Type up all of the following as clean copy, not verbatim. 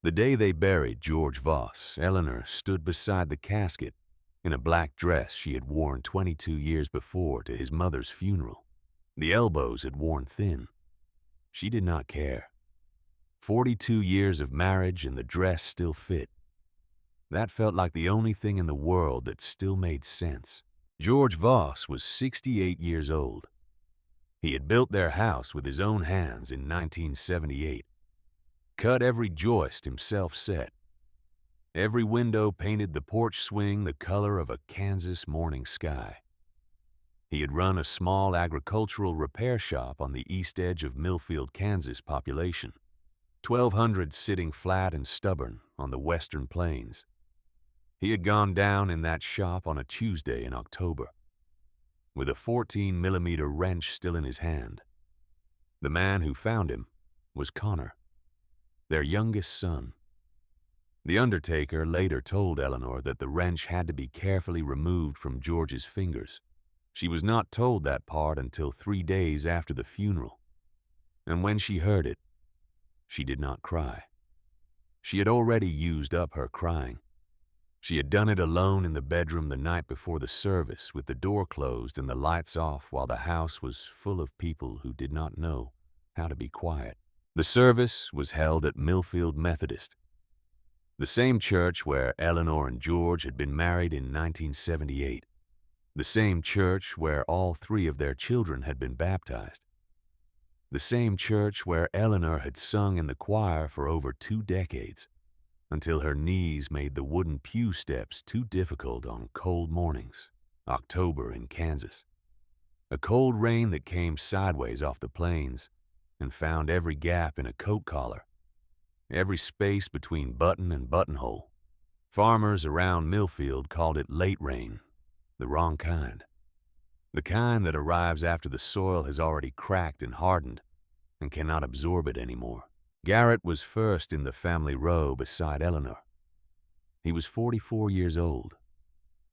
The day they buried George Voss, Eleanor stood beside the casket in a black dress she had worn 22 years before to his mother's funeral. The elbows had worn thin. She did not care. 42 years of marriage and the dress still fit. That felt like the only thing in the world that still made sense. George Voss was 68 years old. He had built their house with his own hands in 1978. Cut every joist himself set. Every window painted the porch swing the color of a Kansas morning sky. He had run a small agricultural repair shop on the east edge of Millfield, Kansas population. 1,200 sitting flat and stubborn on the western plains. He had gone down in that shop on a Tuesday in October, with a 14-millimeter wrench still in his hand. The man who found him was Connor, their youngest son. The undertaker later told Eleanor that the wrench had to be carefully removed from George's fingers. She was not told that part until 3 days after the funeral, and when she heard it, she did not cry. She had already used up her crying. She had done it alone in the bedroom the night before the service, with the door closed and the lights off, while the house was full of people who did not know how to be quiet. The service was held at Millfield Methodist, the same church where Eleanor and George had been married in 1978, the same church where all 3 of their children had been baptized, the same church where Eleanor had sung in the choir for over 2 decades, until her knees made the wooden pew steps too difficult on cold mornings, October in Kansas. A cold rain that came sideways off the plains and found every gap in a coat collar, every space between button and buttonhole. Farmers around Millfield called it late rain, the wrong kind. The kind that arrives after the soil has already cracked and hardened and cannot absorb it anymore. Garrett was first in the family row beside Eleanor. He was 44 years old.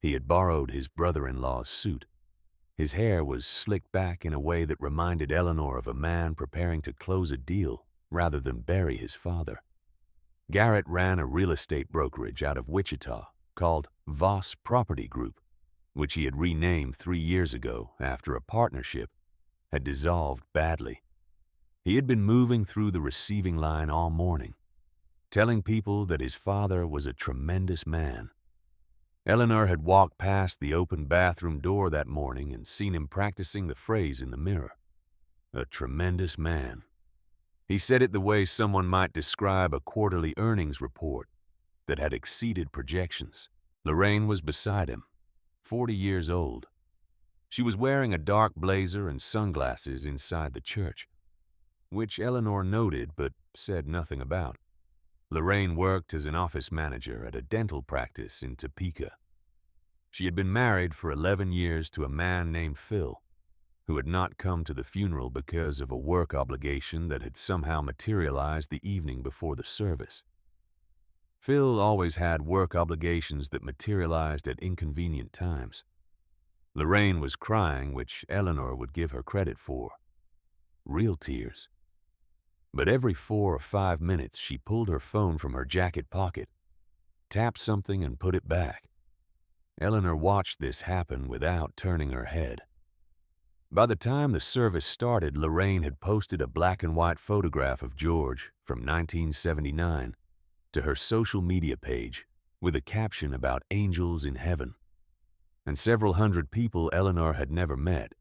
He had borrowed his brother-in-law's suit. His hair was slicked back in a way that reminded Eleanor of a man preparing to close a deal rather than bury his father. Garrett ran a real estate brokerage out of Wichita called Voss Property Group, which he had renamed 3 years ago after a partnership had dissolved badly. He had been moving through the receiving line all morning, telling people that his father was a tremendous man. Eleanor had walked past the open bathroom door that morning and seen him practicing the phrase in the mirror. A tremendous man. He said it the way someone might describe a quarterly earnings report that had exceeded projections. Lorraine was beside him, 40 years old. She was wearing a dark blazer and sunglasses inside the church, which Eleanor noted but said nothing about. Lorraine worked as an office manager at a dental practice in Topeka. She had been married for 11 years to a man named Phil, who had not come to the funeral because of a work obligation that had somehow materialized the evening before the service. Phil always had work obligations that materialized at inconvenient times. Lorraine was crying, which Eleanor would give her credit for. Real tears. But every 4 or 5 minutes she pulled her phone from her jacket pocket, tapped something and put it back. Eleanor watched this happen without turning her head. By the time the service started, Lorraine had posted a black and white photograph of George from 1979 to her social media page with a caption about angels in heaven. And several hundred people Eleanor had never met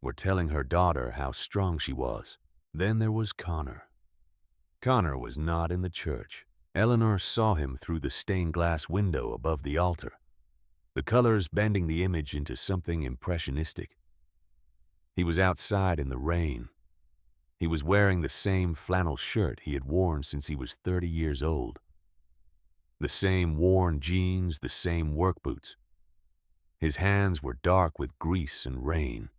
were telling her daughter how strong she was. Then there was Connor. Connor was not in the church. Eleanor saw him through the stained glass window above the altar, the colors bending the image into something impressionistic. He was outside in the rain. He was wearing the same flannel shirt he had worn since he was 30 years old. The same worn jeans, the same work boots. His hands were dark with grease and rain.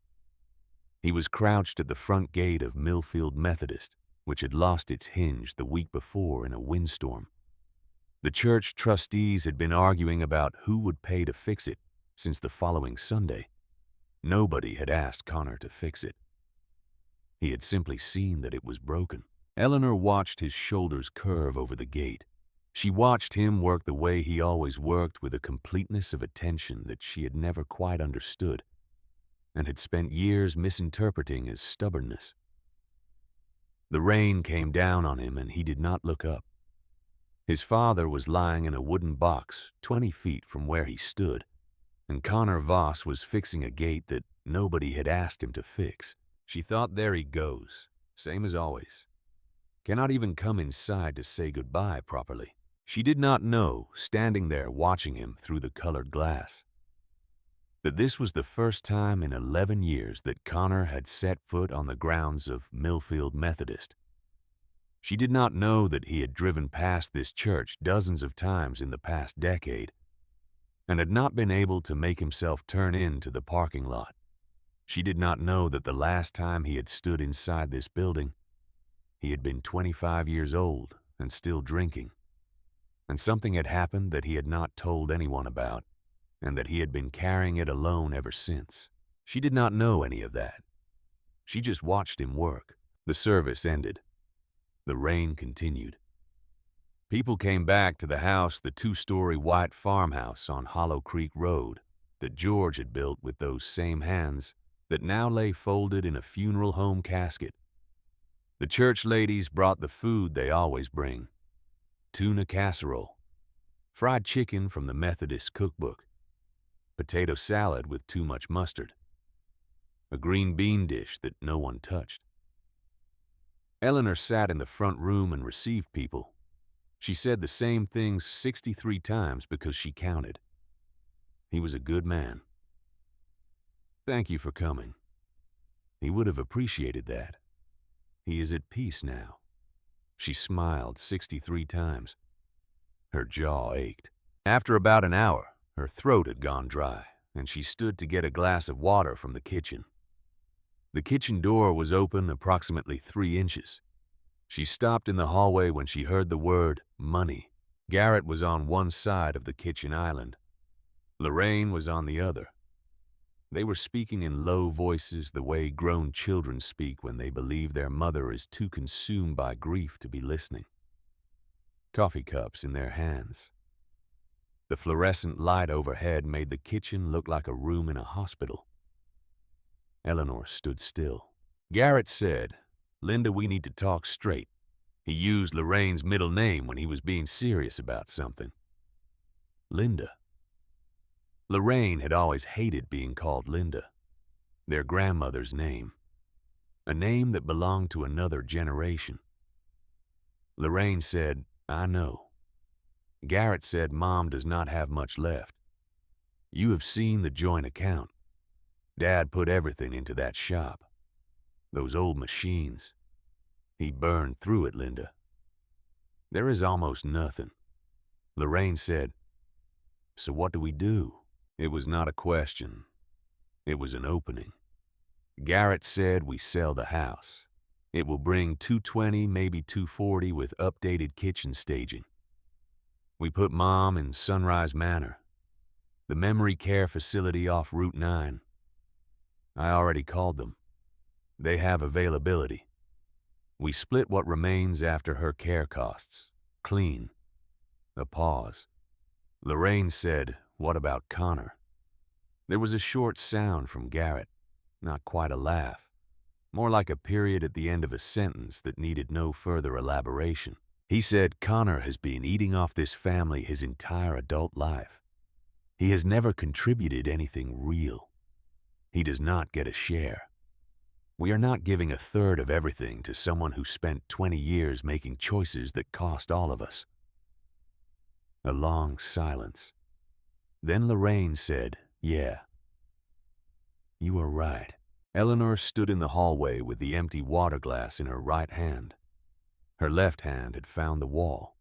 He was crouched at the front gate of Millfield Methodist, which had lost its hinge the week before in a windstorm. The church trustees had been arguing about who would pay to fix it since the following Sunday. Nobody had asked Connor to fix it. He had simply seen that it was broken. Eleanor watched his shoulders curve over the gate. She watched him work the way he always worked, with a completeness of attention that she had never quite understood and had spent years misinterpreting as stubbornness. The rain came down on him and he did not look up. His father was lying in a wooden box 20 feet from where he stood, and Connor Voss was fixing a gate that nobody had asked him to fix. She thought, there he goes, same as always. Cannot even come inside to say goodbye properly. She did not know, standing there watching him through the colored glass, that this was the first time in 11 years that Connor had set foot on the grounds of Millfield Methodist. She did not know that he had driven past this church dozens of times in the past decade and had not been able to make himself turn into the parking lot. She did not know that the last time he had stood inside this building, he had been 25 years old and still drinking, and something had happened that he had not told anyone about, and that he had been carrying it alone ever since. She did not know any of that. She just watched him work. The service ended. The rain continued. People came back to the house, the 2-story white farmhouse on Hollow Creek Road that George had built with those same hands that now lay folded in a funeral home casket. The church ladies brought the food they always bring: tuna casserole, fried chicken from the Methodist cookbook, potato salad with too much mustard, a green bean dish that no one touched. Eleanor sat in the front room and received people. She said the same things 63 times because she counted. He was a good man. Thank you for coming. He would have appreciated that. He is at peace now. She smiled 63 times. Her jaw ached. After about an hour, her throat had gone dry, and she stood to get a glass of water from the kitchen. The kitchen door was open approximately 3 inches. She stopped in the hallway when she heard the word money. Garrett was on one side of the kitchen island. Lorraine was on the other. They were speaking in low voices, the way grown children speak when they believe their mother is too consumed by grief to be listening. Coffee cups in their hands. The fluorescent light overhead made the kitchen look like a room in a hospital. Eleanor stood still. Garrett said, "Linda, we need to talk straight." He used Lorraine's middle name when he was being serious about something. Linda. Lorraine had always hated being called Linda, their grandmother's name, a name that belonged to another generation. Lorraine said, "I know." Garrett said, "Mom does not have much left. You have seen the joint account. Dad put everything into that shop. Those old machines. He burned through it, Linda. There is almost nothing." Lorraine said, "So what do we do?" It was not a question. It was an opening. Garrett said, "We sell the house. It will bring $220, maybe $240 with updated kitchen staging. We put Mom in Sunrise Manor, the memory care facility off Route 9. I already called them. They have availability. We split what remains after her care costs. Clean." A pause. Lorraine said, "What about Connor?" There was a short sound from Garrett, not quite a laugh, more like a period at the end of a sentence that needed no further elaboration. He said, "Connor has been eating off this family his entire adult life. He has never contributed anything real. He does not get a share. We are not giving a third of everything to someone who spent 20 years making choices that cost all of us." A long silence. Then Lorraine said, "Yeah, you are right." Eleanor stood in the hallway with the empty water glass in her right hand. Her left hand had found the wall,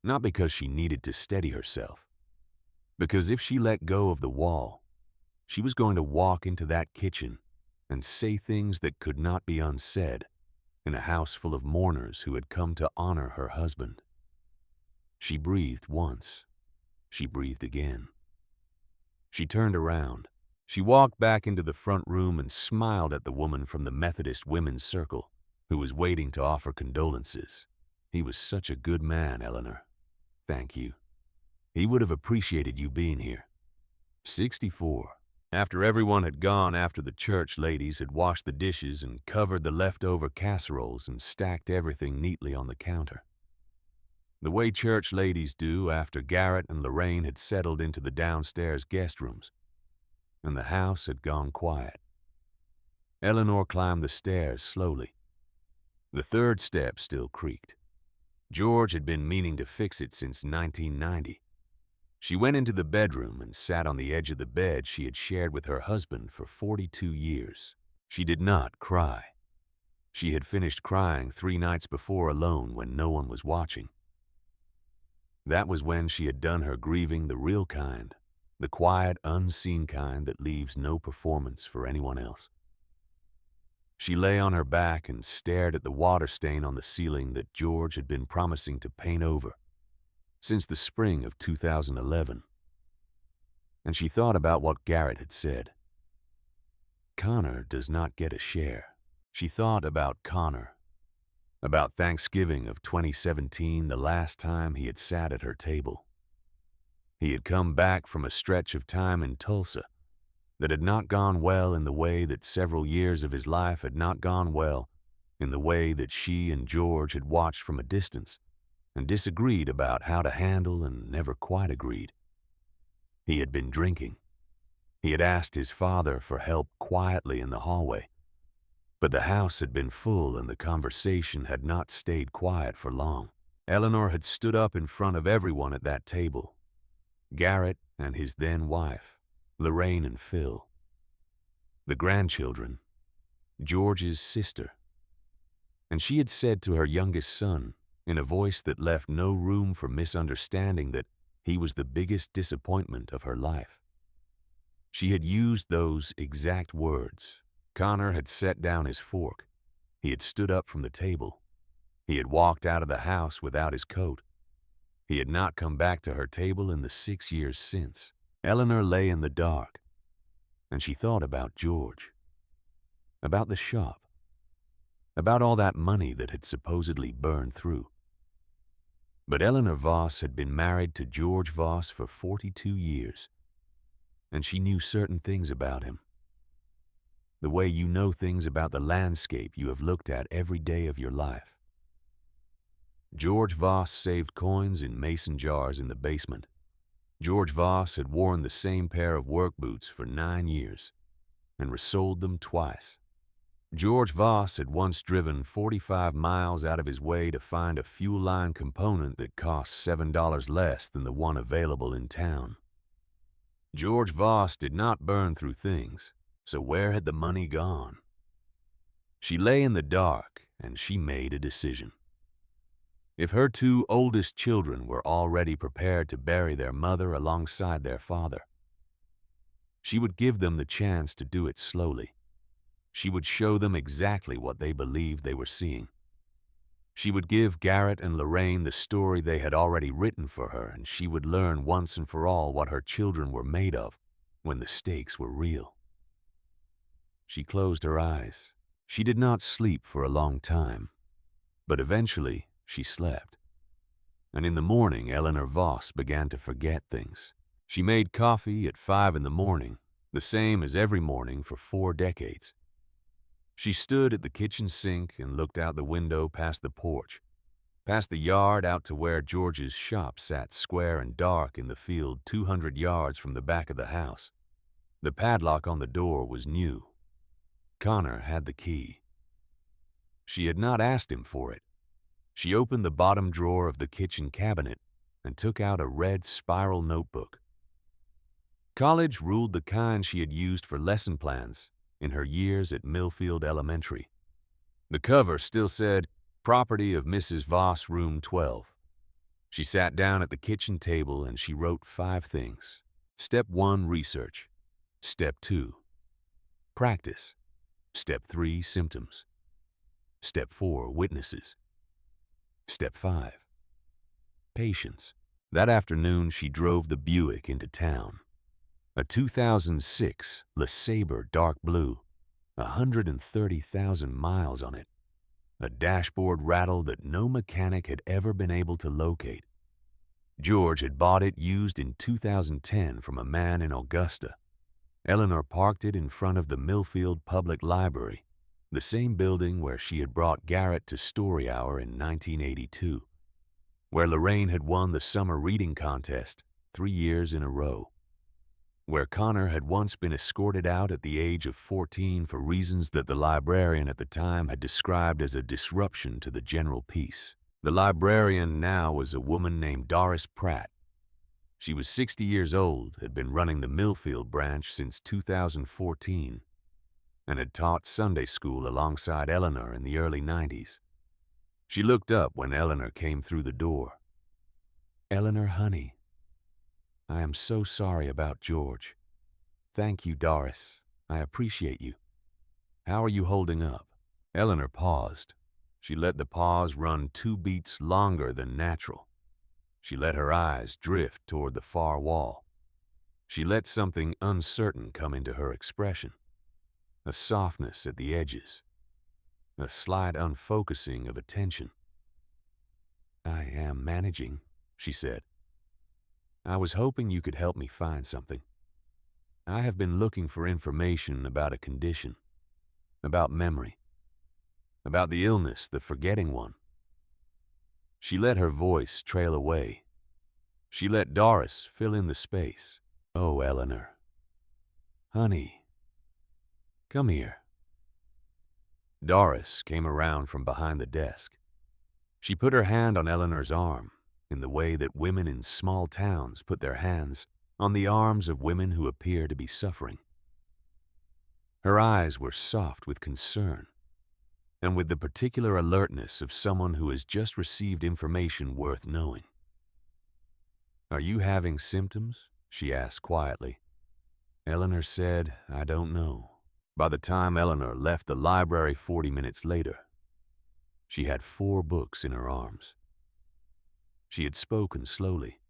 not because she needed to steady herself, because if she let go of the wall, she was going to walk into that kitchen and say things that could not be unsaid in a house full of mourners who had come to honor her husband. She breathed once. She breathed again. She turned around. She walked back into the front room and smiled at the woman from the Methodist Women's Circle who was waiting to offer condolences. "He was such a good man, Eleanor. Thank you. He would have appreciated you being here. 64. After everyone had gone, after the church ladies had washed the dishes and covered the leftover casseroles and stacked everything neatly on the counter. The way church ladies do after Garrett and Lorraine had settled into the downstairs guest rooms, and the house had gone quiet. Eleanor climbed the stairs slowly. The third step still creaked. George had been meaning to fix it since 1990. She went into the bedroom and sat on the edge of the bed she had shared with her husband for 42 years. She did not cry. She had finished crying 3 nights before alone when no one was watching. That was when she had done her grieving the real kind, the quiet, unseen kind that leaves no performance for anyone else. She lay on her back and stared at the water stain on the ceiling that George had been promising to paint over since the spring of 2011. And she thought about what Garrett had said. Connor does not get a share. She thought about Connor, about Thanksgiving of 2017, the last time he had sat at her table. He had come back from a stretch of time in Tulsa that had not gone well in the way that several years of his life had not gone well in the way that she and George had watched from a distance and disagreed about how to handle and never quite agreed. He had been drinking. He had asked his father for help quietly in the hallway, but the house had been full and the conversation had not stayed quiet for long. Eleanor had stood up in front of everyone at that table, Garrett and his then wife, Lorraine and Phil, the grandchildren, George's sister, and she had said to her youngest son, in a voice that left no room for misunderstanding, that he was the biggest disappointment of her life. She had used those exact words. Connor had set down his fork. He had stood up from the table. He had walked out of the house without his coat. He had not come back to her table in the 6 years since. Eleanor lay in the dark, and she thought about George, about the shop, about all that money that had supposedly burned through. But Eleanor Voss had been married to George Voss for 42 years, and she knew certain things about him. The way you know things about the landscape you have looked at every day of your life. George Voss saved coins in mason jars in the basement. George Voss had worn the same pair of work boots for 9 years and resoled them twice. George Voss had once driven 45 miles out of his way to find a fuel line component that cost $7 less than the one available in town. George Voss did not burn through things, so where had the money gone? She lay in the dark and she made a decision. If her 2 oldest children were already prepared to bury their mother alongside their father, she would give them the chance to do it slowly. She would show them exactly what they believed they were seeing. She would give Garrett and Lorraine the story they had already written for her, and she would learn once and for all what her children were made of when the stakes were real. She closed her eyes. She did not sleep for a long time, but eventually she slept. And in the morning, Eleanor Voss began to forget things. She made coffee at 5 in the morning, the same as every morning for 4 decades. She stood at the kitchen sink and looked out the window past the porch, past the yard out to where George's shop sat square and dark in the field 200 yards from the back of the house. The padlock on the door was new. Connor had the key. She had not asked him for it. She opened the bottom drawer of the kitchen cabinet and took out a red spiral notebook. College ruled the kind she had used for lesson plans in her years at Millfield Elementary. The cover still said, "Property of Mrs. Voss, room 12. She sat down at the kitchen table and she wrote 5 things. Step 1, research. Step 2, practice. Step 3, symptoms. Step 4, witnesses. Step 5, patience. That afternoon, she drove the Buick into town. A 2006 LeSabre dark blue, 130,000 miles on it. A dashboard rattle that no mechanic had ever been able to locate. George had bought it used in 2010 from a man in Augusta. Eleanor parked it in front of the Millfield Public Library, the same building where she had brought Garrett to Story Hour in 1982, where Lorraine had won the summer reading contest 3 years in a row, where Connor had once been escorted out at the age of 14 for reasons that the librarian at the time had described as a disruption to the general peace. The librarian now was a woman named Doris Pratt. She was 60 years old, had been running the Millfield branch since 2014, and had taught Sunday school alongside Eleanor in the early 90s. She looked up when Eleanor came through the door. "Eleanor, honey, I am so sorry about George. Thank you, Doris. I appreciate you. How are you holding up?" Eleanor paused. She let the pause run 2 beats longer than natural. She let her eyes drift toward the far wall. She let something uncertain come into her expression, a softness at the edges, a slight unfocusing of attention. "I am managing," she said. "I was hoping you could help me find something. I have been looking for information about a condition, about memory, about the illness, the forgetting one." She let her voice trail away. She let Doris fill in the space. "Oh, Eleanor. Honey. Come here." Doris came around from behind the desk. She put her hand on Eleanor's arm in the way that women in small towns put their hands on the arms of women who appear to be suffering. Her eyes were soft with concern, and with the particular alertness of someone who has just received information worth knowing. "Are you having symptoms?" she asked quietly. Eleanor said, "I don't know." By the time Eleanor left the library 40 minutes later, she had 4 books in her arms. She had spoken slowly.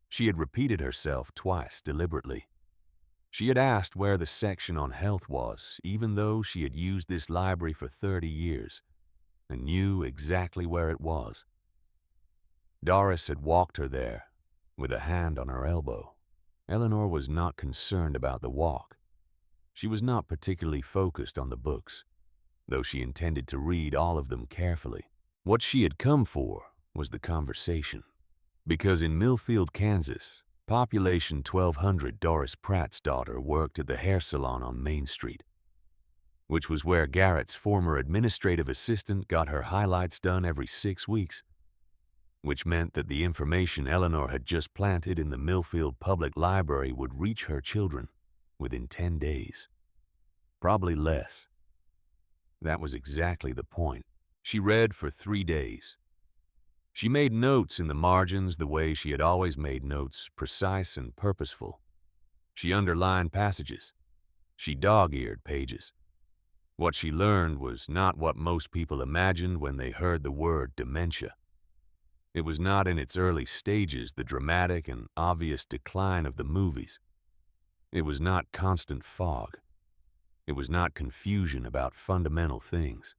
She had repeated herself twice deliberately. She had asked where the section on health was, even though she had used this library for 30 years and knew exactly where it was. Doris had walked her there with a hand on her elbow. Eleanor was not concerned about the walk. She was not particularly focused on the books, though she intended to read all of them carefully. What she had come for was the conversation, because in Millfield, Kansas, population 1200, Doris Pratt's daughter worked at the hair salon on Main Street, which was where Garrett's former administrative assistant got her highlights done every 6 weeks, which meant that the information Eleanor had just planted in the Millfield Public Library would reach her children within 10 days. Probably less. That was exactly the point. She read for 3 days. She made notes in the margins the way she had always made notes, precise and purposeful. She underlined passages. She dog-eared pages. What she learned was not what most people imagined when they heard the word dementia. It was not in its early stages the dramatic and obvious decline of the movies. It was not constant fog. It was not confusion about fundamental things.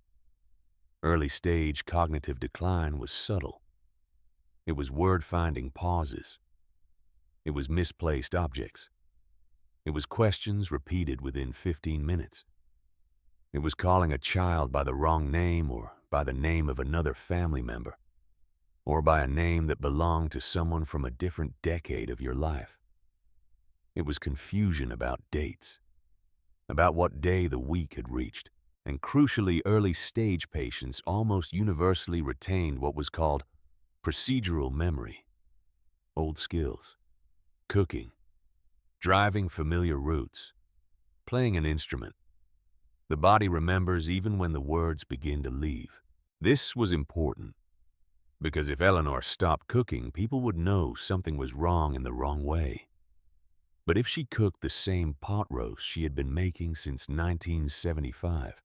Early-stage cognitive decline was subtle. It was word-finding pauses. It was misplaced objects. It was questions repeated within 15 minutes. It was calling a child by the wrong name or by the name of another family member, or by a name that belonged to someone from a different decade of your life. It was confusion about dates, about what day the week had reached, and crucially, early-stage patients almost universally retained what was called procedural memory, old skills, cooking, driving familiar routes, playing an instrument. The body remembers even when the words begin to leave. This was important, because if Eleanor stopped cooking, people would know something was wrong in the wrong way. But if she cooked the same pot roast she had been making since 1975,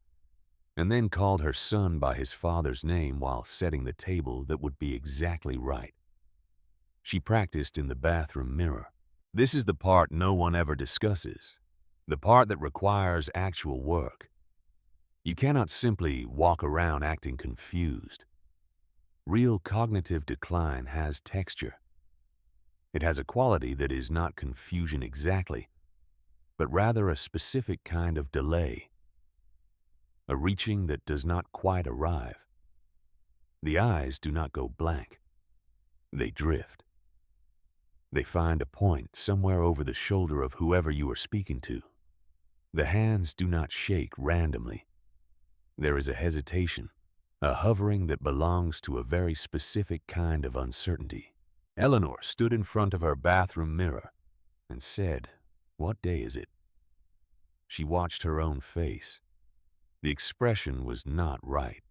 and then called her son by his father's name while setting the table, that would be exactly right. She practiced in the bathroom mirror. This is the part no one ever discusses, the part that requires actual work. You cannot simply walk around acting confused. Real cognitive decline has texture. It has a quality that is not confusion exactly, but rather a specific kind of delay, a reaching that does not quite arrive. The eyes do not go blank. They drift. They find a point somewhere over the shoulder of whoever you are speaking to. The hands do not shake randomly. There is a hesitation, a hovering that belongs to a very specific kind of uncertainty. Eleanor stood in front of her bathroom mirror and said, "What day is it?" She watched her own face. The expression was not right.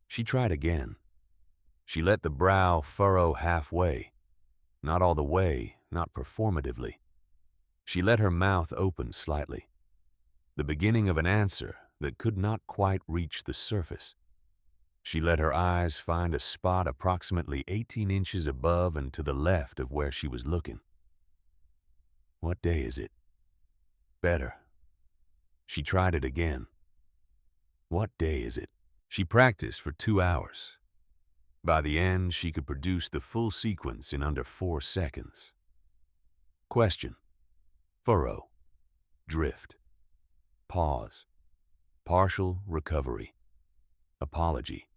She tried again. She let the brow furrow halfway, not all the way, not performatively. She let her mouth open slightly, the beginning of an answer that could not quite reach the surface. She let her eyes find a spot approximately 18 inches above and to the left of where she was looking. "What day is it?" Better. She tried it again. "What day is it?" She practiced for 2 hours. By the end, she could produce the full sequence in under 4 seconds. Question. Furrow. Drift. Pause. Partial recovery. Apology.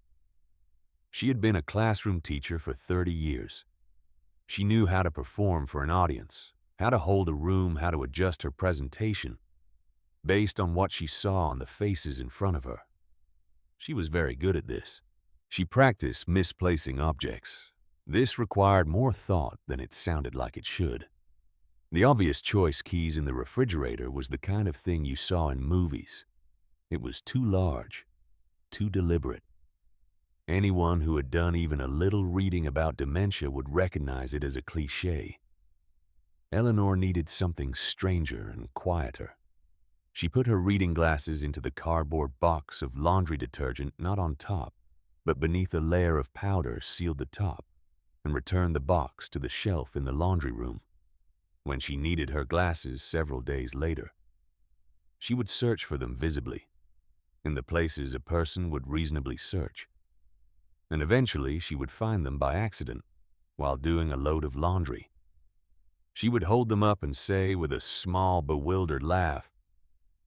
She had been a classroom teacher for 30 years. She knew how to perform for an audience, how to hold a room, how to adjust her presentation based on what she saw on the faces in front of her. She was very good at this. She practiced misplacing objects. This required more thought than it sounded like it should. The obvious choice keys in the refrigerator was the kind of thing you saw in movies. It was too large, too deliberate. Anyone who had done even a little reading about dementia would recognize it as a cliché. Eleanor needed something stranger and quieter. She put her reading glasses into the cardboard box of laundry detergent, not on top, but beneath a layer of powder sealed the top, and returned the box to the shelf in the laundry room. When she needed her glasses several days later, she would search for them visibly, in the places a person would reasonably search. And eventually she would find them by accident while doing a load of laundry. She would hold them up and say with a small, bewildered laugh,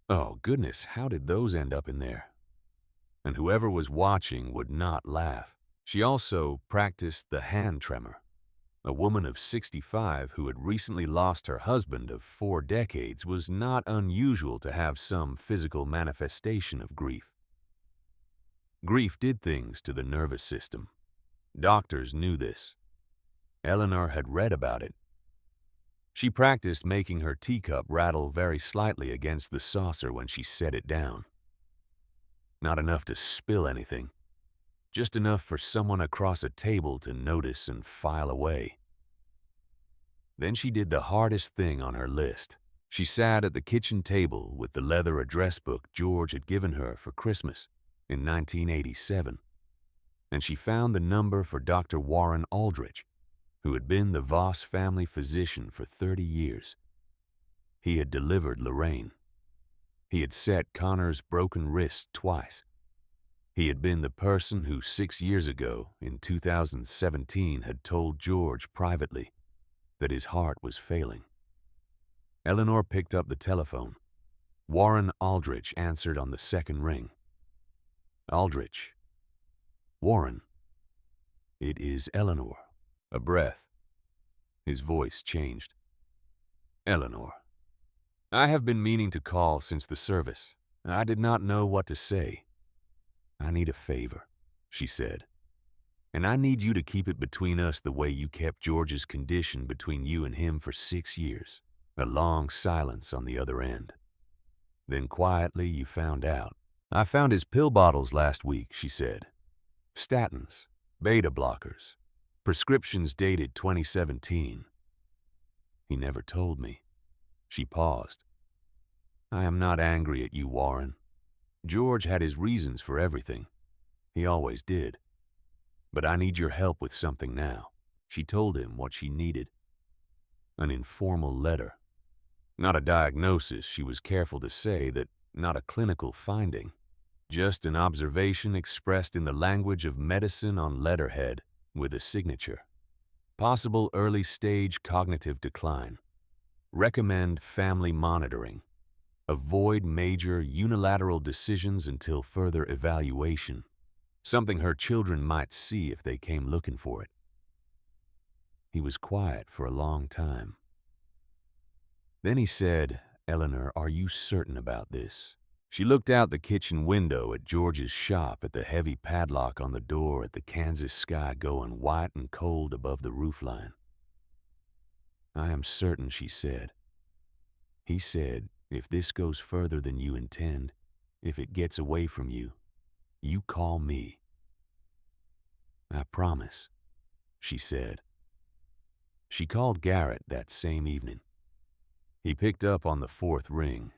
"Oh, goodness, how did those end up in there?" And whoever was watching would not laugh. She also practiced the hand tremor. A woman of 65 who had recently lost her husband of 4 decades was not unusual to have some physical manifestation of grief. Grief did things to the nervous system. Doctors knew this. Eleanor had read about it. She practiced making her teacup rattle very slightly against the saucer when she set it down. Not enough to spill anything, just enough for someone across a table to notice and file away. Then she did the hardest thing on her list. She sat at the kitchen table with the leather address book George had given her for Christmas in 1987, and she found the number for Dr. Warren Aldrich, who had been the Voss family physician for 30 years. He had delivered Lorraine. He had set Connor's broken wrist twice. He had been the person who 6 years ago, in 2017, had told George privately that his heart was failing. Eleanor picked up the telephone. Warren Aldrich answered on the second ring. "Aldrich." "Warren." "It is Eleanor." A breath. His voice changed. "Eleanor, I have been meaning to call since the service. I did not know what to say." "I need a favor," she said. "And I need you to keep it between us the way you kept George's condition between you and him for 6 years. A long silence on the other end. Then quietly you found out. "I found his pill bottles last week," she said. "Statins, beta blockers, prescriptions dated 2017. He never told me." She paused. "I am not angry at you, Warren. George had his reasons for everything. He always did. But I need your help with something now." She told him what she needed. An informal letter. Not a diagnosis, she was careful to say, that not a clinical finding. Just an observation expressed in the language of medicine on letterhead with a signature. Possible early-stage cognitive decline. Recommend family monitoring. Avoid major unilateral decisions until further evaluation. Something her children might see if they came looking for it. He was quiet for a long time. Then he said, "Eleanor, are you certain about this?" She looked out the kitchen window at George's shop, at the heavy padlock on the door, at the Kansas sky going white and cold above the roofline. "I am certain," she said. He said, "If this goes further than you intend, if it gets away from you, you call me." "I promise," she said. She called Garrett that same evening. He picked up on the fourth ring.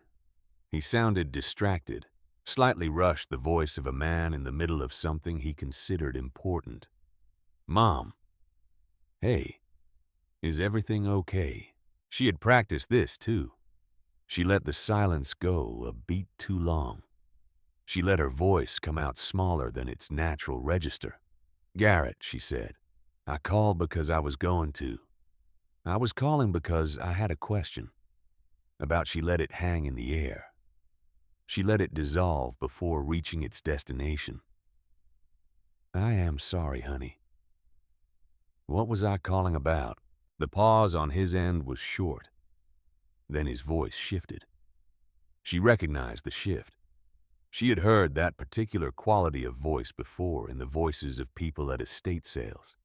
He sounded distracted, slightly rushed, the voice of a man in the middle of something he considered important. "Mom. Hey, is everything okay?" She had practiced this, too. She let the silence go a beat too long. She let her voice come out smaller than its natural register. "Garrett," she said, "I called because I was going to. I was calling because I had a question." About she let it hang in the air. She let it dissolve before reaching its destination. "I am sorry, honey." "What was I calling about?" The pause on his end was short. Then his voice shifted. She recognized the shift. She had heard that particular quality of voice before in the voices of people at estate sales,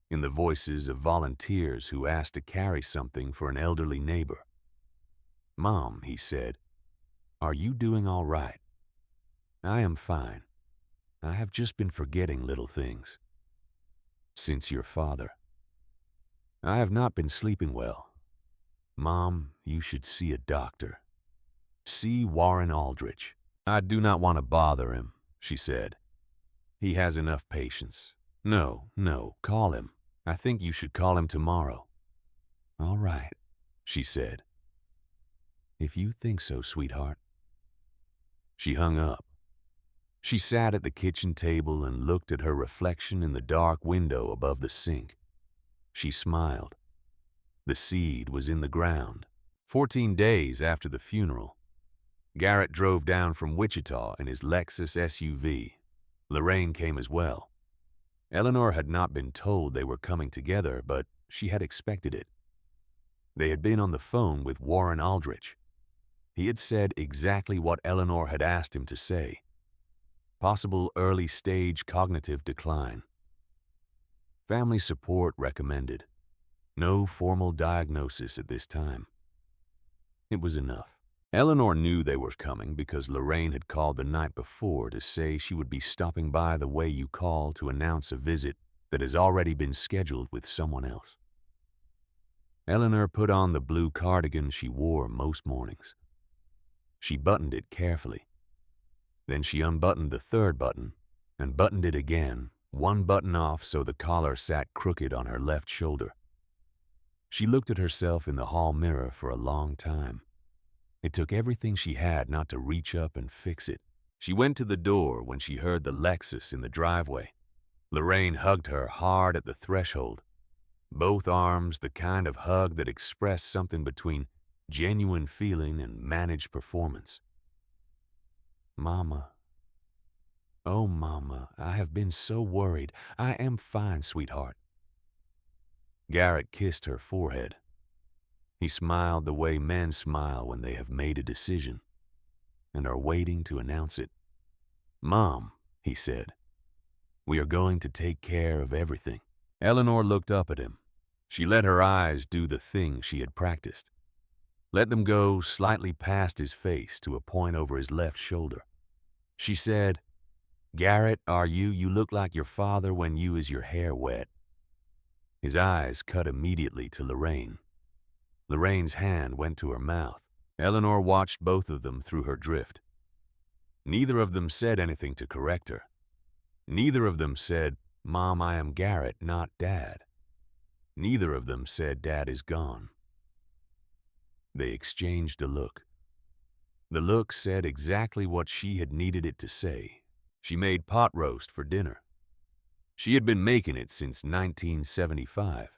in the voices of volunteers who asked to carry something for an elderly neighbor. "Mom," he said, "are you doing all right?" "I am fine. I have just been forgetting little things." "Since your father?" "I have not been sleeping well. Mom, you should see a doctor. See Warren Aldrich." "I do not want to bother him," she said. "He has enough patience." No, call him. I think you should call him tomorrow." "All right," she said. "If you think so, sweetheart." She hung up. She sat at the kitchen table and looked at her reflection in the dark window above the sink. She smiled. The seed was in the ground. 14 days after the funeral, Garrett drove down from Wichita in his Lexus SUV. Lorraine came as well. Eleanor had not been told they were coming together, but she had expected it. They had been on the phone with Warren Aldrich. He had said exactly what Eleanor had asked him to say. Possible early-stage cognitive decline. Family support recommended. No formal diagnosis at this time. It was enough. Eleanor knew they were coming because Lorraine had called the night before to say she would be stopping by the way you call to announce a visit that has already been scheduled with someone else. Eleanor put on the blue cardigan she wore most mornings. She buttoned it carefully. Then she unbuttoned the third button and buttoned it again, one button off so the collar sat crooked on her left shoulder. She looked at herself in the hall mirror for a long time. It took everything she had not to reach up and fix it. She went to the door when she heard the Lexus in the driveway. Lorraine hugged her hard at the threshold. Both arms, the kind of hug that expressed something between genuine feeling and managed performance. "Mama. Oh, Mama, I have been so worried. I am fine, sweetheart." Garrett kissed her forehead. He smiled the way men smile when they have made a decision and are waiting to announce it. "Mom," he said, "we are going to take care of everything." Eleanor looked up at him. She let her eyes do the thing she had practiced. Let them go slightly past his face to a point over his left shoulder. She said, "Garrett, you look like your father when you is your hair wet." His eyes cut immediately to Lorraine. Lorraine's hand went to her mouth. Eleanor watched both of them through her drift. Neither of them said anything to correct her. Neither of them said, "Mom, I am Garrett, not Dad." Neither of them said, "Dad is gone." They exchanged a look. The look said exactly what she had needed it to say. She made pot roast for dinner. She had been making it since 1975.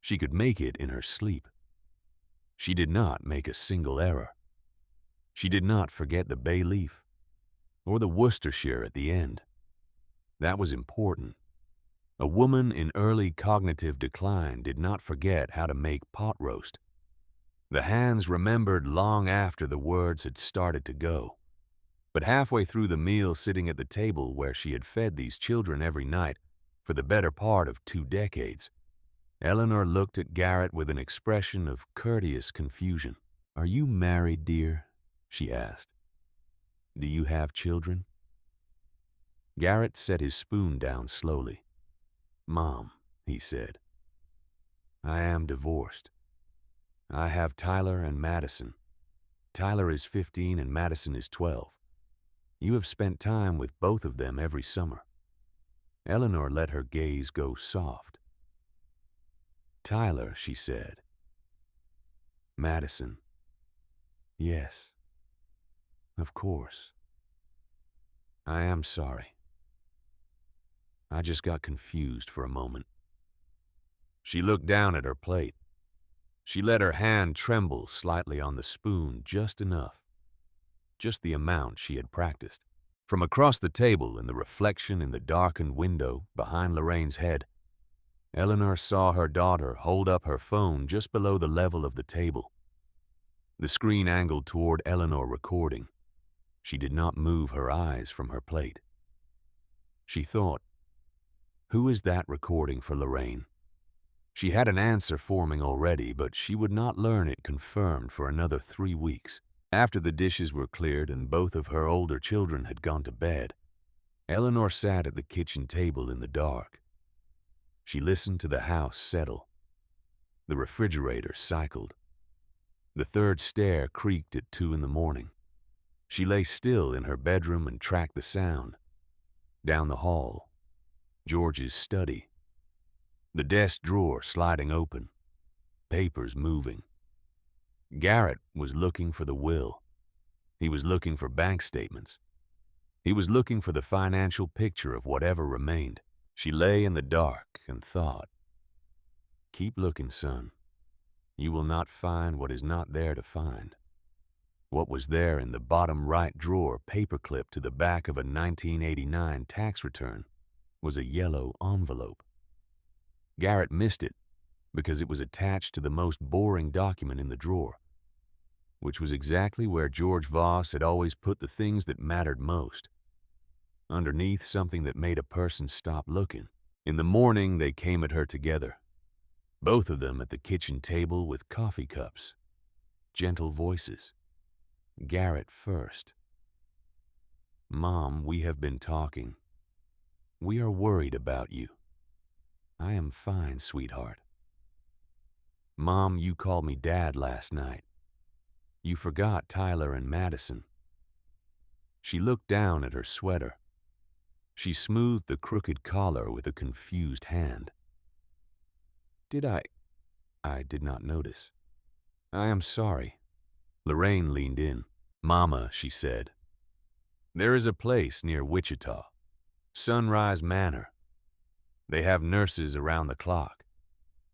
She could make it in her sleep. She did not make a single error. She did not forget the bay leaf or the Worcestershire at the end. That was important. A woman in early cognitive decline did not forget how to make pot roast. The hands remembered long after the words had started to go. But halfway through the meal, sitting at the table where she had fed these children every night for the better part of 2 decades, Eleanor looked at Garrett with an expression of courteous confusion. "Are you married, dear?" she asked. "Do you have children?" Garrett set his spoon down slowly. "Mom," he said, "I am divorced. I have Tyler and Madison. Tyler is 15 and Madison is 12. You have spent time with both of them every summer." Eleanor let her gaze go soft. "Tyler," she said. "Madison. Yes. Of course. I am sorry. I just got confused for a moment." She looked down at her plate. She let her hand tremble slightly on the spoon, just enough. Just the amount she had practiced. From across the table, in the reflection in the darkened window behind Lorraine's head, Eleanor saw her daughter hold up her phone just below the level of the table. The screen angled toward Eleanor recording. She did not move her eyes from her plate. She thought, who is that recording for Lorraine? She had an answer forming already, but she would not learn it confirmed for another 3 weeks. After the dishes were cleared and both of her older children had gone to bed, Eleanor sat at the kitchen table in the dark. She listened to the house settle. The refrigerator cycled. The third stair creaked at 2 in the morning. She lay still in her bedroom and tracked the sound. Down the hall, George's study. The desk drawer sliding open. Papers moving. Garrett was looking for the will. He was looking for bank statements. He was looking for the financial picture of whatever remained. She lay in the dark and thought, "Keep looking, son. You will not find what is not there to find." What was there in the bottom right drawer, paperclipped to the back of a 1989 tax return, was a yellow envelope. Garrett missed it because it was attached to the most boring document in the drawer, which was exactly where George Voss had always put the things that mattered most. Underneath something that made a person stop looking. In the morning, they came at her together, both of them at the kitchen table with coffee cups. Gentle voices. Garrett first. "Mom, we have been talking. We are worried about you." "I am fine, sweetheart." "Mom, you called me Dad last night. You forgot Tyler and Madison." She looked down at her sweater. She smoothed the crooked collar with a confused hand. "Did I did not notice. I am sorry." Lorraine leaned in. "Mama," she said, "there is a place near Wichita, Sunrise Manor. They have nurses around the clock.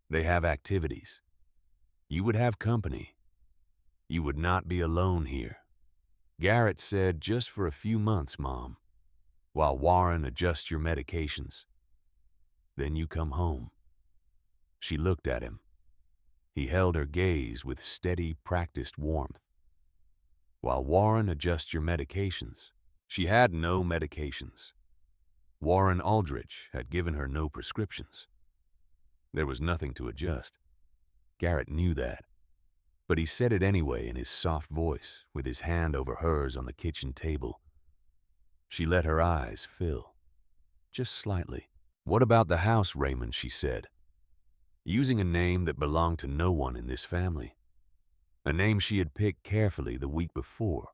They have activities. You would have company. You would not be alone here." Garrett said, "Just for a few months, Mom, while Warren adjusts your medications. Then you come home." She looked at him. He held her gaze with steady, practiced warmth. "While Warren adjusts your medications." She had no medications. Warren Aldrich had given her no prescriptions. There was nothing to adjust. Garrett knew that. But he said it anyway in his soft voice, with his hand over hers on the kitchen table. She let her eyes fill. Just slightly. "What about the house, Raymond?" she said, using a name that belonged to no one in this family. A name she had picked carefully the week before,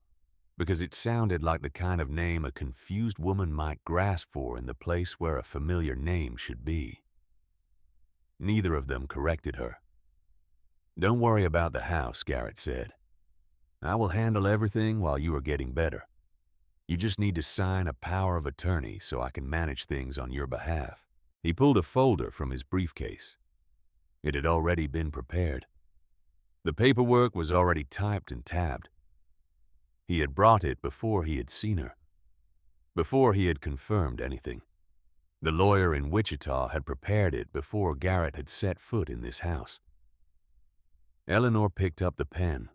because it sounded like the kind of name a confused woman might grasp for in the place where a familiar name should be. Neither of them corrected her. "Don't worry about the house," Garrett said. "I will handle everything while you are getting better. You just need to sign a power of attorney so I can manage things on your behalf." He pulled a folder from his briefcase. It had already been prepared. The paperwork was already typed and tabbed. He had brought it before he had seen her, before he had confirmed anything. The lawyer in Wichita had prepared it before Garrett had set foot in this house. Eleanor picked up the pen.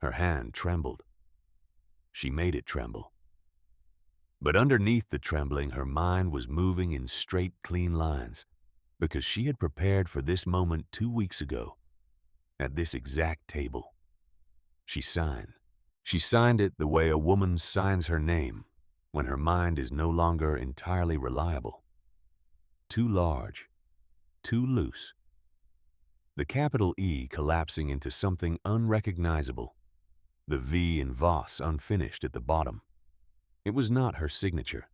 Her hand trembled. She made it tremble. But underneath the trembling, her mind was moving in straight, clean lines, because she had prepared for this moment 2 weeks ago, at this exact table. She signed. She signed it the way a woman signs her name when her mind is no longer entirely reliable. Too large, too loose. The capital E collapsing into something unrecognizable, the V in Voss unfinished at the bottom. It was not her signature.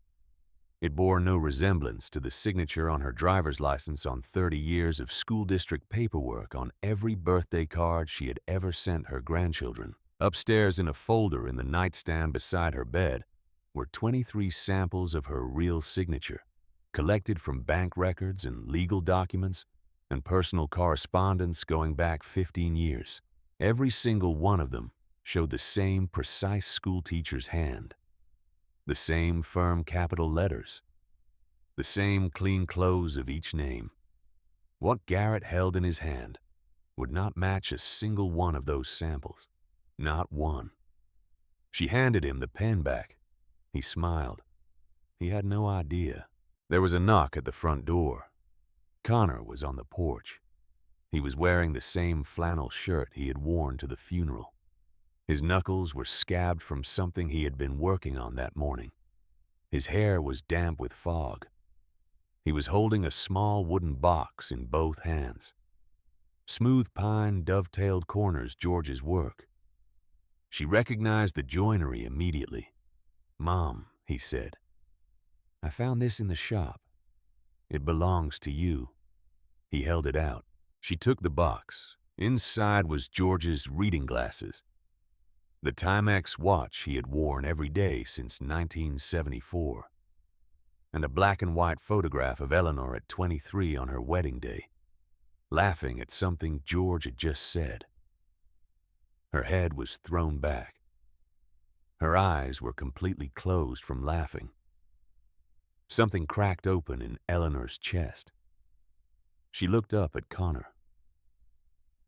It bore no resemblance to the signature on her driver's license on 30 years of school district paperwork on every birthday card she had ever sent her grandchildren. Upstairs in a folder in the nightstand beside her bed were 23 samples of her real signature, collected from bank records and legal documents and personal correspondence going back 15 years. Every single one of them showed the same precise schoolteacher's hand, the same firm capital letters, the same clean close of each name. What Garrett held in his hand would not match a single one of those samples. Not one. She handed him the pen back. He smiled. He had no idea. There was a knock at the front door. Connor was on the porch. He was wearing the same flannel shirt he had worn to the funeral. His knuckles were scabbed from something he had been working on that morning. His hair was damp with fog. He was holding a small wooden box in both hands. Smooth pine dovetailed corners George's work. She recognized the joinery immediately. "Mom," he said, "I found this in the shop. It belongs to you." He held it out. She took the box. Inside was George's reading glasses, the Timex watch he had worn every day since 1974, and a black and white photograph of Eleanor at 23 on her wedding day, laughing at something George had just said. Her head was thrown back. Her eyes were completely closed from laughing. Something cracked open in Eleanor's chest. She looked up at Connor.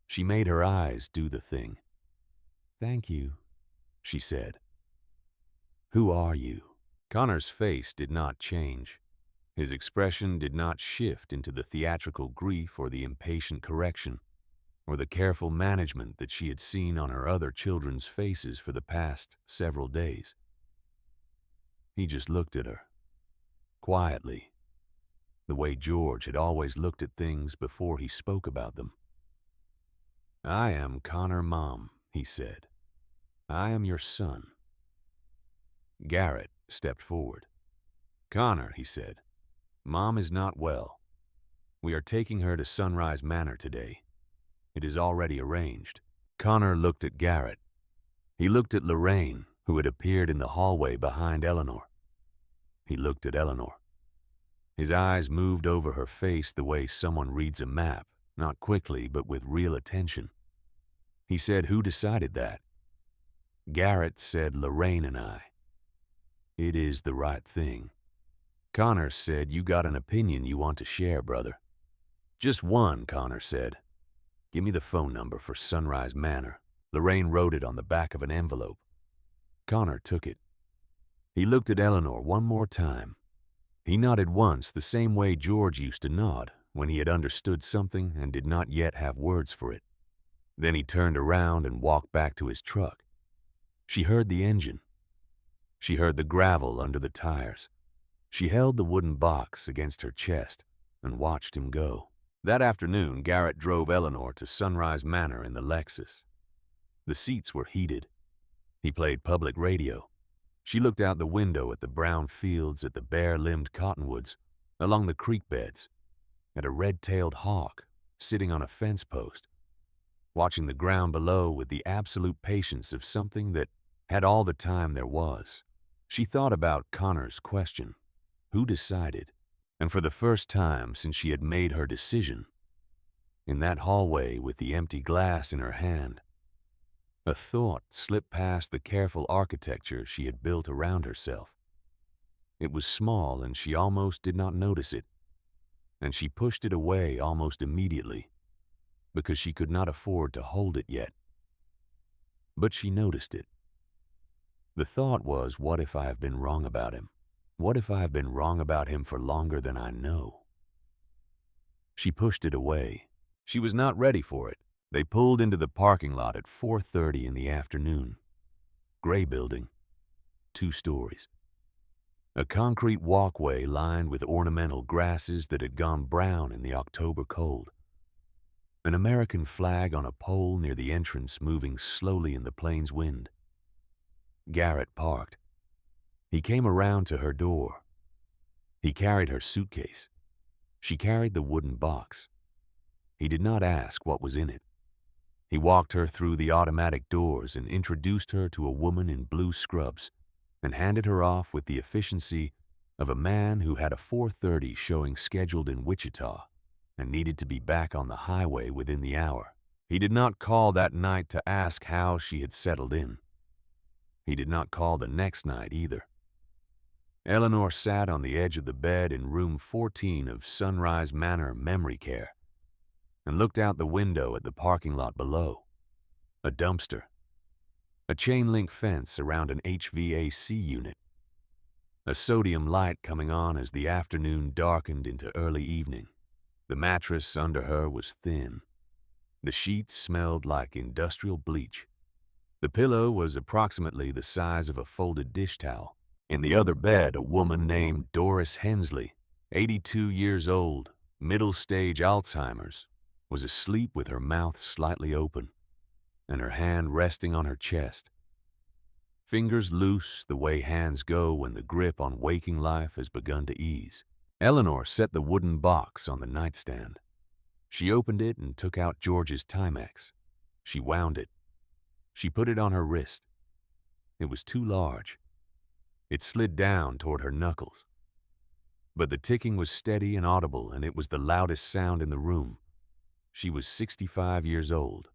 She made her eyes do the thing. "Thank you," she said. "Who are you?" Connor's face did not change. His expression did not shift into the theatrical grief or the impatient correction or the careful management that she had seen on her other children's faces for the past several days. He just looked at her, quietly, the way George had always looked at things before he spoke about them. "I am Connor, Mom," he said. "I am your son." Garrett stepped forward. "Connor," he said, "Mom is not well. We are taking her to Sunrise Manor today. It is already arranged." Connor looked at Garrett. He looked at Lorraine, who had appeared in the hallway behind Eleanor. He looked at Eleanor. His eyes moved over her face the way someone reads a map, not quickly but with real attention. He said, "Who decided that?" Garrett said, "Lorraine and I." "It is the right thing." Connor said, "You got an opinion you want to share, brother." "Just one," Connor said. "Give me the phone number for Sunrise Manor." Lorraine wrote it on the back of an envelope. Connor took it. He looked at Eleanor one more time. He nodded once the same way George used to nod when he had understood something and did not yet have words for it. Then he turned around and walked back to his truck. She heard the engine. She heard the gravel under the tires. She held the wooden box against her chest and watched him go. That afternoon, Garrett drove Eleanor to Sunrise Manor in the Lexus. The seats were heated. He played public radio. She looked out the window at the brown fields, at the bare-limbed cottonwoods, along the creek beds, at a red-tailed hawk sitting on a fence post, watching the ground below with the absolute patience of something that had all the time there was. She thought about Connor's question, who decided? And for the first time since she had made her decision, in that hallway with the empty glass in her hand, a thought slipped past the careful architecture she had built around herself. It was small and she almost did not notice it, and she pushed it away almost immediately because she could not afford to hold it yet. But she noticed it. The thought was, what if I have been wrong about him? What if I have been wrong about him for longer than I know? She pushed it away. She was not ready for it. They pulled into the parking lot at 4:30 in the afternoon. Gray building, 2 stories. A concrete walkway lined with ornamental grasses that had gone brown in the October cold. An American flag on a pole near the entrance moving slowly in the plane's wind. Garrett parked. He came around to her door. He carried her suitcase. She carried the wooden box. He did not ask what was in it. He walked her through the automatic doors and introduced her to a woman in blue scrubs and handed her off with the efficiency of a man who had a 4:30 showing scheduled in Wichita and needed to be back on the highway within the hour. He did not call that night to ask how she had settled in. He did not call the next night either. Eleanor sat on the edge of the bed in room 14 of Sunrise Manor Memory Care and looked out the window at the parking lot below. A dumpster. A chain-link fence around an HVAC unit. A sodium light coming on as the afternoon darkened into early evening. The mattress under her was thin. The sheets smelled like industrial bleach. The pillow was approximately the size of a folded dish towel. In the other bed, a woman named Doris Hensley, 82 years old, middle-stage Alzheimer's, was asleep with her mouth slightly open and her hand resting on her chest. Fingers loose the way hands go when the grip on waking life has begun to ease. Eleanor set the wooden box on the nightstand. She opened it and took out George's Timex. She wound it. She put it on her wrist. It was too large. It slid down toward her knuckles. But the ticking was steady and audible, and it was the loudest sound in the room. She was 65 years old.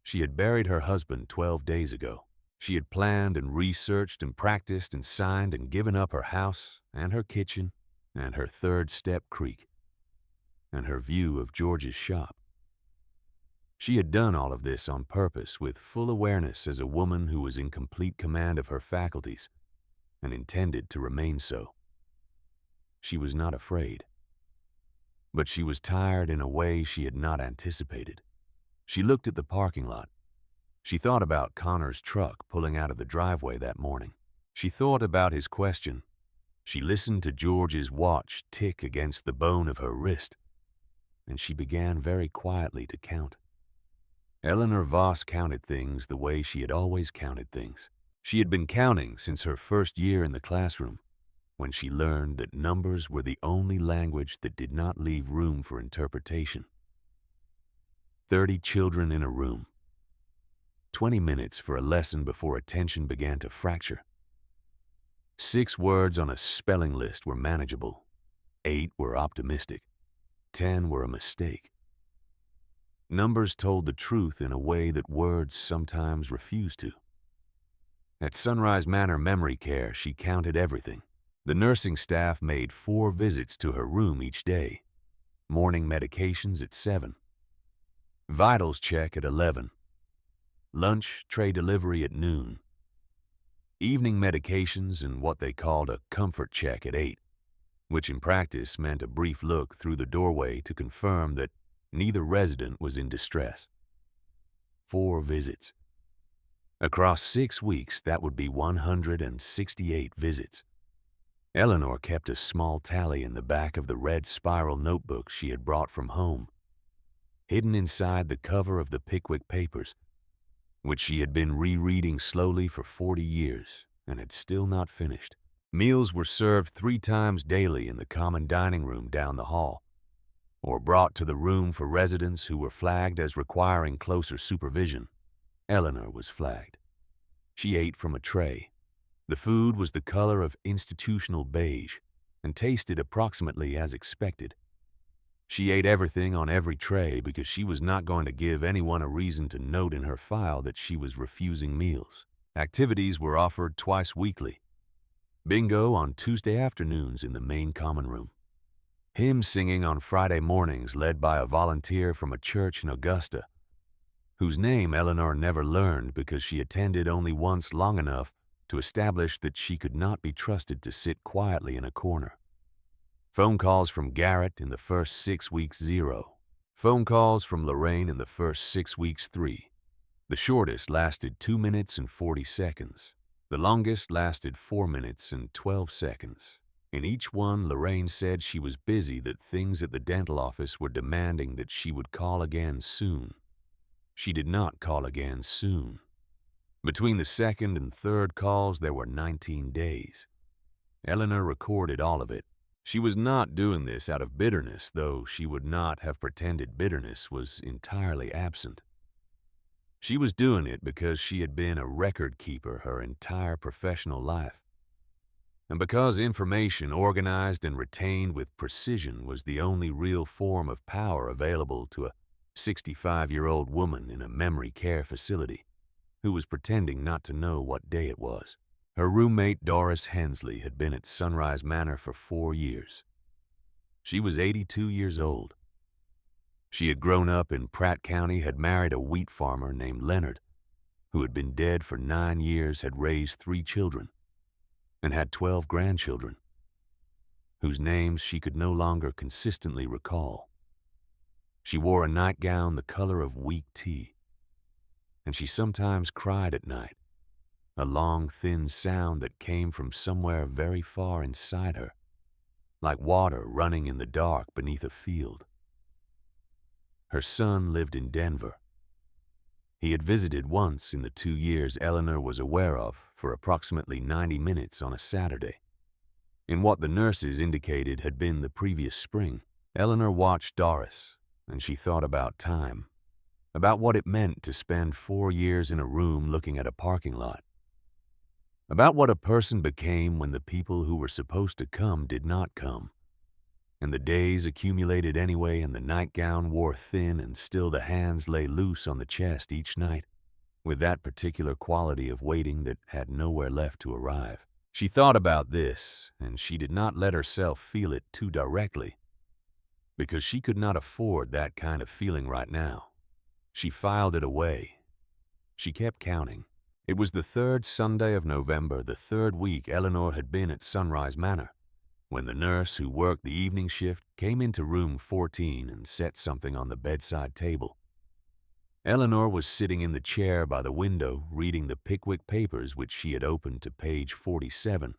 She had buried her husband 12 days ago. She had planned and researched and practiced and signed and given up her house and her kitchen and her third step creek and her view of George's shop. She had done all of this on purpose with full awareness as a woman who was in complete command of her faculties and intended to remain so. She was not afraid. But she was tired in a way she had not anticipated. She looked at the parking lot. She thought about Connor's truck pulling out of the driveway that morning. She thought about his question. She listened to George's watch tick against the bone of her wrist, and she began very quietly to count. Eleanor Voss counted things the way she had always counted things. She had been counting since her first year in the classroom, when she learned that numbers were the only language that did not leave room for interpretation. 30 children in a room. 20 minutes for a lesson before attention began to fracture. 6 words on a spelling list were manageable. 8 were optimistic. 10 were a mistake. Numbers told the truth in a way that words sometimes refused to. At Sunrise Manor Memory Care, she counted everything. The nursing staff made 4 visits to her room each day. Morning medications at 7. Vitals check at 11. Lunch tray delivery at noon. Evening medications and what they called a comfort check at 8, which in practice meant a brief look through the doorway to confirm that neither resident was in distress. 4 visits. Across 6 weeks, that would be 168 visits. Eleanor kept a small tally in the back of the red spiral notebook she had brought from home, hidden inside the cover of the Pickwick Papers, which she had been rereading slowly for 40 years and had still not finished. Meals were served 3 times daily in the common dining room down the hall, or brought to the room for residents who were flagged as requiring closer supervision. Eleanor was flagged. She ate from a tray. The food was the color of institutional beige and tasted approximately as expected. She ate everything on every tray because she was not going to give anyone a reason to note in her file that she was refusing meals. Activities were offered twice weekly. Bingo on Tuesday afternoons in the main common room. Hymn singing on Friday mornings led by a volunteer from a church in Augusta, whose name Eleanor never learned because she attended only once long enough to establish that she could not be trusted to sit quietly in a corner. Phone calls from Garrett in the first 6 weeks, 0. Phone calls from Lorraine in the first 6 weeks, 3. The shortest lasted 2 minutes and 40 seconds. The longest lasted 4 minutes and 12 seconds. In each one, Lorraine said she was busy, that things at the dental office were demanding that she would call again soon. She did not call again soon. Between the second and third calls, there were 19 days. Eleanor recorded all of it. She was not doing this out of bitterness, though she would not have pretended bitterness was entirely absent. She was doing it because she had been a record keeper her entire professional life, and because information organized and retained with precision was the only real form of power available to a 65-year-old woman in a memory care facility who was pretending not to know what day it was. Her roommate, Doris Hensley, had been at Sunrise Manor for 4 years. She was 82 years old. She had grown up in Pratt County, had married a wheat farmer named Leonard, who had been dead for 9 years, had raised 3 children, and had 12 grandchildren, whose names she could no longer consistently recall. She wore a nightgown the color of weak tea, and she sometimes cried at night, a long, thin sound that came from somewhere very far inside her, like water running in the dark beneath a field. Her son lived in Denver. He had visited once in the 2 years Eleanor was aware of for approximately 90 minutes on a Saturday. In what the nurses indicated had been the previous spring, Eleanor watched Doris, and she thought about time, about what it meant to spend 4 years in a room looking at a parking lot, about what a person became when the people who were supposed to come did not come, and the days accumulated anyway, and the nightgown wore thin, and still the hands lay loose on the chest each night, with that particular quality of waiting that had nowhere left to arrive. She thought about this, and she did not let herself feel it too directly, because she could not afford that kind of feeling right now. She filed it away. She kept counting. It was the 3rd Sunday of November, the 3rd week Eleanor had been at Sunrise Manor, when the nurse who worked the evening shift came into room 14 and set something on the bedside table. Eleanor was sitting in the chair by the window reading the Pickwick papers, which she had opened to page 47,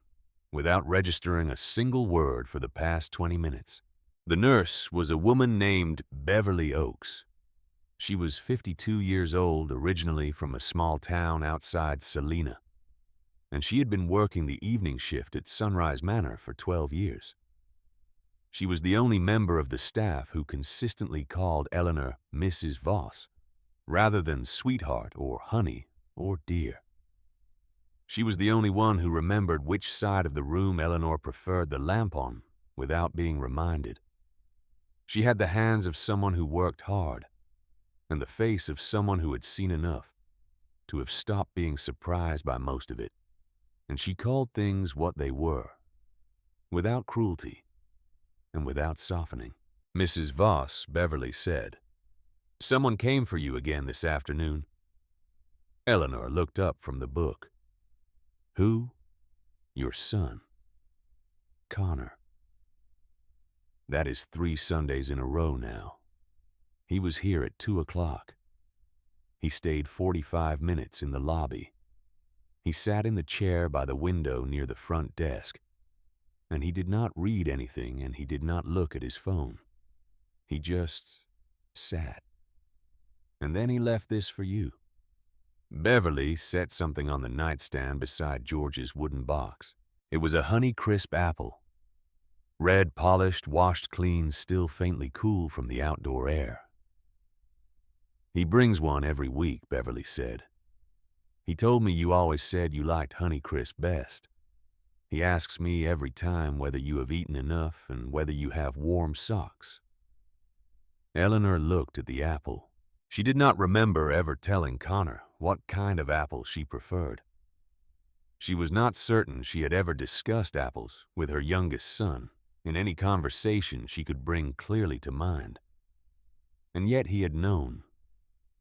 without registering a single word for the past 20 minutes. The nurse was a woman named Beverly Oakes. She was 52 years old, originally from a small town outside Salina, and she had been working the evening shift at Sunrise Manor for 12 years. She was the only member of the staff who consistently called Eleanor Mrs. Voss, rather than sweetheart or honey or dear. She was the only one who remembered which side of the room Eleanor preferred the lamp on without being reminded. She had the hands of someone who worked hard, and the face of someone who had seen enough to have stopped being surprised by most of it, and she called things what they were, without cruelty and without softening. Mrs. Voss, Beverly said, "Someone came for you again this afternoon." Eleanor looked up from the book. "Who?" "Your son, Connor." "That is 3 Sundays in a row now. He was here at 2 o'clock. He stayed 45 minutes in the lobby. He sat in the chair by the window near the front desk, and he did not read anything, and he did not look at his phone. He just sat. And then he left this for you." Beverly set something on the nightstand beside George's wooden box. It was a Honeycrisp apple. Red, polished, washed clean, still faintly cool from the outdoor air. "He brings one every week," Beverly said. "He told me you always said you liked Honeycrisp best. He asks me every time whether you have eaten enough and whether you have warm socks. Eleanor looked at the apple. She did not remember ever telling Connor what kind of apple she preferred. She was not certain she had ever discussed apples with her youngest son in any conversation she could bring clearly to mind. And yet he had known,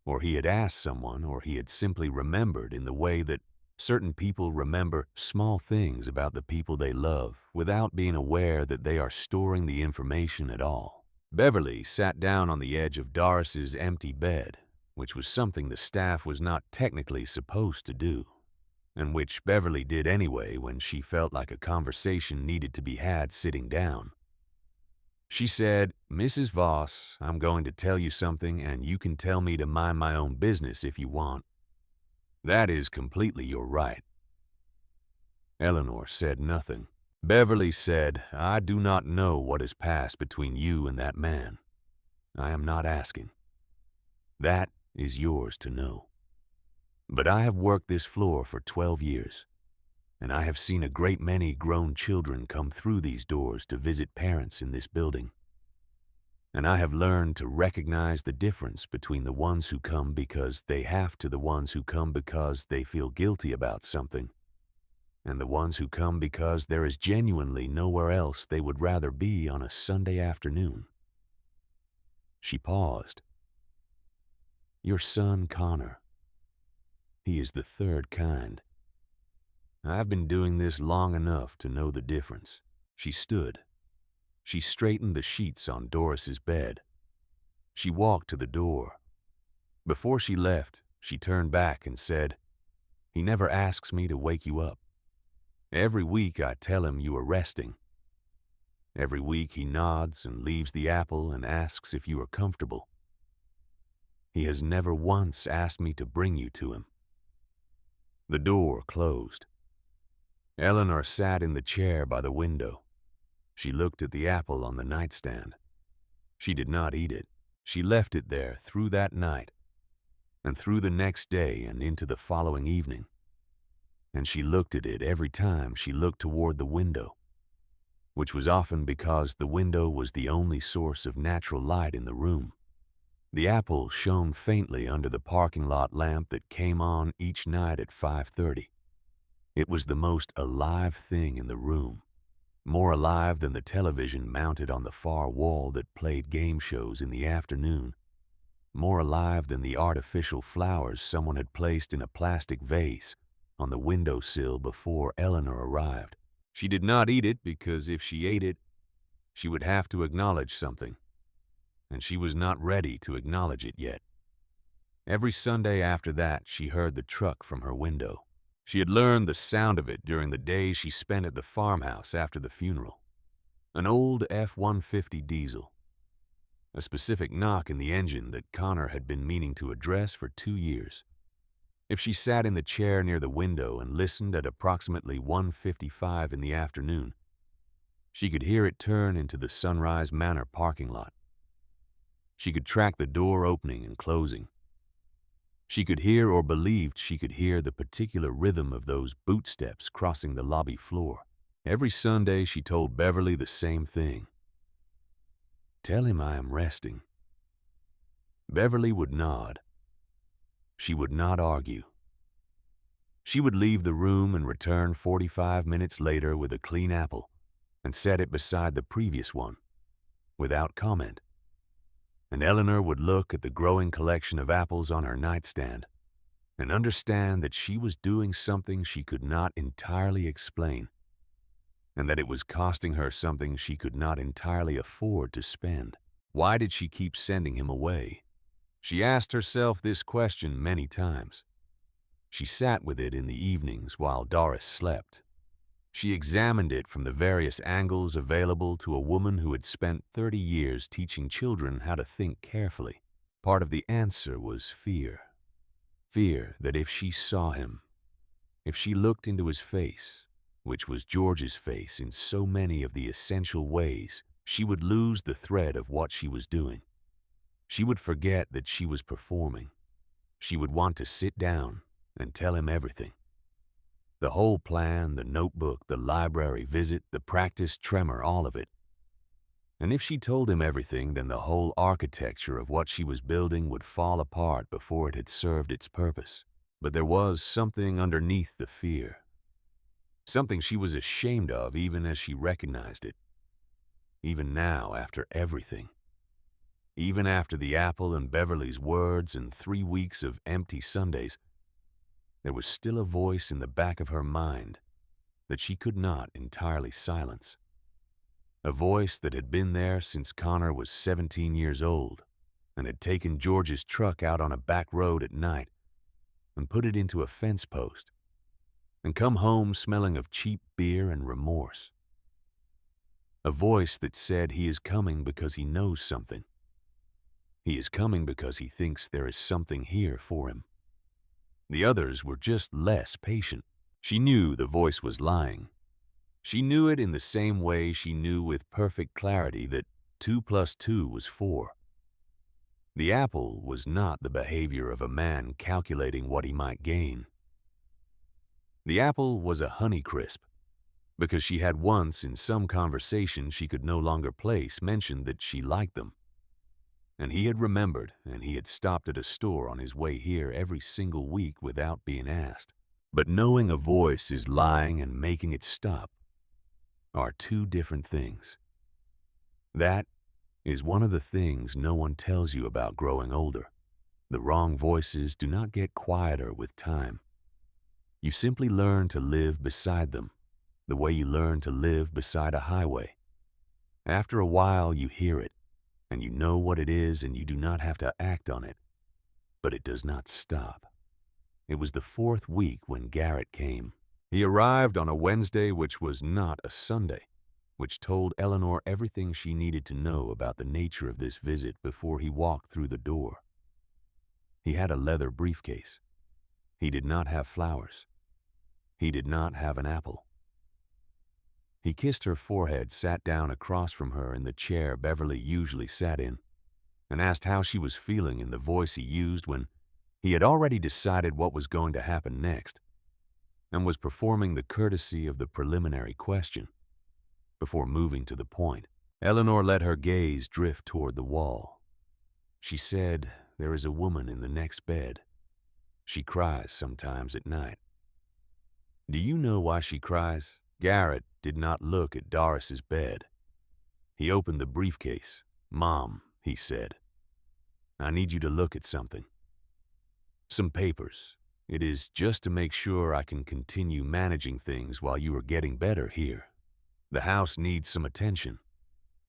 or he had asked someone, or he had simply remembered in the way that certain people remember small things about the people they love without being aware that they are storing the information at all. Beverly sat down on the edge of Doris's empty bed, which was something the staff was not technically supposed to do, and which Beverly did anyway when she felt like a conversation needed to be had sitting down. She said, "Mrs. Voss, I'm going to tell you something, and you can tell me to mind my own business if you want. That is completely your right." Eleanor said nothing. Beverly said, "I do not know what has passed between you and that man. I am not asking. That is yours to know. But I have worked this floor for 12 years, and I have seen a great many grown children come through these doors to visit parents in this building. And I have learned to recognize the difference between the ones who come because they have to the ones who come because they feel guilty about something, and the ones who come because there is genuinely nowhere else they would rather be on a Sunday afternoon." She paused. "Your son, Connor. He is the third kind. I've been doing this long enough to know the difference." She stood. She straightened the sheets on Doris's bed. She walked to the door. Before she left, she turned back and said, "He never asks me to wake you up. Every week I tell him you are resting. Every week he nods and leaves the apple and asks if you are comfortable. He has never once asked me to bring you to him." The door closed. Eleanor sat in the chair by the window. She looked at the apple on the nightstand. She did not eat it. She left it there through that night, and through the next day and into the following evening. And she looked at it every time she looked toward the window, which was often because the window was the only source of natural light in the room. The apple shone faintly under the parking lot lamp that came on each night at 5:30. It was the most alive thing in the room, more alive than the television mounted on the far wall that played game shows in the afternoon, more alive than the artificial flowers someone had placed in a plastic vase on the windowsill before Eleanor arrived. She did not eat it because if she ate it, she would have to acknowledge something, and she was not ready to acknowledge it yet. Every Sunday after that, she heard the truck from her window. She had learned the sound of it during the days she spent at the farmhouse after the funeral. An old F-150 diesel. A specific knock in the engine that Connor had been meaning to address for 2 years. If she sat in the chair near the window and listened at approximately 1:55 in the afternoon, she could hear it turn into the Sunrise Manor parking lot. She could track the door opening and closing. She could hear, or believed she could hear, the particular rhythm of those boot steps crossing the lobby floor. Every Sunday she told Beverly the same thing. "Tell him I am resting." Beverly would nod. She would not argue. She would leave the room and return 45 minutes later with a clean apple and set it beside the previous one, without comment. And Eleanor would look at the growing collection of apples on her nightstand and understand that she was doing something she could not entirely explain, and that it was costing her something she could not entirely afford to spend. Why did she keep sending him away? She asked herself this question many times. She sat with it in the evenings while Doris slept. She examined it from the various angles available to a woman who had spent 30 years teaching children how to think carefully. Part of the answer was fear. Fear that if she saw him, if she looked into his face, which was George's face in so many of the essential ways, she would lose the thread of what she was doing. She would forget that she was performing. She would want to sit down and tell him everything. The whole plan, the notebook, the library visit, the practice tremor, all of it. And if she told him everything, then the whole architecture of what she was building would fall apart before it had served its purpose. But there was something underneath the fear. Something she was ashamed of even as she recognized it. Even now, after everything. Even after the Apple and Beverly's words and 3 weeks of empty Sundays, there was still a voice in the back of her mind that she could not entirely silence. A voice that had been there since Connor was 17 years old and had taken George's truck out on a back road at night and put it into a fence post and come home smelling of cheap beer and remorse. A voice that said he is coming because he knows something. He is coming because he thinks there is something here for him. The others were just less patient. She knew the voice was lying. She knew it in the same way she knew with perfect clarity that 2 + 2 was 4. The apple was not the behavior of a man calculating what he might gain. The apple was a Honeycrisp, because she had once in some conversation she could no longer place mentioned that she liked them. And he had remembered, and he had stopped at a store on his way here every single week without being asked. But knowing a voice is lying and making it stop are two different things. That is one of the things no one tells you about growing older. The wrong voices do not get quieter with time. You simply learn to live beside them, the way you learn to live beside a highway. After a while, you hear it, and you know what it is, and you do not have to act on it. But it does not stop. It was the 4th week when Garrett came. He arrived on a Wednesday, which was not a Sunday, which told Eleanor everything she needed to know about the nature of this visit before he walked through the door. He had a leather briefcase. He did not have flowers. He did not have an apple. He kissed her forehead, sat down across from her in the chair Beverly usually sat in, and asked how she was feeling in the voice he used when he had already decided what was going to happen next and was performing the courtesy of the preliminary question before moving to the point. Eleanor let her gaze drift toward the wall. She said, "There is a woman in the next bed. She cries sometimes at night." Do you know why she cries? Garrett did not look at Doris's bed. He opened the briefcase. "Mom," he said, "I need you to look at something. Some papers. It is just to make sure I can continue managing things while you are getting better here. The house needs some attention,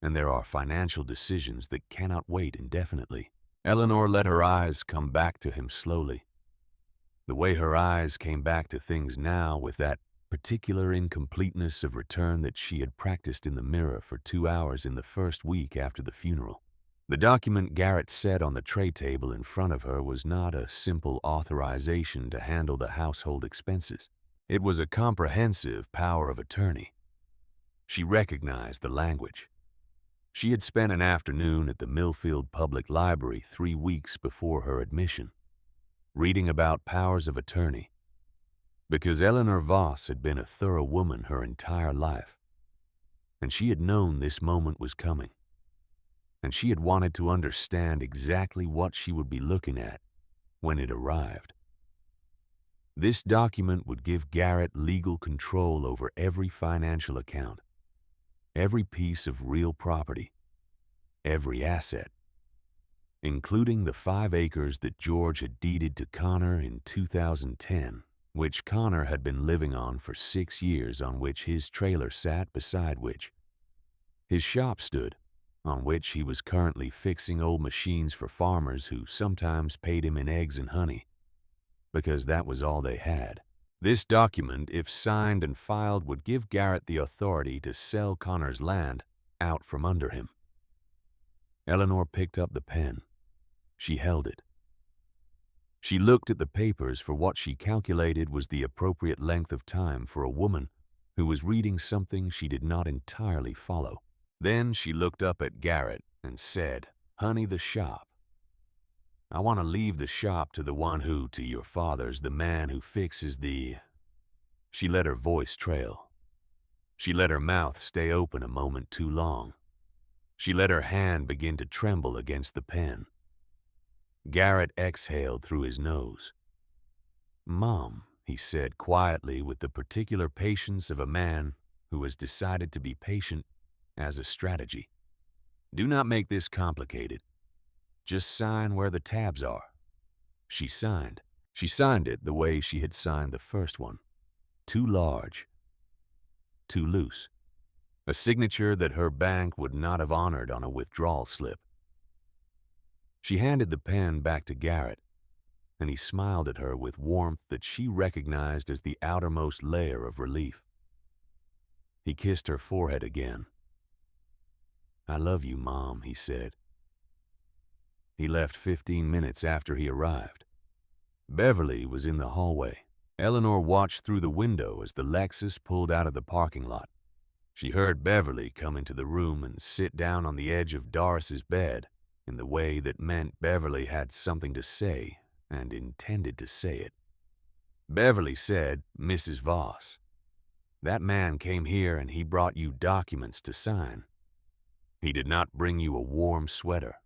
and there are financial decisions that cannot wait indefinitely." Eleanor let her eyes come back to him slowly. The way her eyes came back to things now with that particular incompleteness of return that she had practiced in the mirror for 2 hours in the first week after the funeral. The document Garrett set on the tray table in front of her was not a simple authorization to handle the household expenses. It was a comprehensive power of attorney. She recognized the language. She had spent an afternoon at the Millfield Public Library 3 weeks before her admission, reading about powers of attorney, because Eleanor Voss had been a thorough woman her entire life, and she had known this moment was coming, and she had wanted to understand exactly what she would be looking at when it arrived. This document would give Garrett legal control over every financial account, every piece of real property, every asset, including the 5 acres that George had deeded to Connor in 2010, which Connor had been living on for 6 years, on which his trailer sat, beside which his shop stood, on which he was currently fixing old machines for farmers who sometimes paid him in eggs and honey, because that was all they had. This document, if signed and filed, would give Garrett the authority to sell Connor's land out from under him. Eleanor picked up the pen. She held it. She looked at the papers for what she calculated was the appropriate length of time for a woman who was reading something she did not entirely follow. Then she looked up at Garrett and said, "Honey, the shop. I want to leave the shop to the one who, to your father's, the man who fixes the..." She let her voice trail. She let her mouth stay open a moment too long. She let her hand begin to tremble against the pen. Garrett exhaled through his nose. "Mom," he said quietly with the particular patience of a man who has decided to be patient as a strategy. "Do not make this complicated. Just sign where the tabs are." She signed. She signed it the way she had signed the first one. Too large. Too loose. A signature that her bank would not have honored on a withdrawal slip. She handed the pen back to Garrett, and he smiled at her with warmth that she recognized as the outermost layer of relief. He kissed her forehead again. "I love you, Mom," he said. He left 15 minutes after he arrived. Beverly was in the hallway. Eleanor watched through the window as the Lexus pulled out of the parking lot. She heard Beverly come into the room and sit down on the edge of Doris's bed in the way that meant Beverly had something to say and intended to say it. Beverly said, "Mrs. Voss, that man came here and he brought you documents to sign. He did not bring you a warm sweater.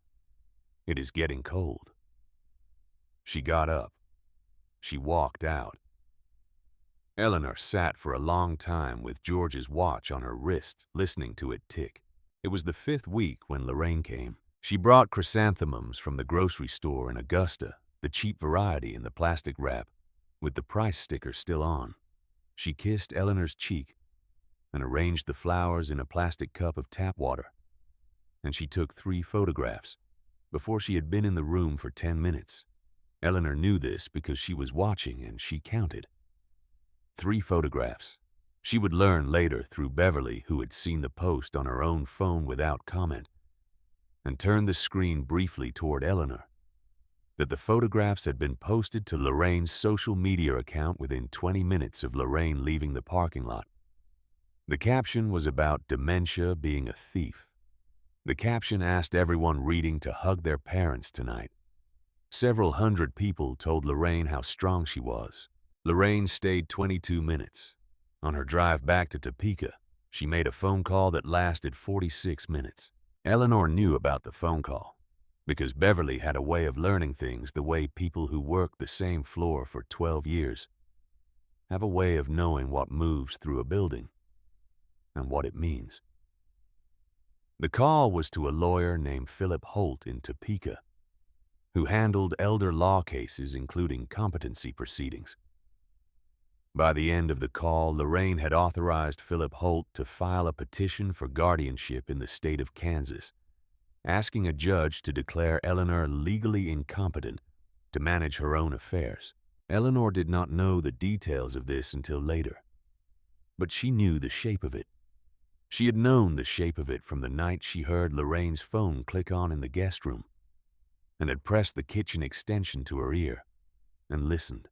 It is getting cold." She got up. She walked out. Eleanor sat for a long time with George's watch on her wrist, listening to it tick. It was the 5th week when Lorraine came. She brought chrysanthemums from the grocery store in Augusta, the cheap variety in the plastic wrap, with the price sticker still on. She kissed Eleanor's cheek and arranged the flowers in a plastic cup of tap water. And she took 3 photographs before she had been in the room for 10 minutes. Eleanor knew this because she was watching and she counted. 3 photographs. She would learn later through Beverly, who had seen the post on her own phone without comment, and turned the screen briefly toward Eleanor, that the photographs had been posted to Lorraine's social media account within 20 minutes of Lorraine leaving the parking lot. The caption was about dementia being a thief. The caption asked everyone reading to hug their parents tonight. Several hundred people told Lorraine how strong she was. Lorraine stayed 22 minutes. On her drive back to Topeka, she made a phone call that lasted 46 minutes. Eleanor knew about the phone call because Beverly had a way of learning things the way people who work the same floor for 12 years have a way of knowing what moves through a building and what it means. The call was to a lawyer named Philip Holt in Topeka, who handled elder law cases including competency proceedings. By the end of the call, Lorraine had authorized Philip Holt to file a petition for guardianship in the state of Kansas, asking a judge to declare Eleanor legally incompetent to manage her own affairs. Eleanor did not know the details of this until later, but she knew the shape of it. She had known the shape of it from the night she heard Lorraine's phone click on in the guest room and had pressed the kitchen extension to her ear and listened.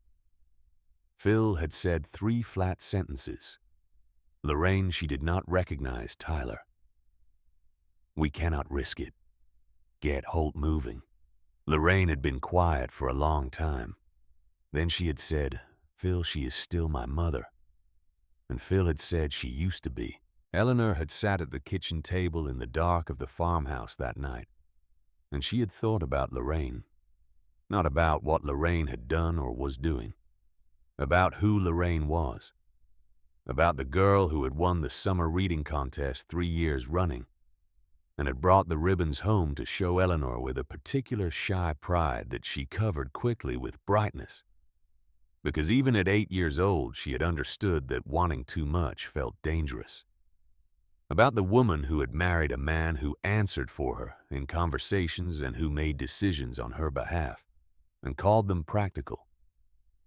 Phil had said 3 flat sentences. Lorraine, she did not recognize Tyler. "We cannot risk it. Get Holt moving." Lorraine had been quiet for a long time. Then she had said, "Phil, she is still my mother." And Phil had said she used to be. Eleanor had sat at the kitchen table in the dark of the farmhouse that night, and she had thought about Lorraine. Not about what Lorraine had done or was doing. About who Lorraine was. About the girl who had won the summer reading contest 3 years running and had brought the ribbons home to show Eleanor with a particular shy pride that she covered quickly with brightness. Because even at 8 years old, she had understood that wanting too much felt dangerous. About the woman who had married a man who answered for her in conversations and who made decisions on her behalf and called them practical,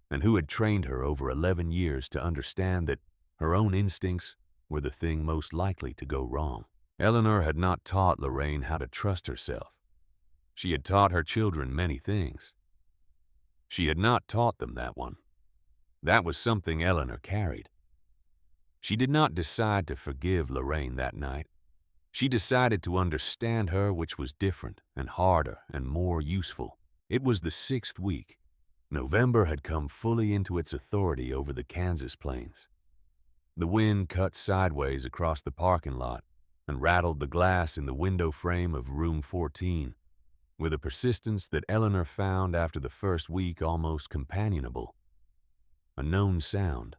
and who had trained her over 11 years to understand that her own instincts were the thing most likely to go wrong. Eleanor had not taught Lorraine how to trust herself. She had taught her children many things. She had not taught them that one. That was something Eleanor carried. She did not decide to forgive Lorraine that night. She decided to understand her, which was different and harder and more useful. It was the 6th week. November had come fully into its authority over the Kansas plains. The wind cut sideways across the parking lot, and rattled the glass in the window frame of room 14 with a persistence that Eleanor found after the first week almost companionable. A known sound,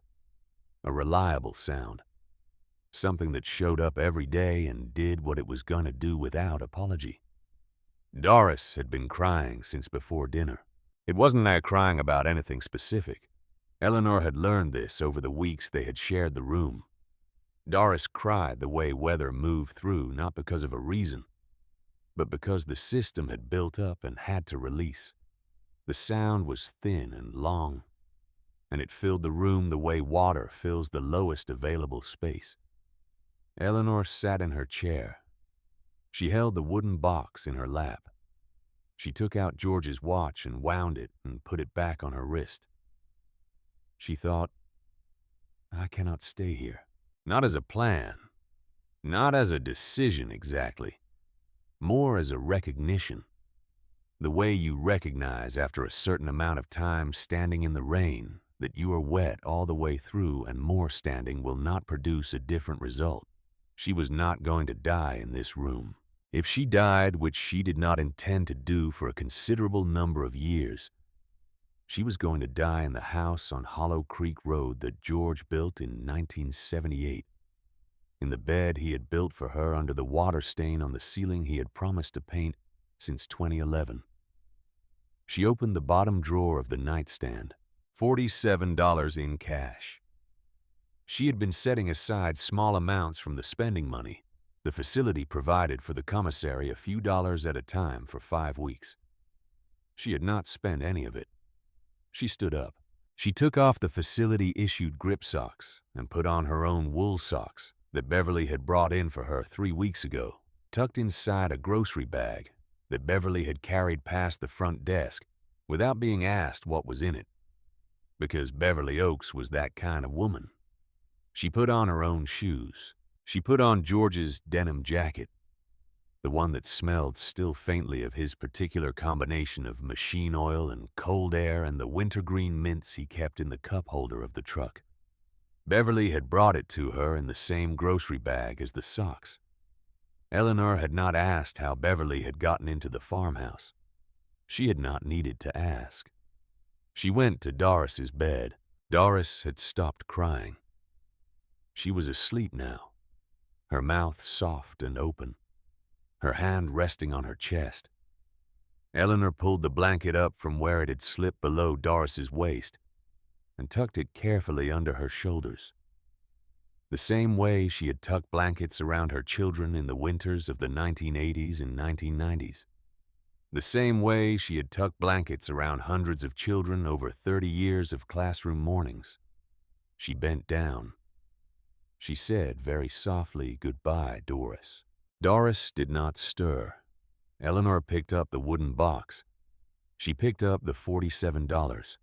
a reliable sound, something that showed up every day and did what it was going to do without apology. Doris had been crying since before dinner. It wasn't like crying about anything specific. Eleanor had learned this over the weeks they had shared the room. Doris cried the way weather moved through, not because of a reason, but because the system had built up and had to release. The sound was thin and long, and it filled the room the way water fills the lowest available space. Eleanor sat in her chair. She held the wooden box in her lap. She took out George's watch and wound it and put it back on her wrist. She thought, I cannot stay here. Not as a plan, not as a decision exactly, more as a recognition. The way you recognize after a certain amount of time standing in the rain that you are wet all the way through and more standing will not produce a different result. She was not going to die in this room. If she died, which she did not intend to do for a considerable number of years, she was going to die in the house on Hollow Creek Road that George built in 1978, in the bed he had built for her under the water stain on the ceiling he had promised to paint since 2011. She opened the bottom drawer of the nightstand, $47 in cash. She had been setting aside small amounts from the spending money the facility provided for the commissary a few dollars at a time for 5 weeks. She had not spent any of it. She stood up. She took off the facility-issued grip socks and put on her own wool socks that Beverly had brought in for her 3 weeks ago, tucked inside a grocery bag that Beverly had carried past the front desk without being asked what was in it, because Beverly Oaks was that kind of woman. She put on her own shoes. She put on George's denim jacket, the one that smelled still faintly of his particular combination of machine oil and cold air and the wintergreen mints he kept in the cup holder of the truck. Beverly had brought it to her in the same grocery bag as the socks. Eleanor had not asked how Beverly had gotten into the farmhouse. She had not needed to ask. She went to Doris's bed. Doris had stopped crying. She was asleep now, her mouth soft and open, her hand resting on her chest. Eleanor pulled the blanket up from where it had slipped below Doris's waist and tucked it carefully under her shoulders, the same way she had tucked blankets around her children in the winters of the 1980s and 1990s, the same way she had tucked blankets around hundreds of children over 30 years of classroom mornings. She bent down. She said very softly, "Goodbye, Doris." Doris did not stir. Eleanor picked up the wooden box. She picked up the $47.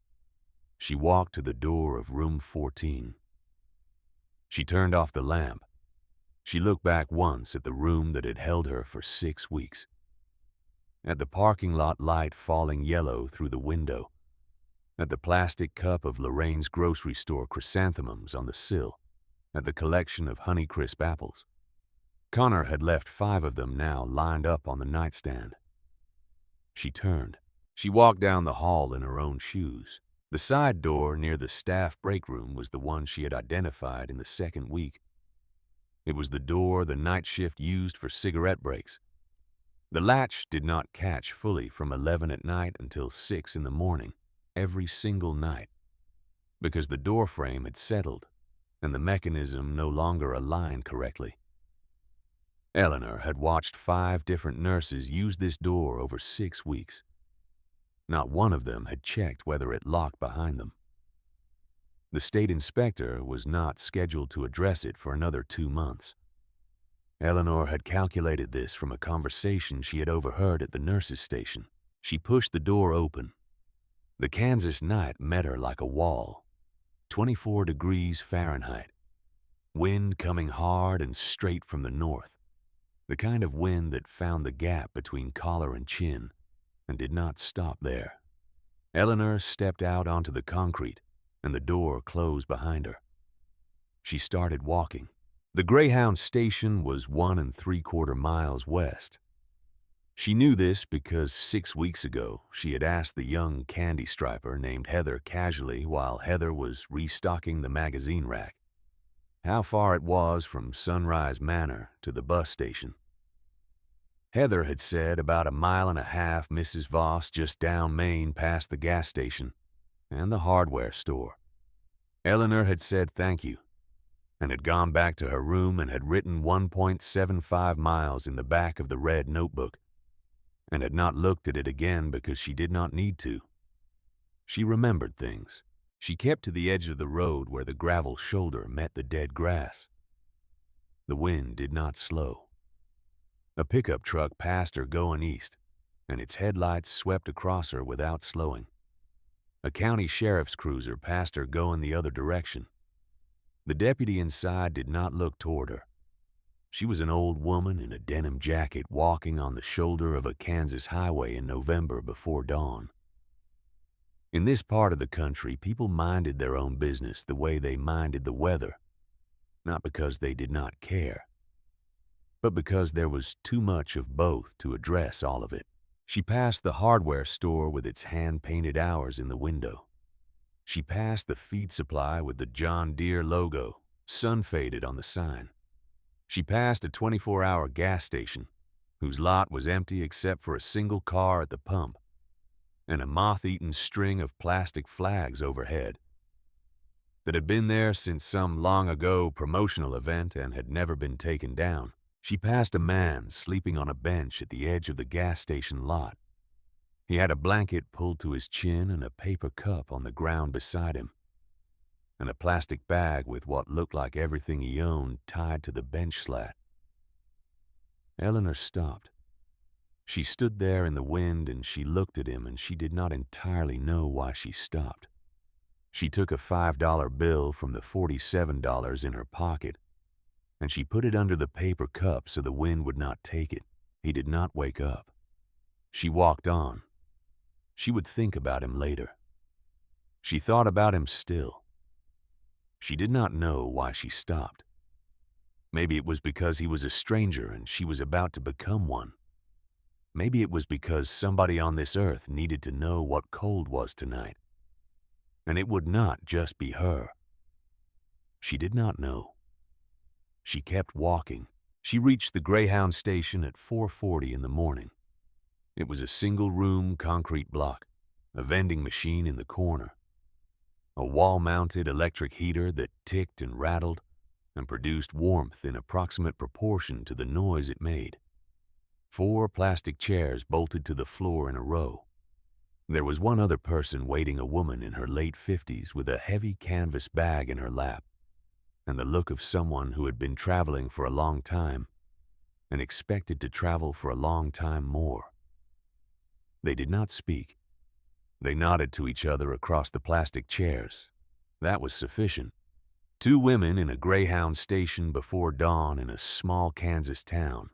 She walked to the door of room 14. She turned off the lamp. She looked back once at the room that had held her for 6 weeks, at the parking lot light falling yellow through the window, at the plastic cup of Lorraine's grocery store chrysanthemums on the sill, at the collection of Honeycrisp apples. Connor had left 5 of them now lined up on the nightstand. She turned. She walked down the hall in her own shoes. The side door near the staff break room was the one she had identified in the second week. It was the door the night shift used for cigarette breaks. The latch did not catch fully from 11 at night until 6 in the morning, every single night, because the door frame had settled and the mechanism no longer aligned correctly. Eleanor had watched 5 different nurses use this door over 6 weeks. Not one of them had checked whether it locked behind them. The state inspector was not scheduled to address it for another 2 months. Eleanor had calculated this from a conversation she had overheard at the nurse's station. She pushed the door open. The Kansas night met her like a wall, 24 degrees Fahrenheit. Wind coming hard and straight from the north, the kind of wind that found the gap between collar and chin and did not stop there. Eleanor stepped out onto the concrete, and the door closed behind her. She started walking. The Greyhound station was 1¾ miles west. She knew this because 6 weeks ago she had asked the young candy striper named Heather casually while Heather was restocking the magazine rack how far it was from Sunrise Manor to the bus station. Heather had said about 1.5 miles, Mrs. Voss, just down Main past the gas station and the hardware store. Eleanor had said thank you and had gone back to her room and had written 1.75 miles in the back of the red notebook and had not looked at it again because she did not need to. She remembered things. She kept to the edge of the road where the gravel shoulder met the dead grass. The wind did not slow. A pickup truck passed her going east, and its headlights swept across her without slowing. A county sheriff's cruiser passed her going the other direction. The deputy inside did not look toward her. She was an old woman in a denim jacket walking on the shoulder of a Kansas highway in November before dawn. In this part of the country, people minded their own business the way they minded the weather, not because they did not care, but because there was too much of both to address all of it. She passed the hardware store with its hand-painted hours in the window. She passed the feed supply with the John Deere logo, sun-faded on the sign. She passed a 24-hour gas station, whose lot was empty except for a single car at the pump and a moth-eaten string of plastic flags overhead that had been there since some long-ago promotional event and had never been taken down. She passed a man sleeping on a bench at the edge of the gas station lot. He had a blanket pulled to his chin and a paper cup on the ground beside him, and a plastic bag with what looked like everything he owned tied to the bench slat. Eleanor stopped. She stood there in the wind and she looked at him and she did not entirely know why she stopped. She took a $5 bill from the $47 in her pocket and she put it under the paper cup so the wind would not take it. He did not wake up. She walked on. She would think about him later. She thought about him still. She did not know why she stopped. Maybe it was because he was a stranger and she was about to become one. Maybe it was because somebody on this earth needed to know what cold was tonight. And it would not just be her. She did not know. She kept walking. She reached the Greyhound station at 4:40 in the morning. It was a single-room concrete block, a vending machine in the corner, a wall-mounted electric heater that ticked and rattled and produced warmth in approximate proportion to the noise it made. 4 plastic chairs bolted to the floor in a row. There was one other person waiting, a woman in her late 50s with a heavy canvas bag in her lap and the look of someone who had been traveling for a long time and expected to travel for a long time more. They did not speak. They nodded to each other across the plastic chairs. That was sufficient. 2 women in a Greyhound station before dawn in a small Kansas town.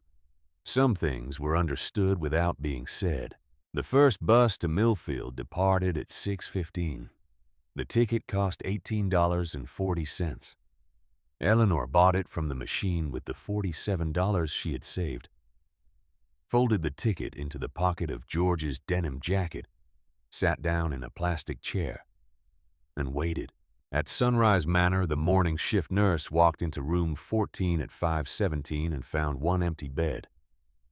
Some things were understood without being said. The first bus to Millfield departed at 6:15. The ticket cost $18.40. Eleanor bought it from the machine with the $47 she had saved, folded the ticket into the pocket of George's denim jacket, sat down in a plastic chair, and waited. At Sunrise Manor, the morning shift nurse walked into room 14 at 5:17 and found 1 empty bed.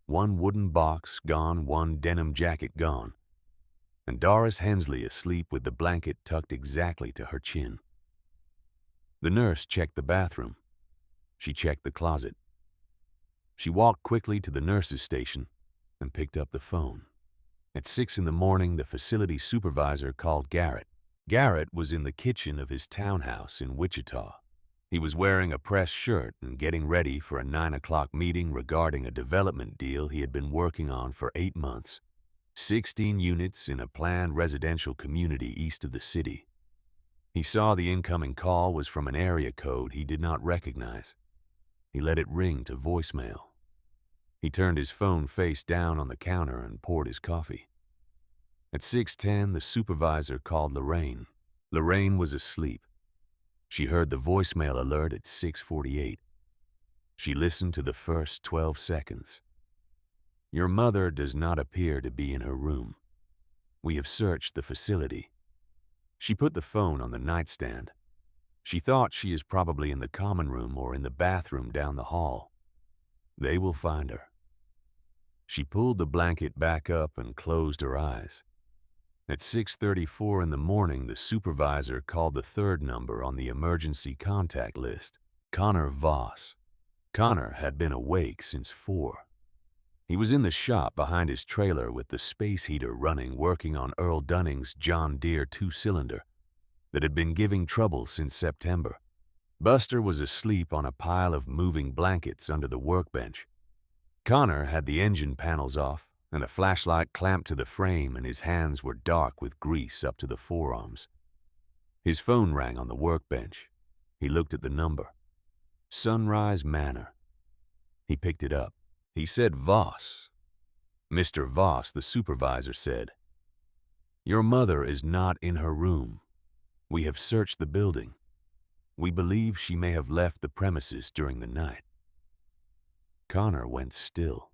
1 wooden box gone, 1 denim jacket gone, and Doris Hensley asleep with the blanket tucked exactly to her chin. The nurse checked the bathroom. She checked the closet. She walked quickly to the nurse's station and picked up the phone. At 6 in the morning, the facility supervisor called Garrett. Garrett was in the kitchen of his townhouse in Wichita. He was wearing a pressed shirt and getting ready for a 9 o'clock meeting regarding a development deal he had been working on for 8 months. 16 units in a planned residential community east of the city. He saw the incoming call was from an area code he did not recognize. He let it ring to voicemail. He turned his phone face down on the counter and poured his coffee. At 6:10, the supervisor called Lorraine. Lorraine was asleep. She heard the voicemail alert at 6:48. She listened to the first 12 seconds. Your mother does not appear to be in her room. We have searched the facility. She put the phone on the nightstand. She thought she is probably in the common room or in the bathroom down the hall. They will find her. She pulled the blanket back up and closed her eyes. At 6:34 in the morning, the supervisor called the third number on the emergency contact list, Connor Voss. Connor had been awake since 4. He was in the shop behind his trailer with the space heater running, working on Earl Dunning's John Deere 2-cylinder that had been giving trouble since September. Buster was asleep on a pile of moving blankets under the workbench. Connor had the engine panels off and a flashlight clamped to the frame, and his hands were dark with grease up to the forearms. His phone rang on the workbench. He looked at the number. Sunrise Manor. He picked it up. He said Voss. Mr. Voss, the supervisor, said, "Your mother is not in her room. We have searched the building. We believe she may have left the premises during the night." Connor went still.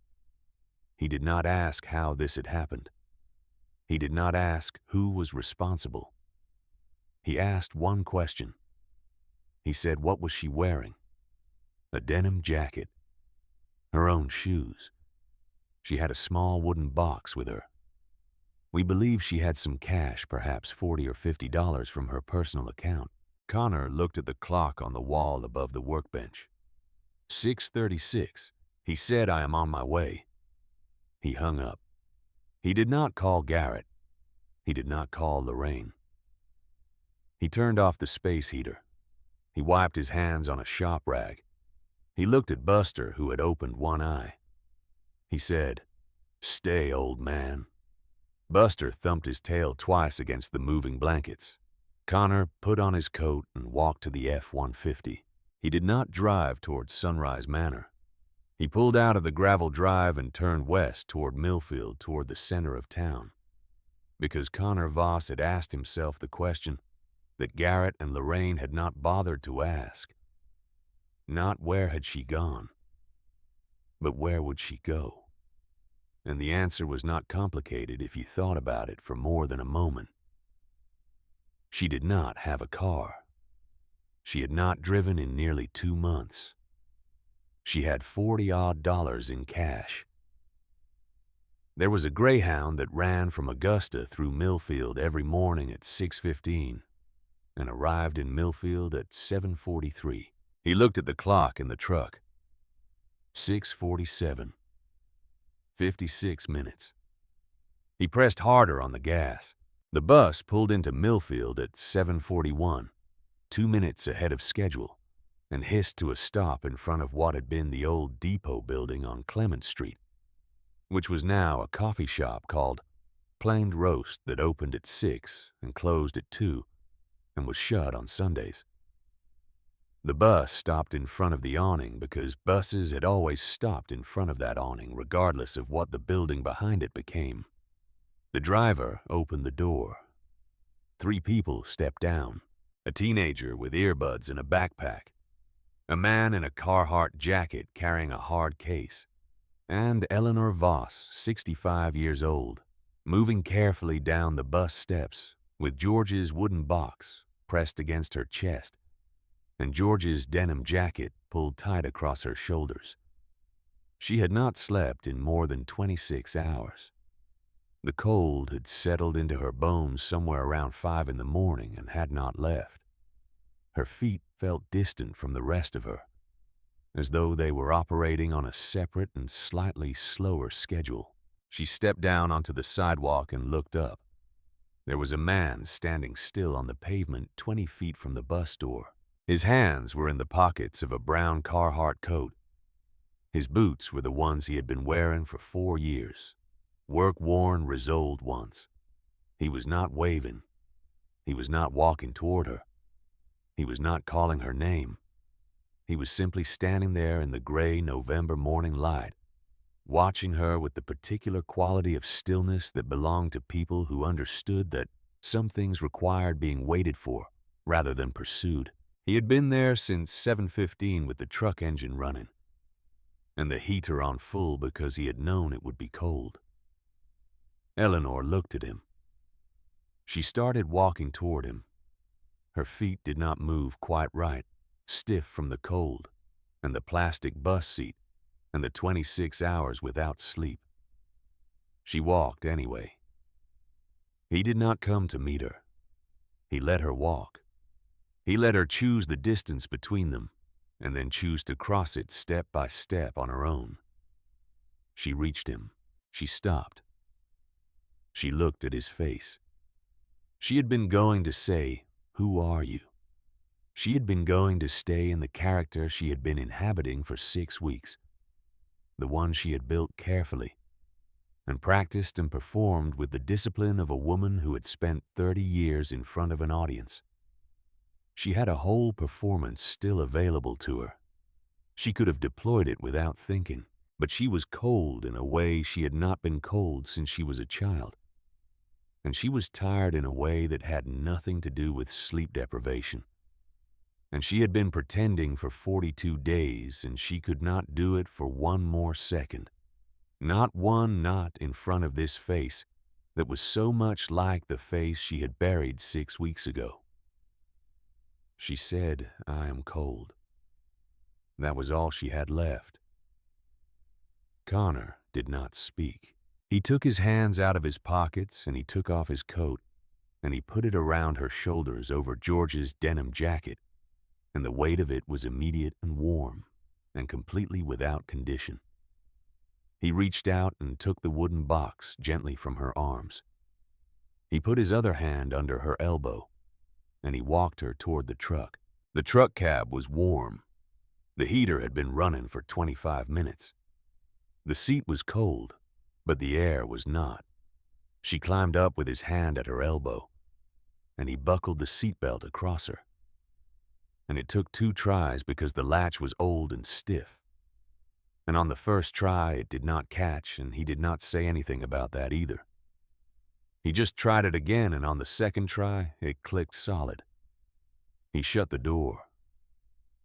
He did not ask how this had happened. He did not ask who was responsible. He asked one question. He said, what was she wearing? A denim jacket. Her own shoes. She had a small wooden box with her. We believe she had some cash, perhaps $40 or $50 from her personal account. Connor looked at the clock on the wall above the workbench. 6:36. He said, "I am on my way." He hung up. He did not call Garrett. He did not call Lorraine. He turned off the space heater. He wiped his hands on a shop rag. He looked at Buster, who had opened one eye. He said, "Stay, old man." Buster thumped his tail twice against the moving blankets. Connor put on his coat and walked to the F-150. He did not drive toward Sunrise Manor. He pulled out of the gravel drive and turned west toward Millfield, toward the center of town. Because Connor Voss had asked himself the question that Garrett and Lorraine had not bothered to ask. Not where had she gone, but where would she go? And the answer was not complicated if you thought about it for more than a moment. She did not have a car. She had not driven in nearly 2 months. She had $40-odd in cash. There was a Greyhound that ran from Augusta through Millfield every morning at 6:15 and arrived in Millfield at 7:43. He looked at the clock in the truck. 6:47. 56 minutes. He pressed harder on the gas. The bus pulled into Millfield at 7:41, 2 minutes ahead of schedule, and hissed to a stop in front of what had been the old depot building on Clement Street, which was now a coffee shop called Planed Roast that opened at 6 and closed at 2 and was shut on Sundays. The bus stopped in front of the awning because buses had always stopped in front of that awning regardless of what the building behind it became. The driver opened the door. 3 people stepped down. A teenager with earbuds and a backpack. A man in a Carhartt jacket carrying a hard case. And Eleanor Voss, 65 years old, moving carefully down the bus steps with George's wooden box pressed against her chest and George's denim jacket pulled tight across her shoulders. She had not slept in more than 26 hours. The cold had settled into her bones somewhere around 5 in the morning and had not left. Her feet felt distant from the rest of her, as though they were operating on a separate and slightly slower schedule. She stepped down onto the sidewalk and looked up. There was a man standing still on the pavement 20 feet from the bus door. His hands were in the pockets of a brown Carhartt coat. His boots were the ones he had been wearing for 4 years, work-worn, risoled ones. He was not waving. He was not walking toward her. He was not calling her name. He was simply standing there in the gray November morning light, watching her with the particular quality of stillness that belonged to people who understood that some things required being waited for rather than pursued. He had been there since 7:15 with the truck engine running. and the heater on full because he had known it would be cold. Eleanor looked at him. She started walking toward him. Her feet did not move quite right, stiff from the cold, and the plastic bus seat, and the 26 hours without sleep. She walked anyway. He did not come to meet her. He let her walk. He let her choose the distance between them, and then choose to cross it step by step on her own. She reached him. She stopped. She looked at his face. She had been going to say, "Who are you?" She had been going to stay in the character she had been inhabiting for 6 weeks, the one she had built carefully, and practiced and performed with the discipline of a woman who had spent 30 years in front of an audience. She had a whole performance still available to her. She could have deployed it without thinking, but she was cold in a way she had not been cold since she was a child. And she was tired in a way that had nothing to do with sleep deprivation. And she had been pretending for 42 days, and she could not do it for one more second. Not one knot in front of this face that was so much like the face she had buried 6 weeks ago. She said, "I am cold." That was all she had left. Connor did not speak. He took his hands out of his pockets and he took off his coat and he put it around her shoulders over George's denim jacket, and the weight of it was immediate and warm and completely without condition. He reached out and took the wooden box gently from her arms. He put his other hand under her elbow and he walked her toward the truck. The truck cab was warm. The heater had been running for 25 minutes. The seat was cold, but the air was not. She climbed up with his hand at her elbow, and he buckled the seatbelt across her. And it took 2 tries because the latch was old and stiff. And on the first try, it did not catch, and he did not say anything about that either. He just tried it again, and on the second try, it clicked solid. He shut the door.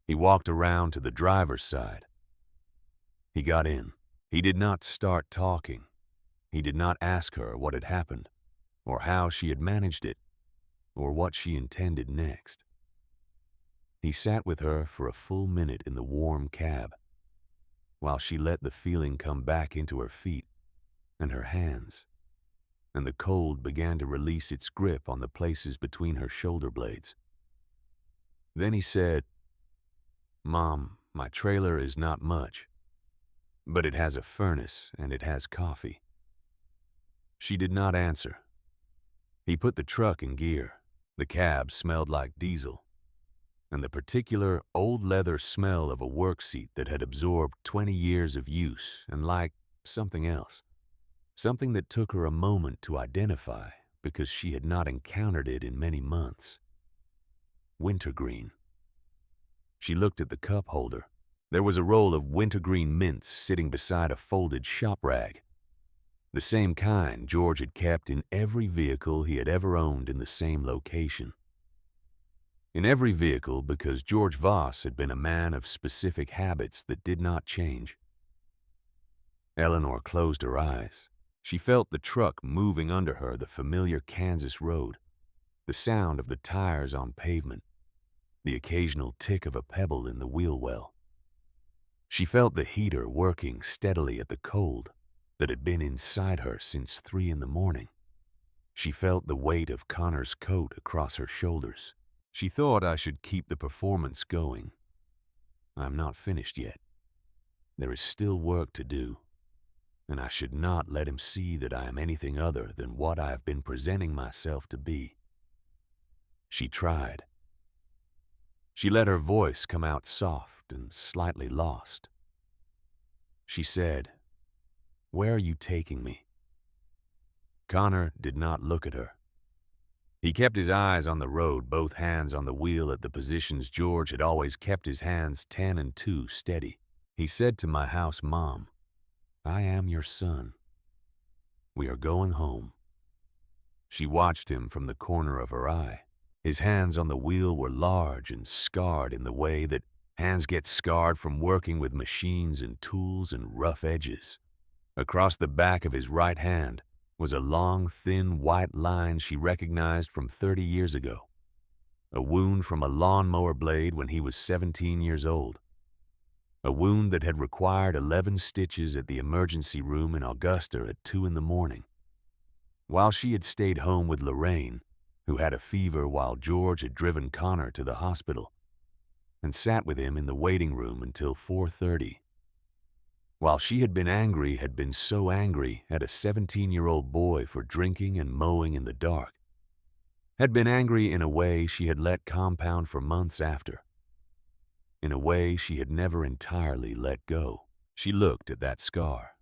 He walked around to the driver's side. He got in. He did not start talking. He did not ask her what had happened, or how she had managed it, or what she intended next. He sat with her for a full minute in the warm cab, while she let the feeling come back into her feet and her hands, and the cold began to release its grip on the places between her shoulder blades. Then he said, "Mom, my trailer is not much, but it has a furnace and it has coffee." She did not answer. He put the truck in gear. The cab smelled like diesel, and the particular old leather smell of a work seat that had absorbed 20 years of use and like something else. Something that took her a moment to identify because she had not encountered it in many months. Wintergreen. She looked at the cup holder. There was a roll of wintergreen mints sitting beside a folded shop rag. The same kind George had kept in every vehicle he had ever owned in the same location. In every vehicle because George Voss had been a man of specific habits that did not change. Eleanor closed her eyes. She felt the truck moving under her the familiar Kansas road, the sound of the tires on pavement, the occasional tick of a pebble in the wheel well. She felt the heater working steadily at the cold that had been inside her since 3 in the morning. She felt the weight of Connor's coat across her shoulders. She thought, "I should keep the performance going. I'm not finished yet. There is still work to do, and I should not let him see that I am anything other than what I have been presenting myself to be." She tried. She let her voice come out soft and slightly lost. She said, "Where are you taking me?" Connor did not look at her. He kept his eyes on the road, both hands on the wheel at the positions George had always kept his hands 10 and 2 steady. He said to my house, "Mom, I am your son. We are going home." She watched him from the corner of her eye. His hands on the wheel were large and scarred in the way that Hands get scarred from working with machines and tools and rough edges. Across the back of his right hand was a long, thin, white line she recognized from 30 years ago. A wound from a lawnmower blade when he was 17 years old. A wound that had required 11 stitches at the emergency room in Augusta at 2 in the morning. While she had stayed home with Lorraine, who had a fever while George had driven Connor to the hospital, and sat with him in the waiting room until 4:30. While she had been so angry at a 17-year-old boy for drinking and mowing in the dark, had been angry in a way she had let compound for months after, in a way she had never entirely let go. She looked at that scar.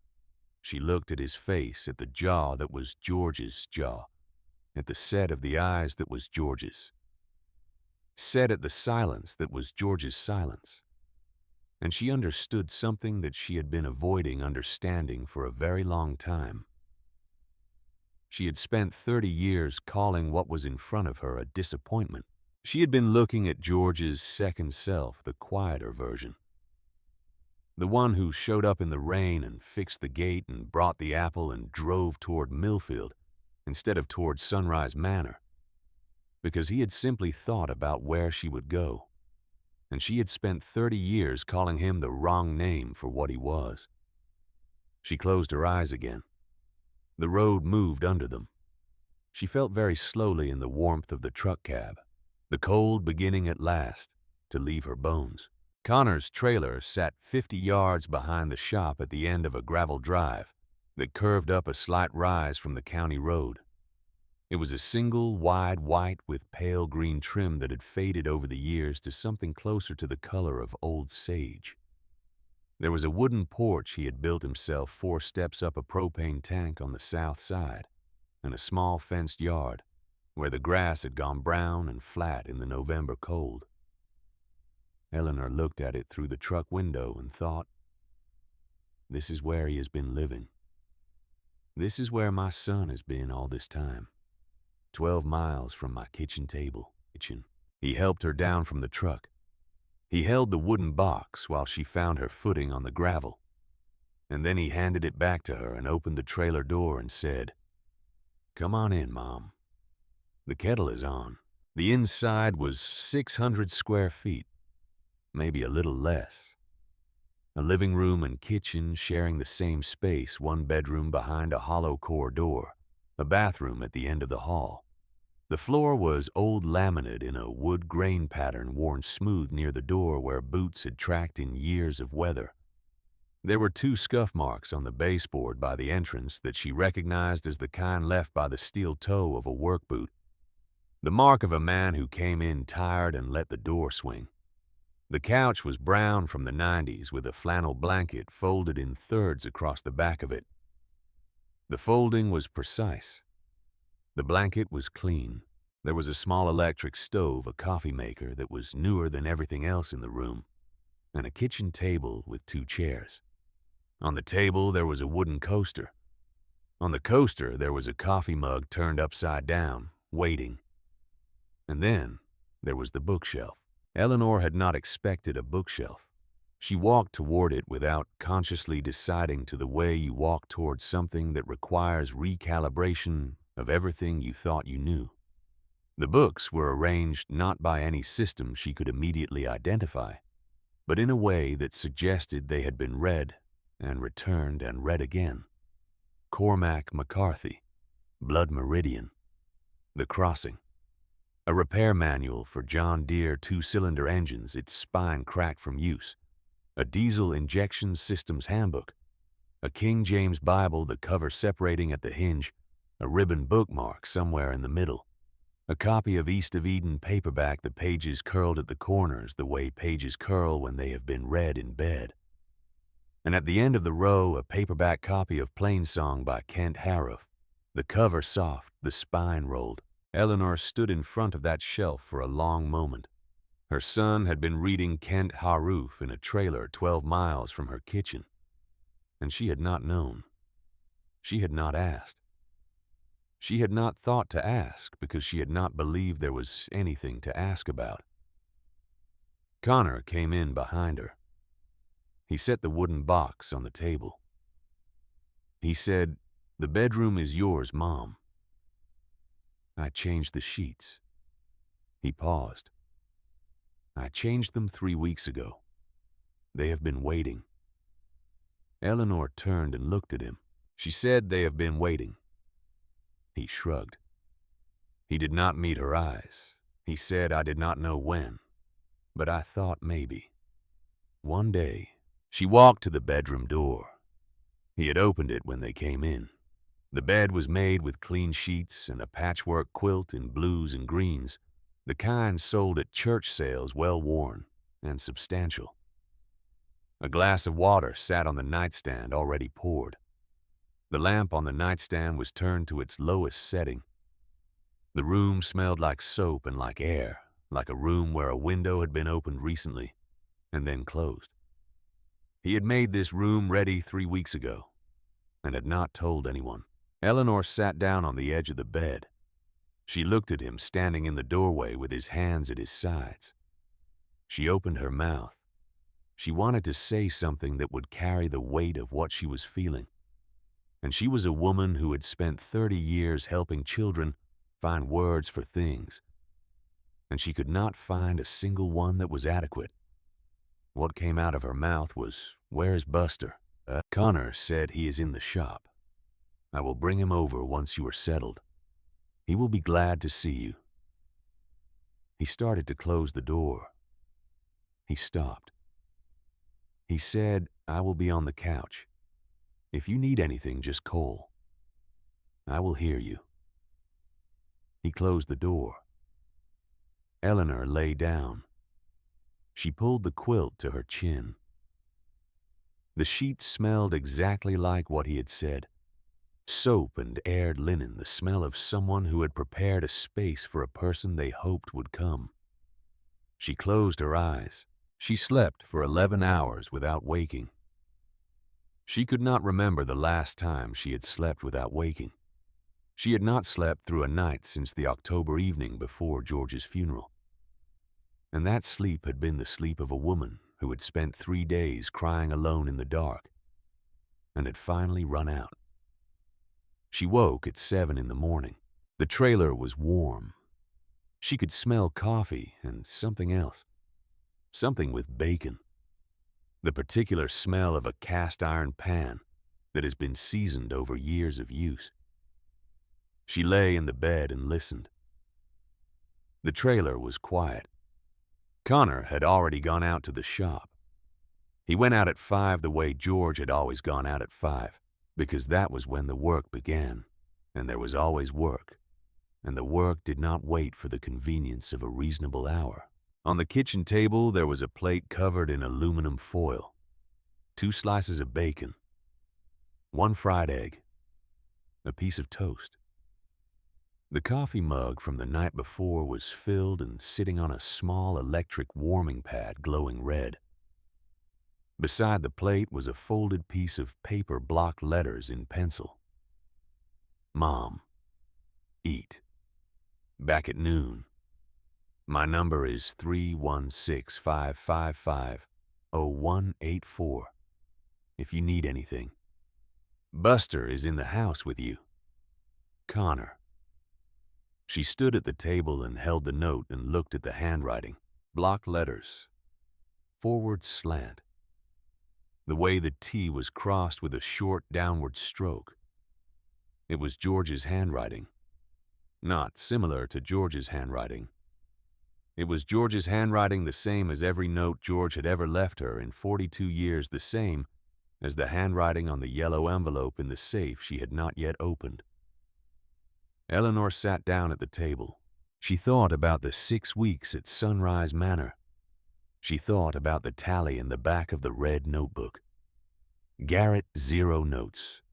She looked at his face, at the jaw that was George's jaw, at the set of the eyes that was George's, set at the silence that was George's silence. And she understood something that she had been avoiding understanding for a very long time. She had spent 30 years calling what was in front of her a disappointment. She had been looking at George's second self, the quieter version. The one who showed up in the rain and fixed the gate and brought the apple and drove toward Millfield instead of toward Sunrise Manor, because he had simply thought about where she would go, and she had spent 30 years calling him the wrong name for what he was. She closed her eyes again. The road moved under them. She felt very slowly in the warmth of the truck cab, the cold beginning at last to leave her bones. Connor's trailer sat 50 yards behind the shop at the end of a gravel drive that curved up a slight rise from the county road. It was a single wide white with pale green trim that had faded over the years to something closer to the color of old sage. There was a wooden porch he had built himself 4 steps up a propane tank on the south side, and a small fenced yard where the grass had gone brown and flat in the November cold. Eleanor looked at it through the truck window and thought, this is where he has been living. This is where my son has been all this time. 12 miles from my kitchen table. He helped her down from the truck. He held the wooden box while she found her footing on the gravel, and then he handed it back to her and opened the trailer door and said, "Come on in, Mom. The kettle is on." The inside was 600 square feet, maybe a little less. A living room and kitchen sharing the same space, one bedroom behind a hollow core door, a bathroom at the end of the hall. The floor was old laminate in a wood grain pattern worn smooth near the door where boots had tracked in years of weather. There were 2 scuff marks on the baseboard by the entrance that she recognized as the kind left by the steel toe of a work boot. The mark of a man who came in tired and let the door swing. The couch was brown from the 90s with a flannel blanket folded in thirds across the back of it. The folding was precise. The blanket was clean. There was a small electric stove, a coffee maker that was newer than everything else in the room, and a kitchen table with 2 chairs. On the table there was a wooden coaster. On the coaster there was a coffee mug turned upside down, waiting. And then there was the bookshelf. Eleanor had not expected a bookshelf. She walked toward it without consciously deciding to the way you walk toward something that requires recalibration of everything you thought you knew. The books were arranged not by any system she could immediately identify, but in a way that suggested they had been read and returned and read again. Cormac McCarthy, Blood Meridian, The Crossing, a repair manual for John Deere 2-cylinder engines, its spine cracked from use, a diesel injection systems handbook, a King James Bible, the cover separating at the hinge, a ribbon bookmark somewhere in the middle, a copy of East of Eden paperback, the pages curled at the corners the way pages curl when they have been read in bed. And at the end of the row, a paperback copy of Plainsong by Kent Haruf, the cover soft, the spine rolled. Eleanor stood in front of that shelf for a long moment. Her son had been reading Kent Haruf in a trailer 12 miles from her kitchen, and she had not known. She had not asked. She had not thought to ask because she had not believed there was anything to ask about. Connor came in behind her. He set the wooden box on the table. He said, "The bedroom is yours, Mom." "I changed the sheets." He paused. "I changed them 3 weeks ago. They have been waiting." Eleanor turned and looked at him. She said, "They have been waiting." He shrugged. He did not meet her eyes. He said, "I did not know when, but I thought maybe. One day." She walked to the bedroom door. He had opened it when they came in. The bed was made with clean sheets and a patchwork quilt in blues and greens, the kind sold at church sales, well worn and substantial. A glass of water sat on the nightstand, already poured. The lamp on the nightstand was turned to its lowest setting. The room smelled like soap and like air, like a room where a window had been opened recently and then closed. He had made this room ready 3 weeks ago and had not told anyone. Eleanor sat down on the edge of the bed. She looked at him standing in the doorway with his hands at his sides. She opened her mouth. She wanted to say something that would carry the weight of what she was feeling. And she was a woman who had spent 30 years helping children find words for things. And she could not find a single one that was adequate. What came out of her mouth was, "Where's Buster?" Connor said, "He is in the shop. I will bring him over once you are settled. He will be glad to see you." He started to close the door. He stopped. He said, "I will be on the couch. If you need anything, just call. I will hear you." He closed the door. Eleanor lay down. She pulled the quilt to her chin. The sheets smelled exactly like what he had said. Soap and aired linen, the smell of someone who had prepared a space for a person they hoped would come. She closed her eyes. She slept for 11 hours without waking. She could not remember the last time she had slept without waking. She had not slept through a night since the October evening before George's funeral. And that sleep had been the sleep of a woman who had spent 3 days crying alone in the dark and had finally run out. She woke at 7 in the morning. The trailer was warm. She could smell coffee and something else. Something with bacon. The particular smell of a cast iron pan that has been seasoned over years of use. She lay in the bed and listened. The trailer was quiet. Connor had already gone out to the shop. He went out at 5 the way George had always gone out at 5, because that was when the work began, and there was always work, and the work did not wait for the convenience of a reasonable hour. On the kitchen table there was a plate covered in aluminum foil, 2 slices of bacon, 1 fried egg, a piece of toast. The coffee mug from the night before was filled and sitting on a small electric warming pad glowing red. Beside the plate was a folded piece of paper block letters in pencil. Mom, eat. Back at noon. My number is 316-555-0184 if you need anything. Buster is in the house with you. Connor. She stood at the table and held the note and looked at the handwriting. Block letters. Forward slant. The way the T was crossed with a short downward stroke. It was George's handwriting. Not similar to George's handwriting. It was George's handwriting, the same as every note George had ever left her in 42 years, the same as the handwriting on the yellow envelope in the safe she had not yet opened. Eleanor sat down at the table. She thought about the 6 weeks at Sunrise Manor. She thought about the tally in the back of the red notebook. Garrett, 0 notes.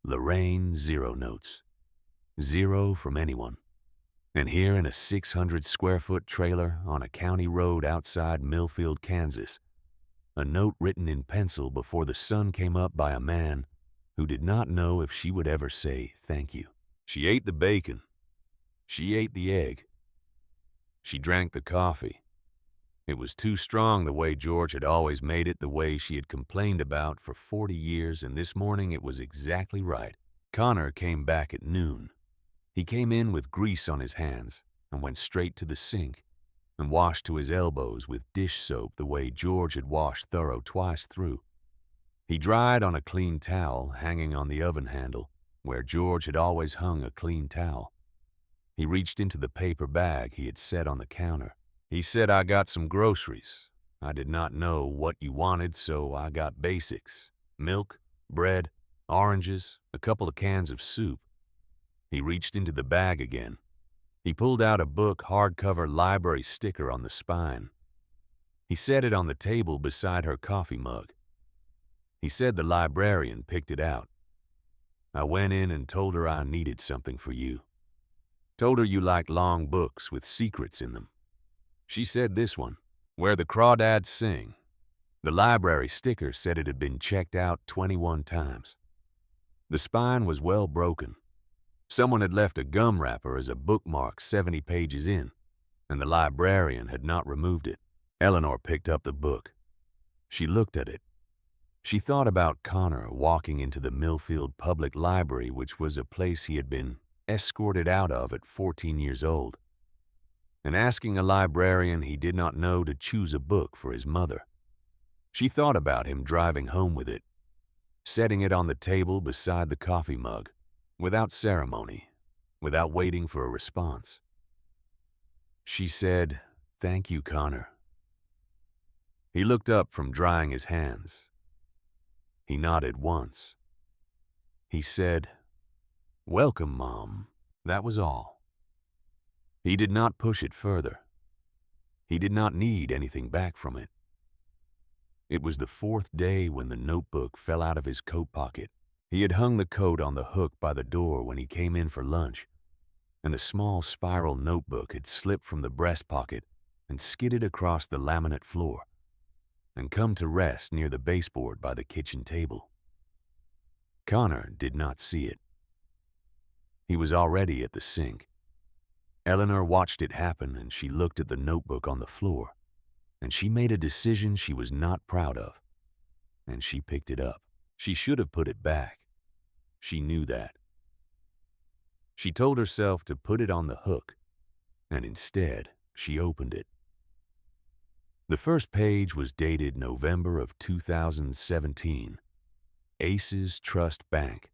Lorraine, 0 notes. 0 from anyone. And here in a 600-square-foot trailer on a county road outside Millfield, Kansas, a note written in pencil before the sun came up by a man who did not know if she would ever say thank you. She ate the bacon. She ate the egg. She drank the coffee. It was too strong the way George had always made it, the way she had complained about for 40 years, and this morning it was exactly right. Connor came back at noon. He came in with grease on his hands and went straight to the sink and washed to his elbows with dish soap the way George had washed thorough twice through. He dried on a clean towel hanging on the oven handle where George had always hung a clean towel. He reached into the paper bag he had set on the counter. He said, "I got some groceries. I did not know what you wanted, so I got basics. Milk, bread, oranges, a couple of cans of soup." He reached into the bag again. He pulled out a book hardcover library sticker on the spine. He set it on the table beside her coffee mug. He said the librarian picked it out. "I went in and told her I needed something for you. Told her you like long books with secrets in them. She said this one, Where the Crawdads Sing." The library sticker said it had been checked out 21 times. The spine was well broken. Someone had left a gum wrapper as a bookmark 70 pages in, and the librarian had not removed it. Eleanor picked up the book. She looked at it. She thought about Connor walking into the Millfield Public Library, which was a place he had been escorted out of at 14 years old, and asking a librarian he did not know to choose a book for his mother. She thought about him driving home with it, setting it on the table beside the coffee mug, without ceremony, without waiting for a response. She said, "Thank you, Connor." He looked up from drying his hands. He nodded once. He said, "Welcome, Mom." That was all. He did not push it further. He did not need anything back from it. It was the fourth day when the notebook fell out of his coat pocket. He had hung the coat on the hook by the door when he came in for lunch, and a small spiral notebook had slipped from the breast pocket and skidded across the laminate floor and come to rest near the baseboard by the kitchen table. Connor did not see it. He was already at the sink. Eleanor watched it happen, and she looked at the notebook on the floor, and she made a decision she was not proud of, and she picked it up. She should have put it back. She knew that. She told herself to put it on the hook, and instead, she opened it. The first page was dated November of 2017. Aces Trust Bank.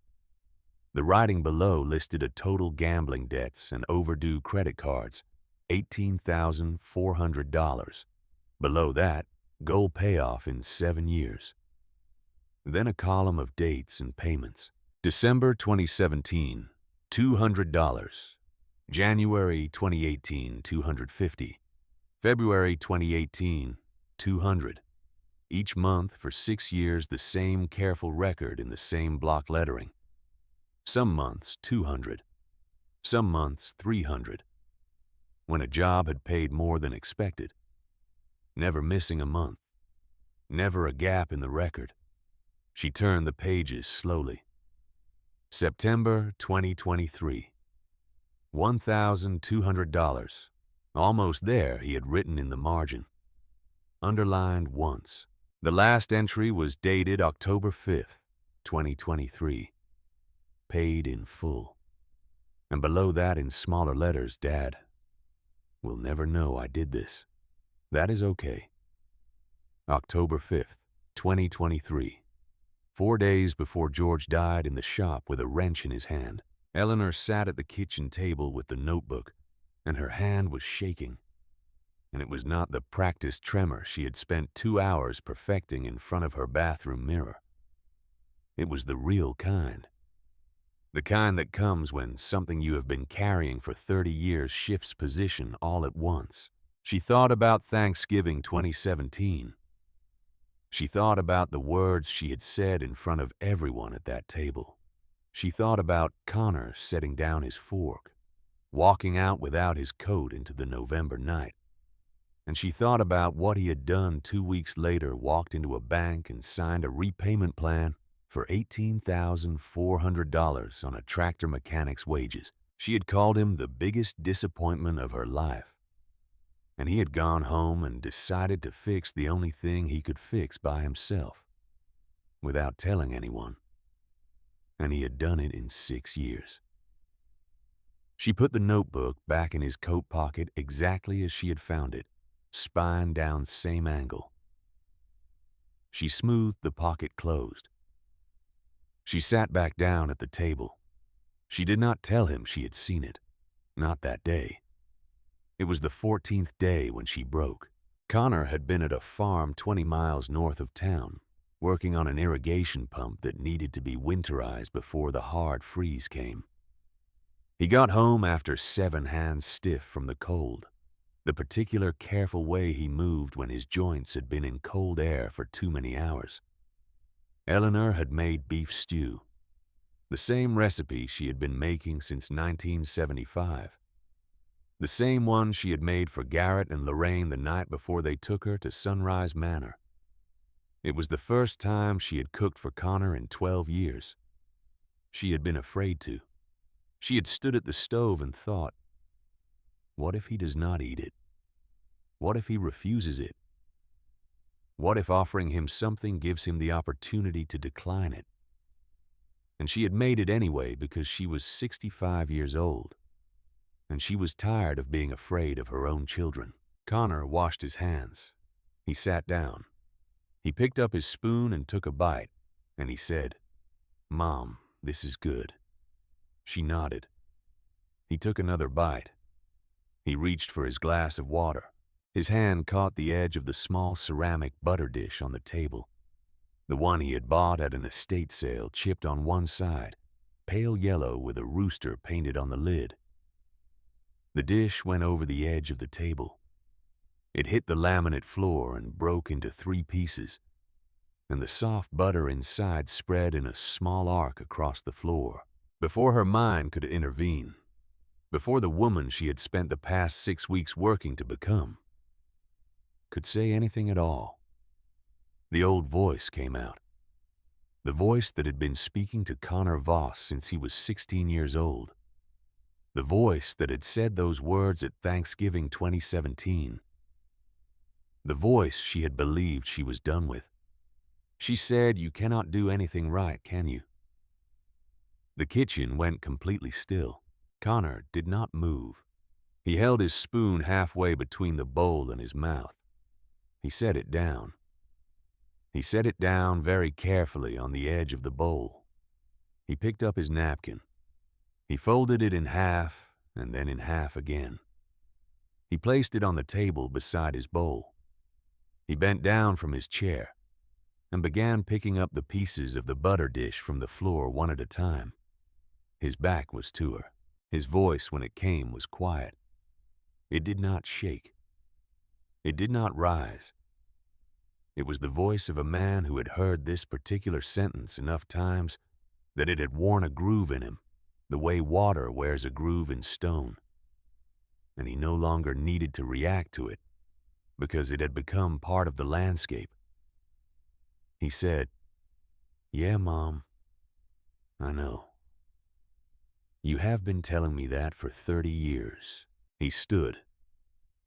The writing below listed a total gambling debts and overdue credit cards, $18,400. Below that, goal payoff in 7 years. Then a column of dates and payments. December 2017, $200. January 2018, $250. February 2018, $200. Each month for 6 years, the same careful record in the same block lettering. Some months, $200. Some months, $300. When a job had paid more than expected. Never missing a month. Never a gap in the record. She turned the pages slowly. September 2023. $1,200. Almost there, he had written in the margin. Underlined once. The last entry was dated October 5th, 2023. Paid in full. And below that in smaller letters, Dad will never know I did this. That is okay. October 5th, 2023. 4 days before George died in the shop with a wrench in his hand, Eleanor sat at the kitchen table with the notebook, and her hand was shaking. And it was not the practiced tremor she had spent 2 hours perfecting in front of her bathroom mirror. It was the real kind. The kind that comes when something you have been carrying for 30 years shifts position all at once. She thought about Thanksgiving 2017. She thought about the words she had said in front of everyone at that table. She thought about Connor setting down his fork, walking out without his coat into the November night. And she thought about what he had done 2 weeks later, walked into a bank and signed a repayment plan for $18,400 on a tractor mechanic's wages. She had called him the biggest disappointment of her life. and he had gone home and decided to fix the only thing he could fix by himself, without telling anyone. And he had done it in 6 years. She put the notebook back in his coat pocket exactly as she had found it, spine down, same angle. She smoothed the pocket closed. She sat back down at the table. She did not tell him she had seen it, not that day. It was the 14th day when she broke. Connor had been at a farm 20 miles north of town, working on an irrigation pump that needed to be winterized before the hard freeze came. He got home after 7 hands stiff from the cold, the particular careful way he moved when his joints had been in cold air for too many hours. Eleanor had made beef stew, the same recipe she had been making since 1975. The same one she had made for Garrett and Lorraine the night before they took her to Sunrise Manor. It was the first time she had cooked for Connor in 12 years. She had been afraid to. She had stood at the stove and thought, what if he does not eat it? What if he refuses it? What if offering him something gives him the opportunity to decline it? And she had made it anyway because she was 65 years old, and she was tired of being afraid of her own children. Connor washed his hands. He sat down. He picked up his spoon and took a bite, and he said, "Mom, this is good." She nodded. He took another bite. He reached for his glass of water. His hand caught the edge of the small ceramic butter dish on the table, the one he had bought at an estate sale, chipped on one side, pale yellow with a rooster painted on the lid. The dish went over the edge of the table. It hit the laminate floor and broke into 3 pieces, and the soft butter inside spread in a small arc across the floor. Before her mind could intervene, before the woman she had spent the past 6 weeks working to become could say anything at all, the old voice came out. The voice that had been speaking to Connor Voss since he was 16 years old. The voice that had said those words at Thanksgiving 2017. The voice she had believed she was done with. She said, "You cannot do anything right, can you?" The kitchen went completely still. Connor did not move. He held his spoon halfway between the bowl and his mouth. He set it down. He set it down very carefully on the edge of the bowl. He picked up his napkin. He folded it in half and then in half again. He placed it on the table beside his bowl. He bent down from his chair and began picking up the pieces of the butter dish from the floor one at a time. His back was to her. His voice, when it came, was quiet. It did not shake. It did not rise. It was the voice of a man who had heard this particular sentence enough times that it had worn a groove in him, the way water wears a groove in stone. And he no longer needed to react to it, because it had become part of the landscape. He said, "Yeah, Mom, I know. You have been telling me that for 30 years. He stood.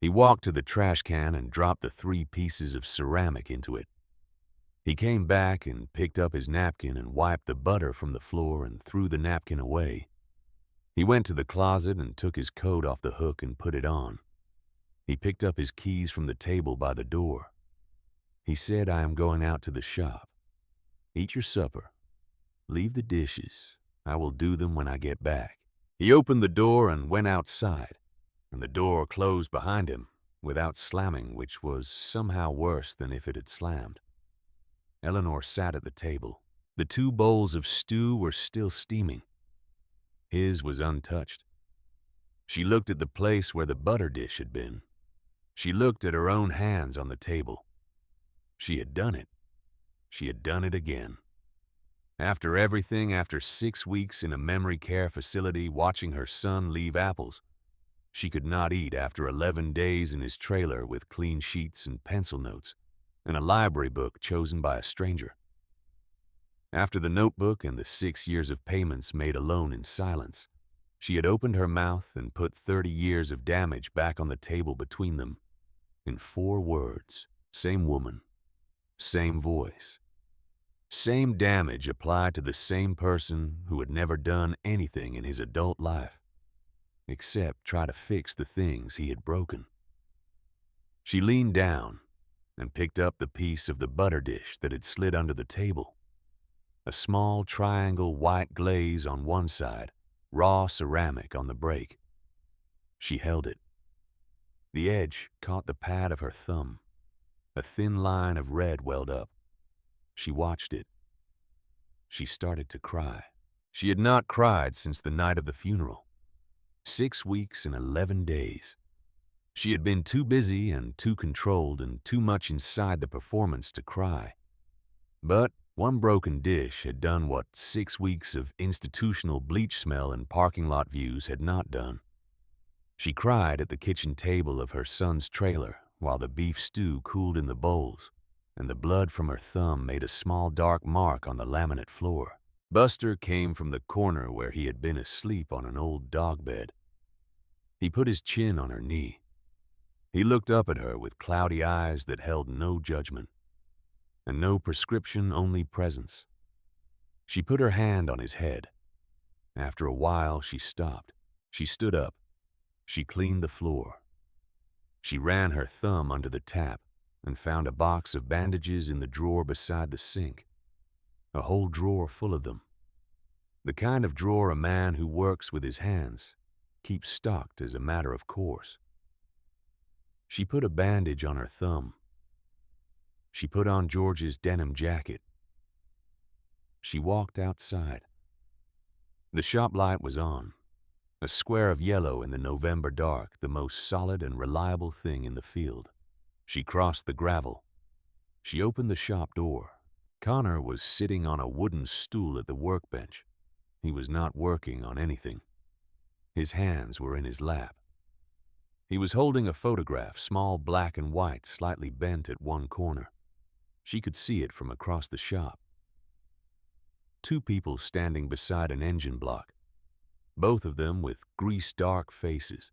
He walked to the trash can and dropped the 3 pieces of ceramic into it. He came back and picked up his napkin and wiped the butter from the floor and threw the napkin away. He went to the closet and took his coat off the hook and put it on. He picked up his keys from the table by the door. He said, "I am going out to the shop. Eat your supper. Leave the dishes. I will do them when I get back." He opened the door and went outside, and the door closed behind him without slamming, which was somehow worse than if it had slammed. Eleanor sat at the table. The 2 bowls of stew were still steaming. His was untouched. She looked at the place where the butter dish had been. She looked at her own hands on the table. She had done it. She had done it again. After everything, after 6 weeks in a memory care facility watching her son leave apples, she could not eat after 11 days in his trailer with clean sheets and pencil notes and a library book chosen by a stranger. After the notebook and the 6 years of payments made alone in silence, she had opened her mouth and put 30 years of damage back on the table between them. in 4 words. Same woman, same voice, same damage applied to the same person who had never done anything in his adult life except try to fix the things he had broken. She leaned down and picked up the piece of the butter dish that had slid under the table. A small triangle white glaze on one side, raw ceramic on the break. She held it. The edge caught the pad of her thumb. A thin line of red welled up. She watched it. She started to cry. She had not cried since the night of the funeral. 6 weeks and 11 days. She had been too busy and too controlled and too much inside the performance to cry. But one broken dish had done what 6 weeks of institutional bleach smell and parking lot views had not done. She cried at the kitchen table of her son's trailer while the beef stew cooled in the bowls, and the blood from her thumb made a small dark mark on the laminate floor. Buster came from the corner where he had been asleep on an old dog bed. He put his chin on her knee. He looked up at her with cloudy eyes that held no judgment, and no prescription, only presence. She put her hand on his head. After a while, she stopped. She stood up. She cleaned the floor. She ran her thumb under the tap and found a box of bandages in the drawer beside the sink. A whole drawer full of them. The kind of drawer a man who works with his hands keeps stocked as a matter of course. She put a bandage on her thumb. She put on George's denim jacket. She walked outside. The shop light was on, a square of yellow in the November dark, the most solid and reliable thing in the field. She crossed the gravel. She opened the shop door. Connor was sitting on a wooden stool at the workbench. He was not working on anything. His hands were in his lap. He was holding a photograph, small, black and white, slightly bent at one corner. She could see it from across the shop. 2 people standing beside an engine block, both of them with grease-dark faces.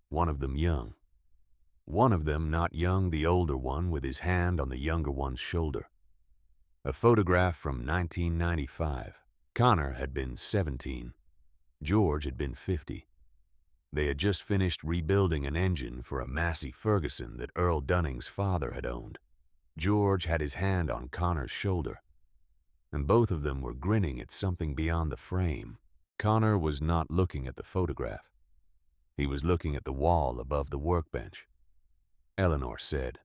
One of them young. One of them not young, the older one with his hand on the younger one's shoulder. A photograph from 1995. Connor had been 17. George had been 50. They had just finished rebuilding an engine for a Massey Ferguson that Earl Dunning's father had owned. George had his hand on Connor's shoulder, and both of them were grinning at something beyond the frame. Connor was not looking at the photograph. He was looking at the wall above the workbench. Eleanor said,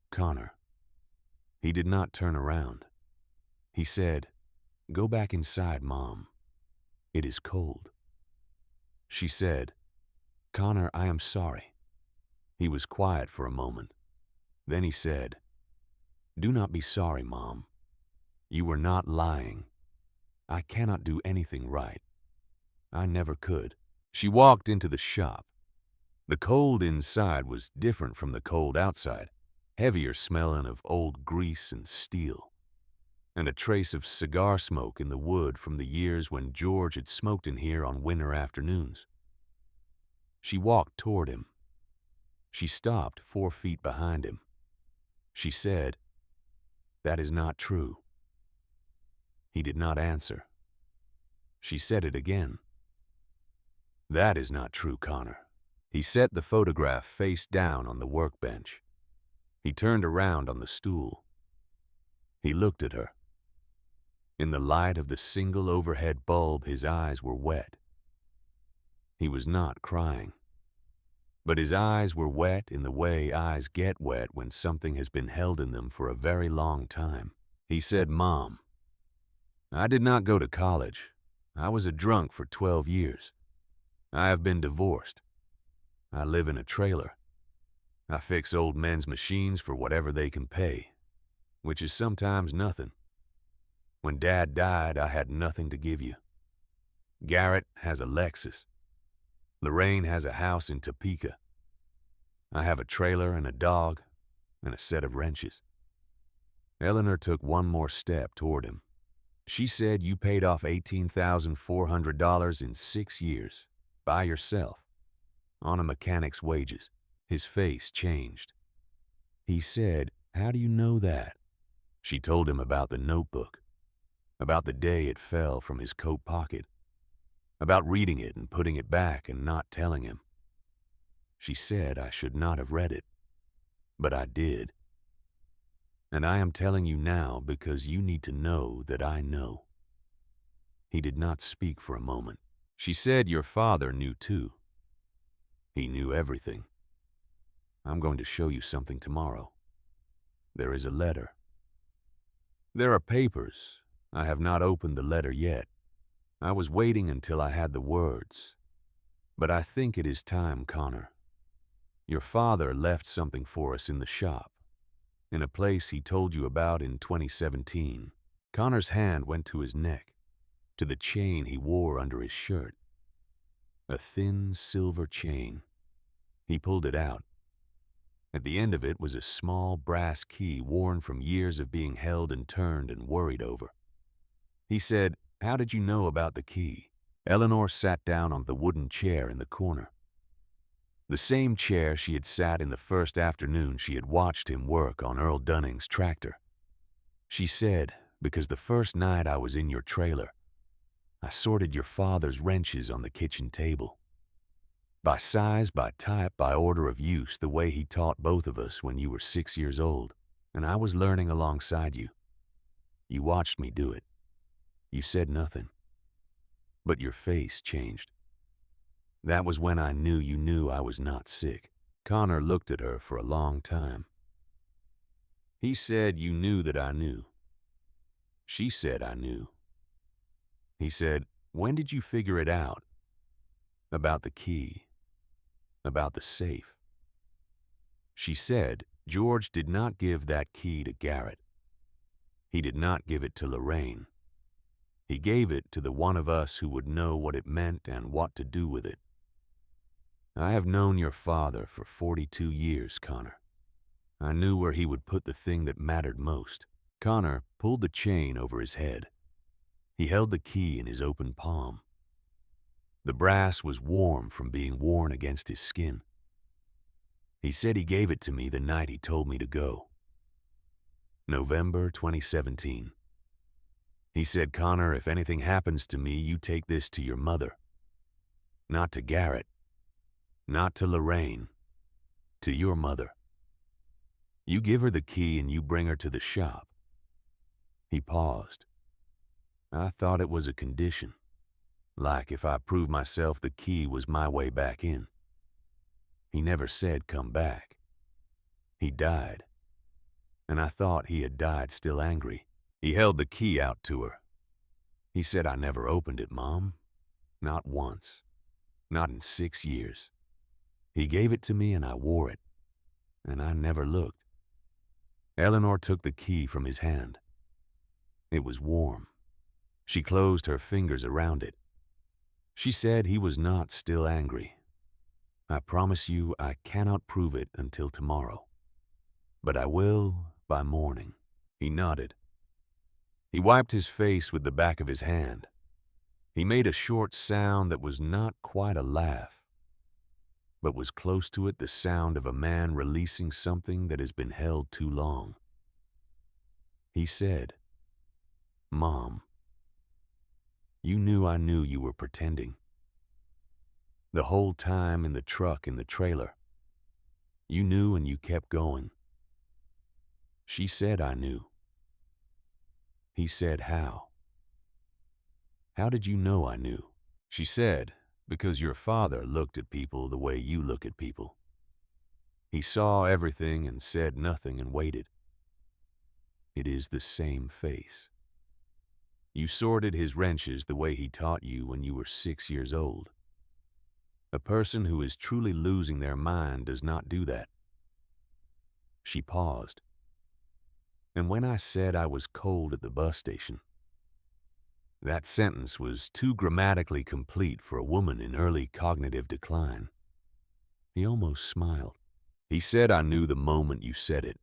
"Connor." He did not turn around. He said, "Go back inside, Mom. It is cold." She said, "Connor, I am sorry." He was quiet for a moment. Then he said, "Do not be sorry, Mom. You were not lying. I cannot do anything right. I never could." She walked into the shop. The cold inside was different from the cold outside, heavier smelling of old grease and steel, and a trace of cigar smoke in the wood from the years when George had smoked in here on winter afternoons. She walked toward him. She stopped 4 feet behind him. She said, "That is not true." He did not answer. She said it again. "That is not true, Connor." He set the photograph face down on the workbench. He turned around on the stool. He looked at her. In the light of the single overhead bulb, his eyes were wet. He was not crying, but his eyes were wet in the way eyes get wet when something has been held in them for a very long time. He said, "Mom, I did not go to college. I was a drunk for 12 years. I have been divorced. I live in a trailer. I fix old men's machines for whatever they can pay, which is sometimes nothing. When Dad died, I had nothing to give you. Garrett has a Lexus. Lorraine has a house in Topeka. I have a trailer and a dog and a set of wrenches." Eleanor took one more step toward him. She said, "You paid off $18,400 in 6 years, by yourself, on a mechanic's wages." His face changed. He said, "How do you know that?" She told him about the notebook, about the day it fell from his coat pocket, about reading it and putting it back and not telling him. She said I should not have read it, but I did. And I am telling you now because you need to know that I know. He did not speak for a moment. She said your father knew too. He knew everything. I'm going to show you something tomorrow. There is a letter. There are papers. I have not opened the letter yet. I was waiting until I had the words. But I think it is time, Connor. Your father left something for us in the shop, in a place he told you about in 2017. Connor's hand went to his neck, to the chain he wore under his shirt. A thin silver chain. He pulled it out. At the end of it was a small brass key worn from years of being held and turned and worried over. He said, "How did you know about the key?" Eleanor sat down on the wooden chair in the corner. The same chair she had sat in the first afternoon she had watched him work on Earl Dunning's tractor. She said, "Because the first night I was in your trailer, I sorted your father's wrenches on the kitchen table. By size, by type, by order of use, the way he taught both of us when you were 6 years old, and I was learning alongside you. You watched me do it. You said nothing. But your face changed. That was when I knew you knew I was not sick." Connor looked at her for a long time. He said, "You knew that I knew." She said, "I knew." He said, "When did you figure it out? About the key, about the safe?" She said, "George did not give that key to Garrett. He did not give it to Lorraine. He gave it to the one of us who would know what it meant and what to do with it. I have known your father for 42 years, Connor. I knew where he would put the thing that mattered most." Connor pulled the chain over his head. He held the key in his open palm. The brass was warm from being worn against his skin. He said he gave it to me the night he told me to go. November 2017. He said, "Connor, if anything happens to me, you take this to your mother. Not to Garrett. Not to Lorraine. To your mother. You give her the key and you bring her to the shop." He paused. I thought it was a condition. Like if I proved myself the key was my way back in. He never said come back. He died. And I thought he had died still angry. He held the key out to her. He said, "I never opened it, Mom. Not once. Not in 6 years. He gave it to me and I wore it. And I never looked." Eleanor took the key from his hand. It was warm. She closed her fingers around it. She said he was not still angry. "I promise you I cannot prove it until tomorrow. But I will by morning." He nodded. He wiped his face with the back of his hand. He made a short sound that was not quite a laugh, but was close to it the sound of a man releasing something that has been held too long. He said, "Mom, you knew I knew you were pretending. The whole time in the truck in the trailer. You knew and you kept going." She said, "I knew." He said, "How? How did you know I knew?" She said, "Because your father looked at people the way you look at people. He saw everything and said nothing and waited. It is the same face. You sorted his wrenches the way he taught you when you were 6 years old. A person who is truly losing their mind does not do that." She paused. "And when I said I was cold at the bus station," that sentence was too grammatically complete for a woman in early cognitive decline. He almost smiled. He said, "I knew the moment you said it.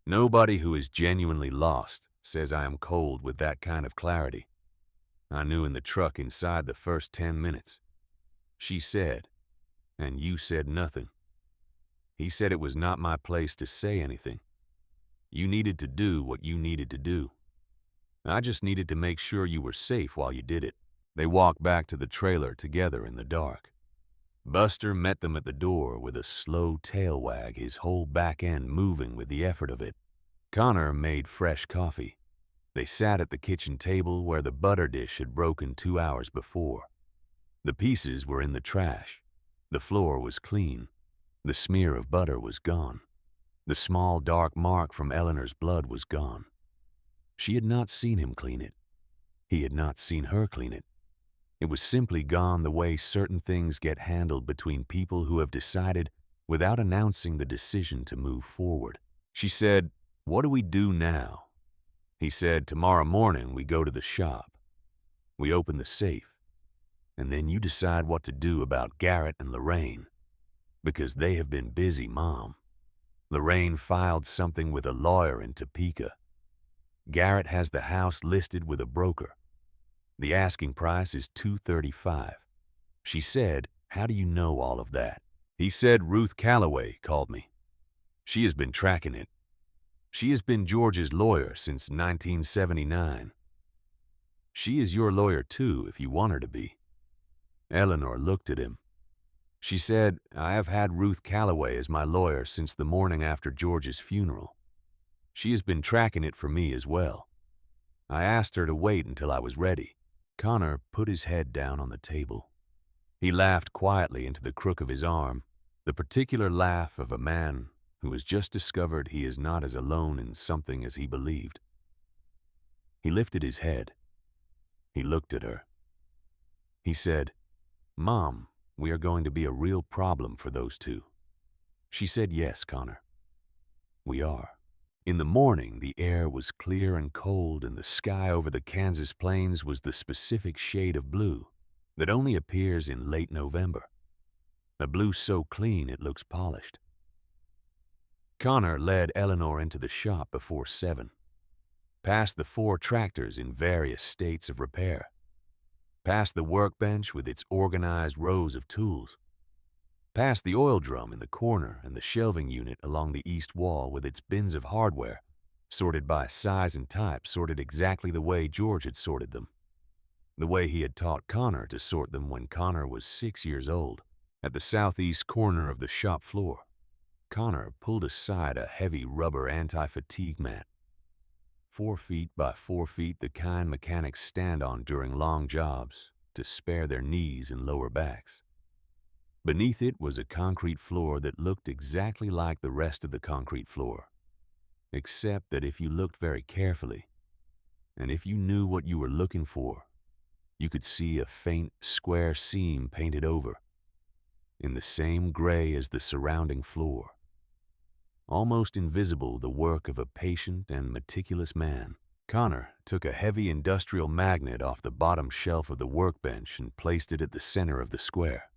Nobody who is genuinely lost says I am cold with that kind of clarity. I knew in the truck inside the first 10 minutes. She said, and you said nothing. He said it was not my place to say anything. You needed to do what you needed to do. I just needed to make sure you were safe while you did it. They walked back to the trailer together in the dark. Buster met them at the door with a slow tail wag, his whole back end moving with the effort of it. Connor made fresh coffee. They sat at the kitchen table where the butter dish had broken 2 hours before. The pieces were in the trash. The floor was clean. The smear of butter was gone. The small dark mark from Eleanor's blood was gone. She had not seen him clean it. He had not seen her clean it. It was simply gone the way certain things get handled between people who have decided without announcing the decision to move forward. She said, "What do we do now?" He said, "Tomorrow morning we go to the shop. We open the safe. And then you decide what to do about Garrett and Lorraine. Because they have been busy, Mom. Lorraine filed something with a lawyer in Topeka. Garrett has the house listed with a broker. The asking price is $235. She said, "How do you know all of that?" He said, "Ruth Calloway called me. She has been tracking it. She has been George's lawyer since 1979. She is your lawyer too, if you want her to be." Eleanor looked at him. She said, "I have had Ruth Calloway as my lawyer since the morning after George's funeral. She has been tracking it for me as well. I asked her to wait until I was ready." Connor put his head down on the table. He laughed quietly into the crook of his arm, the particular laugh of a man who has just discovered he is not as alone in something as he believed. He lifted his head. He looked at her. He said, "Mom, we are going to be a real problem for those two." She said, "Yes, Connor, we are." In the morning, the air was clear and cold, and the sky over the Kansas plains was the specific shade of blue that only appears in late November, a blue so clean it looks polished. Connor led Eleanor into the shop before 7, past the 4 tractors in various states of repair, past the workbench with its organized rows of tools, past the oil drum in the corner and the shelving unit along the east wall with its bins of hardware, sorted by size and type, sorted exactly the way George had sorted them, the way he had taught Connor to sort them when Connor was 6 years old. At the southeast corner of the shop floor, Connor pulled aside a heavy rubber anti-fatigue mat, 4 feet by 4 feet, the kind mechanics stand on during long jobs to spare their knees and lower backs. Beneath it was a concrete floor that looked exactly like the rest of the concrete floor, except that if you looked very carefully, and if you knew what you were looking for, you could see a faint square seam painted over, in the same gray as the surrounding floor. Almost invisible, the work of a patient and meticulous man. Connor took a heavy industrial magnet off the bottom shelf of the workbench and placed it at the center of the square.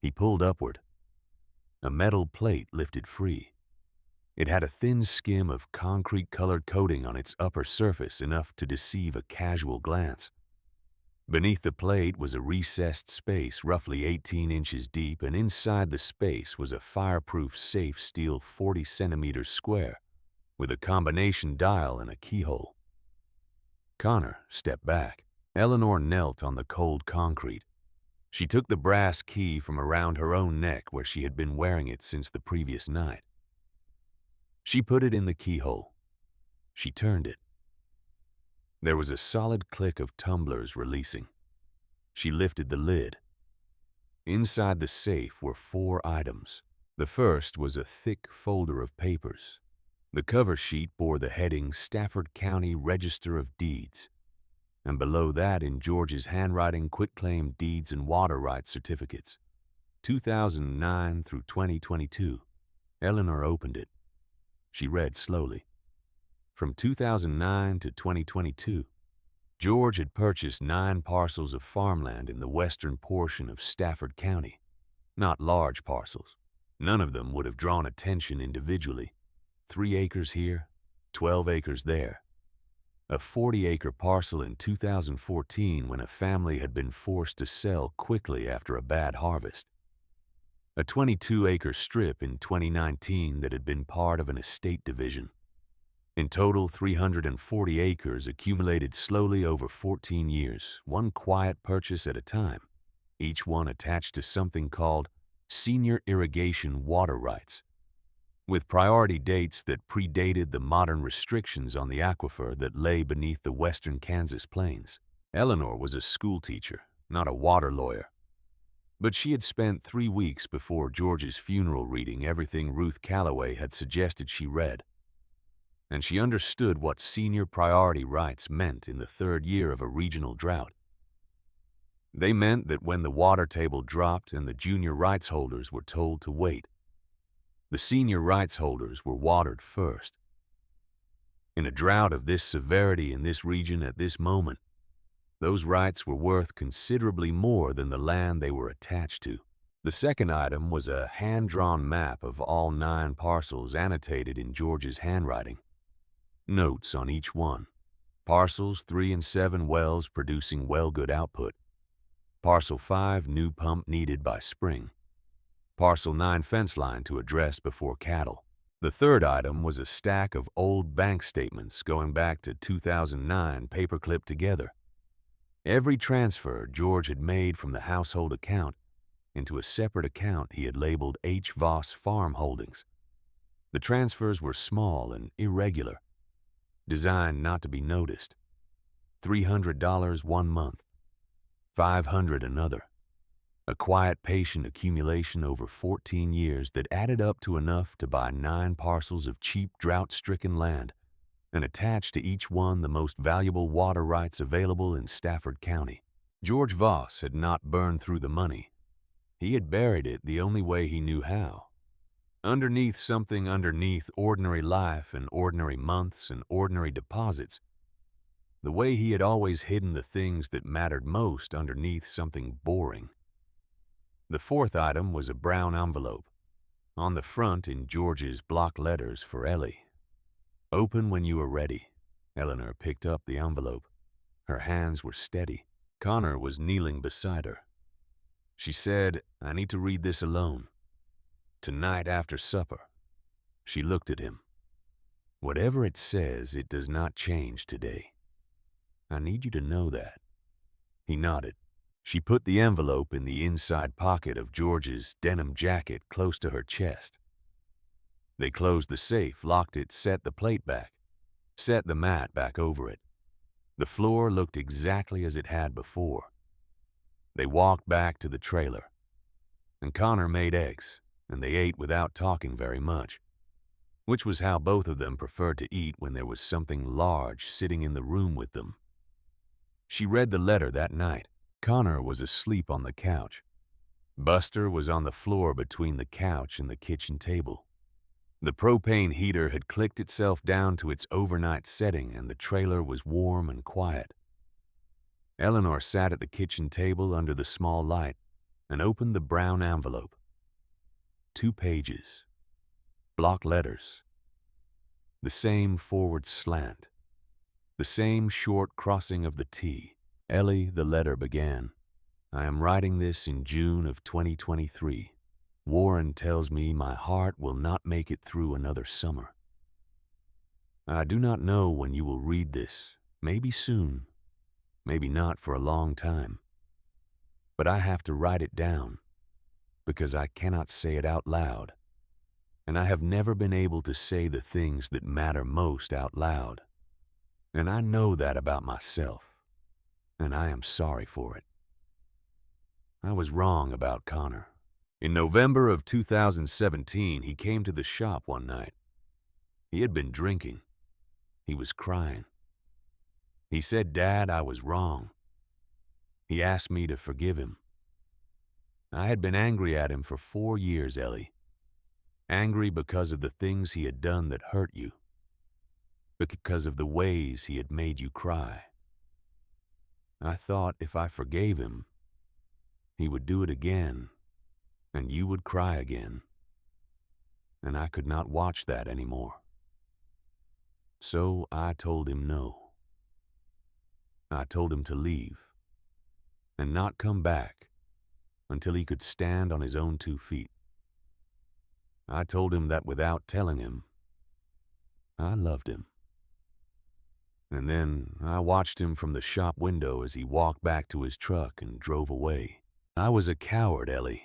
He pulled upward. A metal plate lifted free. It had a thin skim of concrete-colored coating on its upper surface, enough to deceive a casual glance. Beneath the plate was a recessed space roughly 18 inches deep, and inside the space was a fireproof safe steel 40 centimeters square with a combination dial and a keyhole. Connor stepped back. Eleanor knelt on the cold concrete. She took the brass key from around her own neck where she had been wearing it since the previous night. She put it in the keyhole. She turned it. There was a solid click of tumblers releasing. She lifted the lid. Inside the safe were 4 items. The first was a thick folder of papers. The cover sheet bore the heading Stafford County Register of Deeds, and below that, in George's handwriting, quitclaim deeds and water rights certificates, 2009 through 2022. Eleanor opened it. She read slowly. From 2009 to 2022, George had purchased 9 parcels of farmland in the western portion of Stafford County. Not large parcels. None of them would have drawn attention individually. 3 acres here, 12 acres there. A 40-acre parcel in 2014 when a family had been forced to sell quickly after a bad harvest. a 22-acre strip in 2019 that had been part of an estate division. In total, 340 acres accumulated slowly over 14 years, one quiet purchase at a time, each one attached to something called senior irrigation water rights, with priority dates that predated the modern restrictions on the aquifer that lay beneath the western Kansas plains. Eleanor was a schoolteacher, not a water lawyer, but she had spent 3 weeks before George's funeral reading everything Ruth Calloway had suggested she read, and she understood what senior priority rights meant in the third year of a regional drought. They meant that when the water table dropped and the junior rights holders were told to wait, the senior rights holders were watered first. In a drought of this severity in this region at this moment, those rights were worth considerably more than the land they were attached to. The second item was a hand-drawn map of all 9 parcels annotated in George's handwriting. Notes on each one. Parcels 3 and 7 wells producing well good output. Parcel 5 new pump needed by spring. Parcel 9 fence line to address before cattle. The third item was a stack of old bank statements going back to 2009 paperclipped together. Every transfer George had made from the household account into a separate account he had labeled H. Voss Farm Holdings. The transfers were small and irregular, designed not to be noticed. $300 one month, $500 another. A quiet, patient accumulation over 14 years that added up to enough to buy 9 parcels of cheap, drought-stricken land and attach to each one the most valuable water rights available in Stafford County. George Voss had not burned through the money. He had buried it the only way he knew how. Underneath something underneath ordinary life and ordinary months and ordinary deposits, the way he had always hidden the things that mattered most underneath something boring. The fourth item was a brown envelope. On the front, in George's block letters for Ellie. "Open when you are ready." Eleanor picked up the envelope. Her hands were steady. Connor was kneeling beside her. She said, "I need to read this alone. Tonight after supper." She looked at him. "Whatever it says, it does not change today. I need you to know that." He nodded. She put the envelope in the inside pocket of George's denim jacket close to her chest. They closed the safe, locked it, set the plate back, set the mat back over it. The floor looked exactly as it had before. They walked back to the trailer, and Connor made eggs, and they ate without talking very much, which was how both of them preferred to eat when there was something large sitting in the room with them. She read the letter that night. Connor was asleep on the couch. Buster was on the floor between the couch and the kitchen table. The propane heater had clicked itself down to its overnight setting, and the trailer was warm and quiet. Eleanor sat at the kitchen table under the small light and opened the brown envelope. 2 pages. Block letters. The same forward slant. The same short crossing of the T. "Ellie," the letter began, "I am writing this in June of 2023. Warren tells me my heart will not make it through another summer. I do not know when you will read this, maybe soon, maybe not for a long time. But I have to write it down because I cannot say it out loud, and I have never been able to say the things that matter most out loud. And I know that about myself, and I am sorry for it. I was wrong about Connor. In November of 2017, he came to the shop one night. He had been drinking. He was crying. He said, 'Dad, I was wrong.' He asked me to forgive him. I had been angry at him for 4 years, Ellie. Angry because of the things he had done that hurt you. Because of the ways he had made you cry. I thought if I forgave him, he would do it again, and you would cry again. And I could not watch that anymore. So I told him no. I told him to leave and not come back until he could stand on his own 2 feet. I told him that without telling him, I loved him. And then I watched him from the shop window as he walked back to his truck and drove away. I was a coward, Ellie.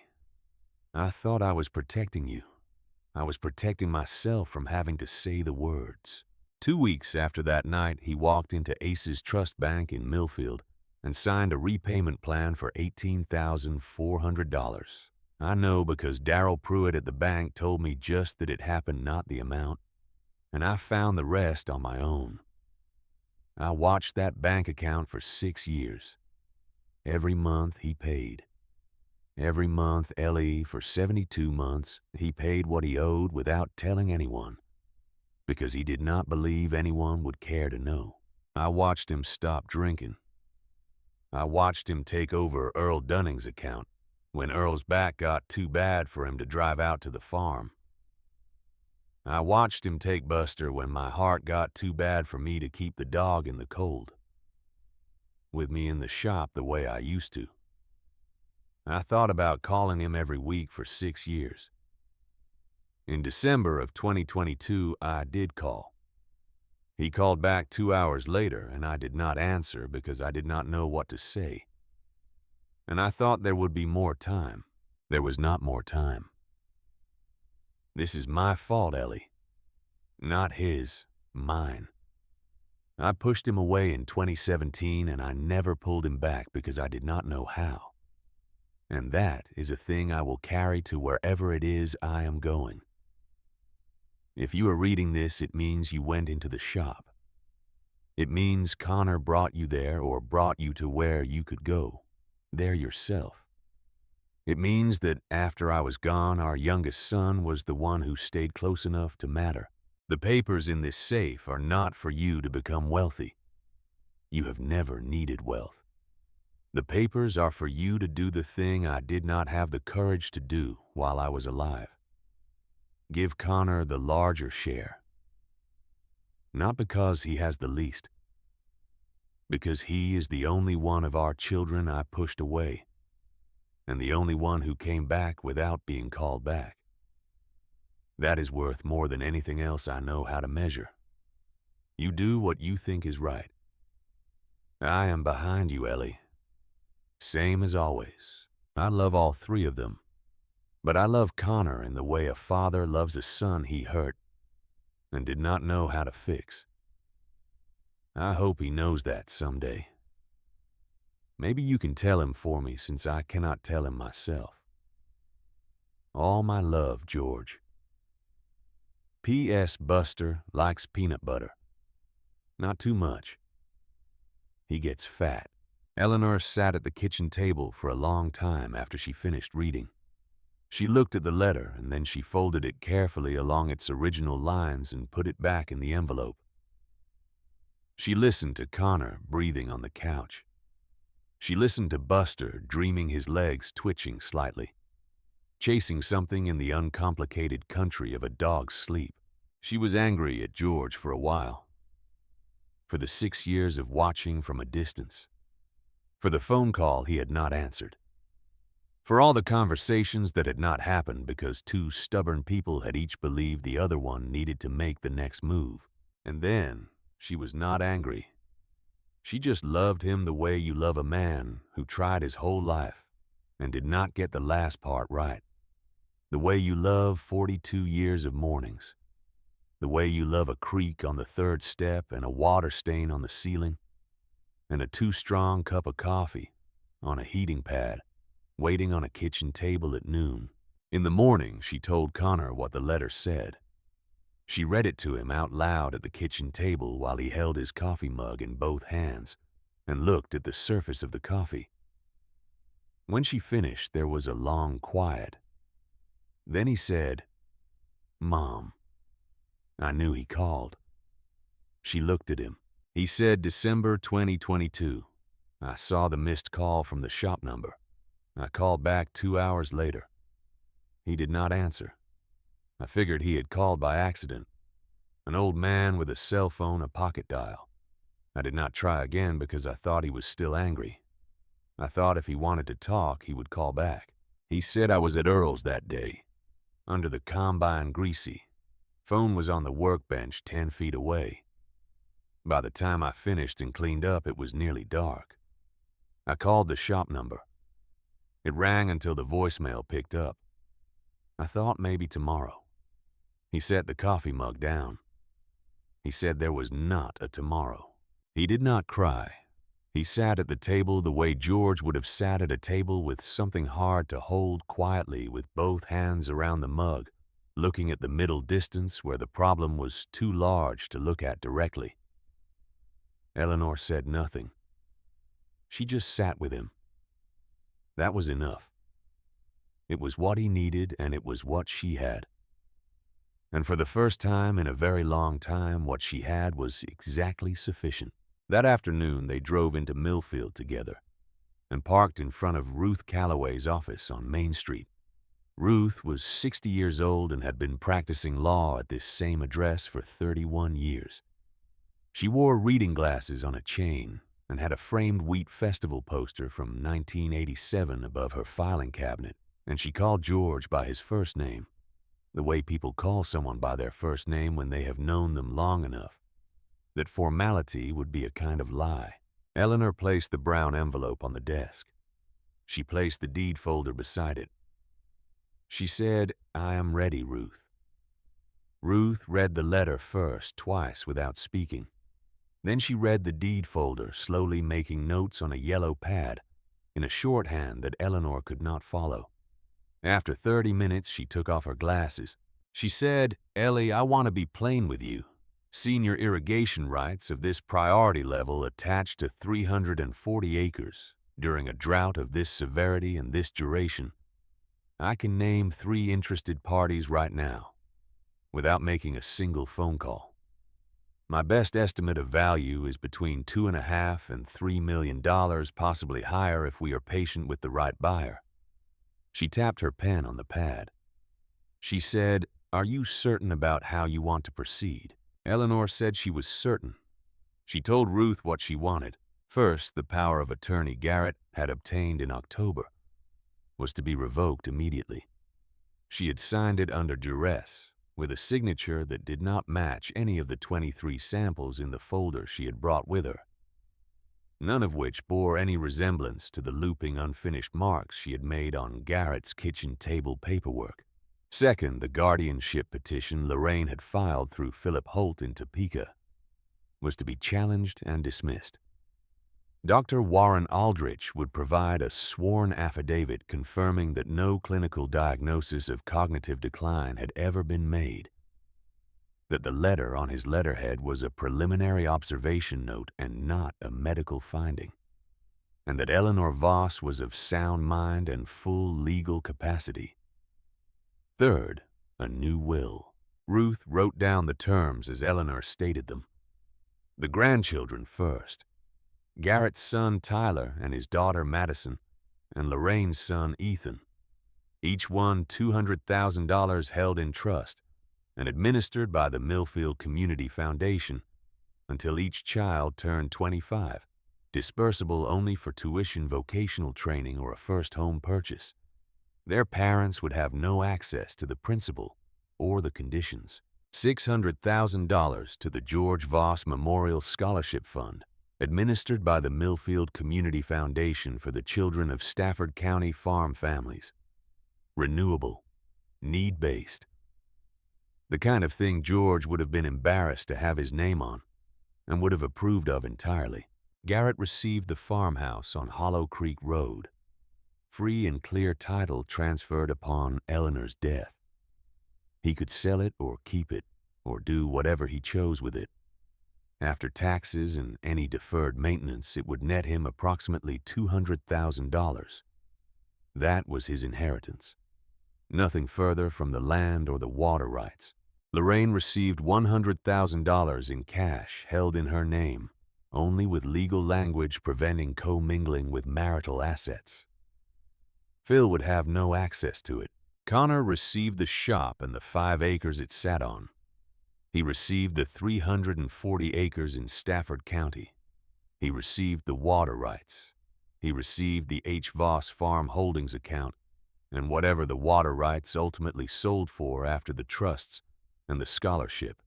I thought I was protecting you. I was protecting myself from having to say the words. 2 weeks after that night, he walked into Ace's Trust Bank in Millfield and signed a repayment plan for $18,400. I know because Darrell Pruitt at the bank told me just that it happened, not the amount, and I found the rest on my own. I watched that bank account for 6 years. Every month he paid. Every month, Ellie, for 72 months, he paid what he owed without telling anyone, because he did not believe anyone would care to know. I watched him stop drinking. I watched him take over Earl Dunning's account when Earl's back got too bad for him to drive out to the farm. I watched him take Buster when my heart got too bad for me to keep the dog in the cold, with me in the shop the way I used to. I thought about calling him every week for 6 years. In December of 2022, I did call. He called back 2 hours later, and I did not answer because I did not know what to say. And I thought there would be more time. There was not more time. This is my fault, Ellie. Not his, mine. I pushed him away in 2017, and I never pulled him back because I did not know how. And that is a thing I will carry to wherever it is I am going. If you are reading this, it means you went into the shop. It means Connor brought you there or brought you to where you could go, there yourself. It means that after I was gone, our youngest son was the one who stayed close enough to matter. The papers in this safe are not for you to become wealthy. You have never needed wealth. The papers are for you to do the thing I did not have the courage to do while I was alive. Give Connor the larger share. Not because he has the least, because he is the only one of our children I pushed away, and the only one who came back without being called back. That is worth more than anything else I know how to measure. You do what you think is right. I am behind you, Ellie. Same as always. I love all three of them. But I love Connor in the way a father loves a son he hurt and did not know how to fix. I hope he knows that someday. Maybe you can tell him for me, since I cannot tell him myself. All my love, George. P.S. Buster likes peanut butter. Not too much. He gets fat. Eleanor sat at the kitchen table for a long time after she finished reading. She looked at the letter, and then she folded it carefully along its original lines and put it back in the envelope. She listened to Connor breathing on the couch. She listened to Buster dreaming, his legs twitching slightly, chasing something in the uncomplicated country of a dog's sleep. She was angry at George for a while, for the 6 years of watching from a distance, for the phone call he had not answered, for all the conversations that had not happened because two stubborn people had each believed the other one needed to make the next move. And then she was not angry. She just loved him the way you love a man who tried his whole life and did not get the last part right. The way you love 42 years of mornings. The way you love a creak on the third step and a water stain on the ceiling, and a too-strong cup of coffee on a heating pad, waiting on a kitchen table at noon. In the morning, she told Connor what the letter said. She read it to him out loud at the kitchen table while he held his coffee mug in both hands and looked at the surface of the coffee. When she finished, there was a long quiet. Then he said, "Mom." I knew he called. She looked at him. He said December 2022. I saw the missed call from the shop number. I called back 2 hours later. He did not answer. I figured he had called by accident. An old man with a cell phone, a pocket dial. I did not try again because I thought he was still angry. I thought if he wanted to talk, he would call back. He said I was at Earl's that day. under the combine greasy. Phone was on the workbench 10 feet away. By the time I finished and cleaned up, it was nearly dark. I called the shop number. It rang until the voicemail picked up. I thought maybe tomorrow. He set the coffee mug down. He said there was not a tomorrow. He did not cry. He sat at the table the way George would have sat at a table with something hard to hold quietly, with both hands around the mug, looking at the middle distance where the problem was too large to look at directly. Eleanor said nothing. She just sat with him. That was enough. It was what he needed, and it was what she had. And for the first time in a very long time, what she had was exactly sufficient. That afternoon, they drove into Millfield together and parked in front of Ruth Calloway's office on Main Street. Ruth was 60 years old and had been practicing law at this same address for 31 years. She wore reading glasses on a chain and had a framed Wheat Festival poster from 1987 above her filing cabinet, and she called George by his first name, the way people call someone by their first name when they have known them long enough that formality would be a kind of lie. Eleanor placed the brown envelope on the desk. She placed the deed folder beside it. She said, "I am ready, Ruth." Ruth read the letter first, twice, without speaking. Then she read the deed folder, slowly making notes on a yellow pad in a shorthand that Eleanor could not follow. After 30 minutes, she took off her glasses. She said, "Ellie, I want to be plain with you. Senior irrigation rights of this priority level attached to 340 acres during a drought of this severity and this duration. I can name 3 interested parties right now, without making a single phone call. My best estimate of value is between $2.5 and $3 million, possibly higher if we are patient with the right buyer." She tapped her pen on the pad. She said, "Are you certain about how you want to proceed?" Eleanor said she was certain. She told Ruth what she wanted. First, the power of attorney Garrett had obtained in October was to be revoked immediately. She had signed it under duress, with a signature that did not match any of the 23 samples in the folder she had brought with her, none of which bore any resemblance to the looping unfinished marks she had made on Garrett's kitchen table paperwork. Second, the guardianship petition Lorraine had filed through Philip Holt in Topeka was to be challenged and dismissed. Dr. Warren Aldrich would provide a sworn affidavit confirming that no clinical diagnosis of cognitive decline had ever been made, that the letter on his letterhead was a preliminary observation note and not a medical finding, and that Eleanor Voss was of sound mind and full legal capacity. Third, a new will. Ruth wrote down the terms as Eleanor stated them. The grandchildren first. Garrett's son Tyler and his daughter Madison, and Lorraine's son Ethan. Each one $200,000 held in trust and administered by the Millfield Community Foundation until each child turned 25, dispersible only for tuition, vocational training, or a first home purchase. Their parents would have no access to the principal or the conditions. $600,000 to the George Voss Memorial Scholarship Fund, administered by the Millfield Community Foundation for the children of Stafford County farm families. Renewable, need-based. The kind of thing George would have been embarrassed to have his name on and would have approved of entirely. Garrett received the farmhouse on Hollow Creek Road. Free and clear title transferred upon Eleanor's death. He could sell it or keep it, or do whatever he chose with it. After taxes and any deferred maintenance, it would net him approximately $200,000. That was his inheritance. Nothing further from the land or the water rights. Lorraine received $100,000 in cash held in her name, only with legal language preventing commingling with marital assets. Phil would have no access to it. Connor received the shop and the 5 acres it sat on. He received the 340 acres in Stafford County. He received the water rights. He received the H. Voss Farm Holdings account and whatever the water rights ultimately sold for after the trusts and the scholarship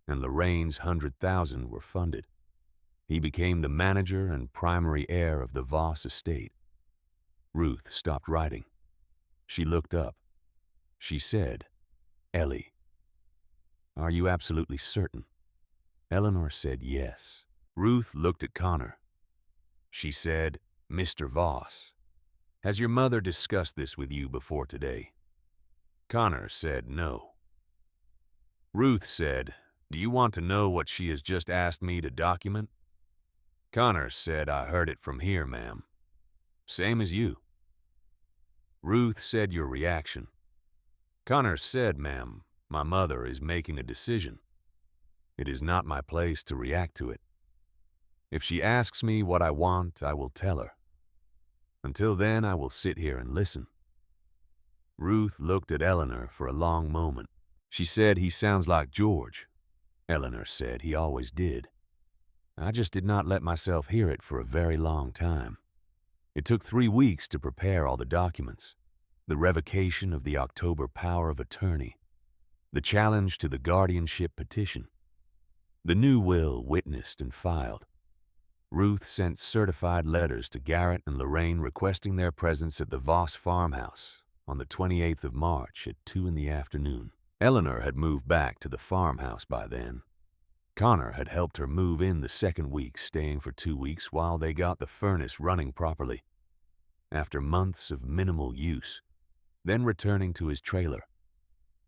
and Lorraine's 100,000 were funded. He became the manager and primary heir of the Voss estate. Ruth stopped writing. She looked up. She said, "Ellie, are you absolutely certain?" Eleanor said yes. Ruth looked at Connor. She said, "Mr. Voss, has your mother discussed this with you before today?" Connor said no. Ruth said, "Do you want to know what she has just asked me to document?" Connor said, "I heard it from here, ma'am. Same as you." Ruth said, "Your reaction." Connor said, "Ma'am, my mother is making a decision. It is not my place to react to it. If she asks me what I want, I will tell her. Until then, I will sit here and listen." Ruth looked at Eleanor for a long moment. She said, "He sounds like George." Eleanor said, "He always did. I just did not let myself hear it for a very long time. It took 3 weeks to prepare all the documents, the revocation of the October power of attorney, the challenge to the guardianship petition, the new will witnessed and filed. Ruth sent certified letters to Garrett and Lorraine requesting their presence at the Voss farmhouse on the 28th of March at 2 in the afternoon. Eleanor had moved back to the farmhouse by then. Connor had helped her move in the second week, staying for 2 weeks while they got the furnace running properly, after months of minimal use, then returning to his trailer,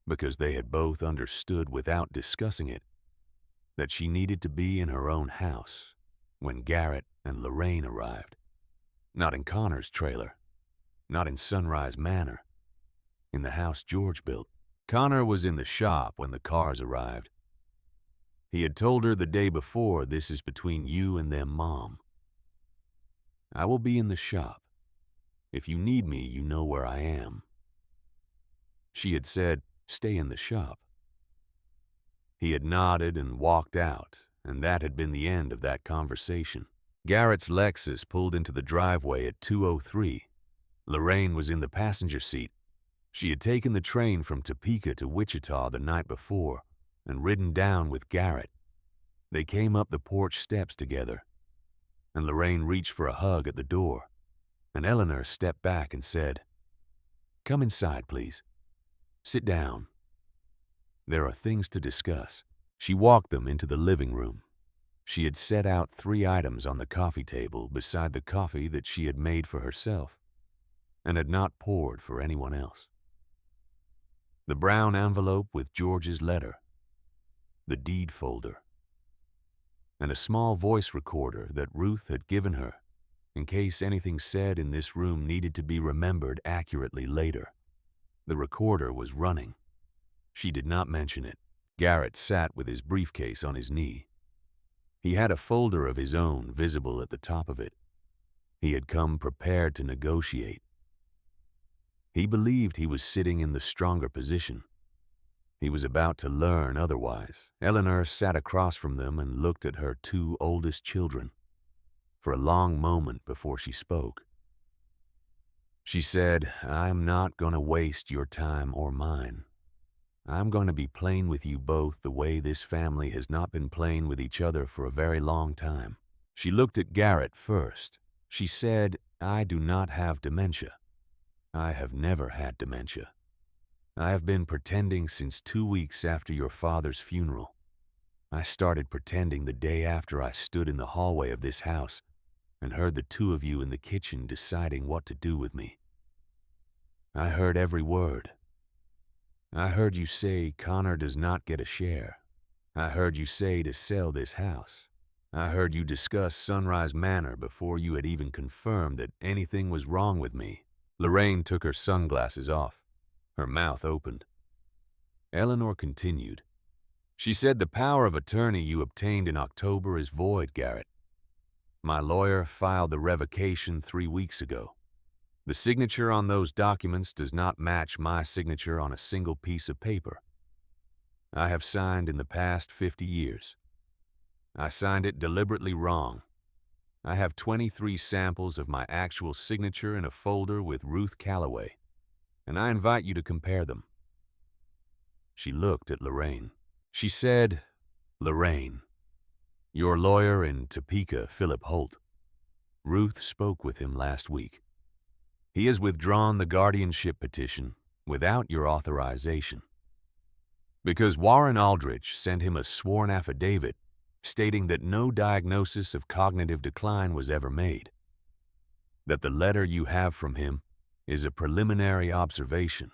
because they had both understood without discussing it that she needed to be in her own house when Garrett and Lorraine arrived. Not in Connor's trailer, not in Sunrise Manor, in the house George built. Connor was in the shop when the cars arrived. He had told her the day before, "This is between you and them, Mom. I will be in the shop. If you need me, you know where I am." She had said, "Stay in the shop." He had nodded and walked out, and that had been the end of that conversation. Garrett's Lexus pulled into the driveway at 2:03. Lorraine was in the passenger seat. She had taken the train from Topeka to Wichita the night before and ridden down with Garrett. They came up the porch steps together, and Lorraine reached for a hug at the door, and Eleanor stepped back and said, "Come inside, please. Sit down. There are things to discuss." She walked them into the living room. She had set out 3 items on the coffee table beside the coffee that she had made for herself and had not poured for anyone else. The brown envelope with George's letter, the deed folder, and a small voice recorder that Ruth had given her in case anything said in this room needed to be remembered accurately later. The recorder was running. She did not mention it. Garrett sat with his briefcase on his knee. He had a folder of his own visible at the top of it. He had come prepared to negotiate. He believed he was sitting in the stronger position. He was about to learn otherwise. Eleanor sat across from them and looked at her 2 oldest children for a long moment before she spoke. She said, "I'm not going to waste your time or mine. I'm going to be plain with you both the way this family has not been plain with each other for a very long time." She looked at Garrett first. She said, "I do not have dementia. I have never had dementia. I have been pretending since 2 weeks after your father's funeral. I started pretending the day after I stood in the hallway of this house and heard the 2 of you in the kitchen deciding what to do with me. I heard every word. I heard you say Connor does not get a share. I heard you say to sell this house. I heard you discuss Sunrise Manor before you had even confirmed that anything was wrong with me." Lorraine took her sunglasses off. Her mouth opened. Eleanor continued. She said, "The power of attorney you obtained in October is void, Garrett. My lawyer filed the revocation 3 weeks ago. The signature on those documents does not match my signature on a single piece of paper. I have signed in the past 50 years. I signed it deliberately wrong. I have 23 samples of my actual signature in a folder with Ruth Calloway. and I invite you to compare them." She looked at Lorraine. She said, "Lorraine, your lawyer in Topeka, Philip Holt. Ruth spoke with him last week. He has withdrawn the guardianship petition without your authorization because Warren Aldrich sent him a sworn affidavit stating that no diagnosis of cognitive decline was ever made, that the letter you have from him is a preliminary observation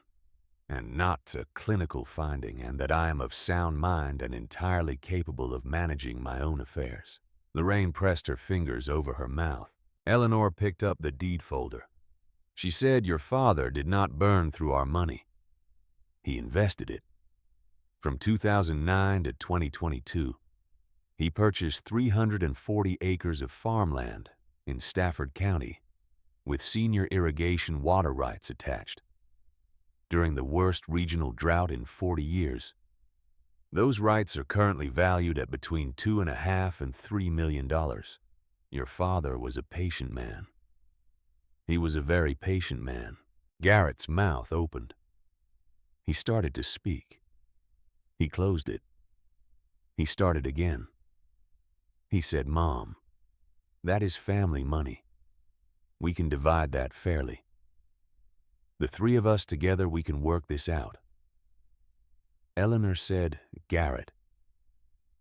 and not a clinical finding, and that I am of sound mind and entirely capable of managing my own affairs." Lorraine pressed her fingers over her mouth. Eleanor picked up the deed folder. She said, "Your father did not burn through our money. He invested it. From 2009 to 2022, he purchased 340 acres of farmland in Stafford County with senior irrigation water rights attached. During the worst regional drought in 40 years. Those rights are currently valued at between $2.5 and $3 million. Your father was a patient man. He was a very patient man." Garrett's mouth opened. He started to speak. He closed it. He started again. He said, "Mom, that is family money. We can divide that fairly. The three of us together, we can work this out." Eleanor said, "Garrett,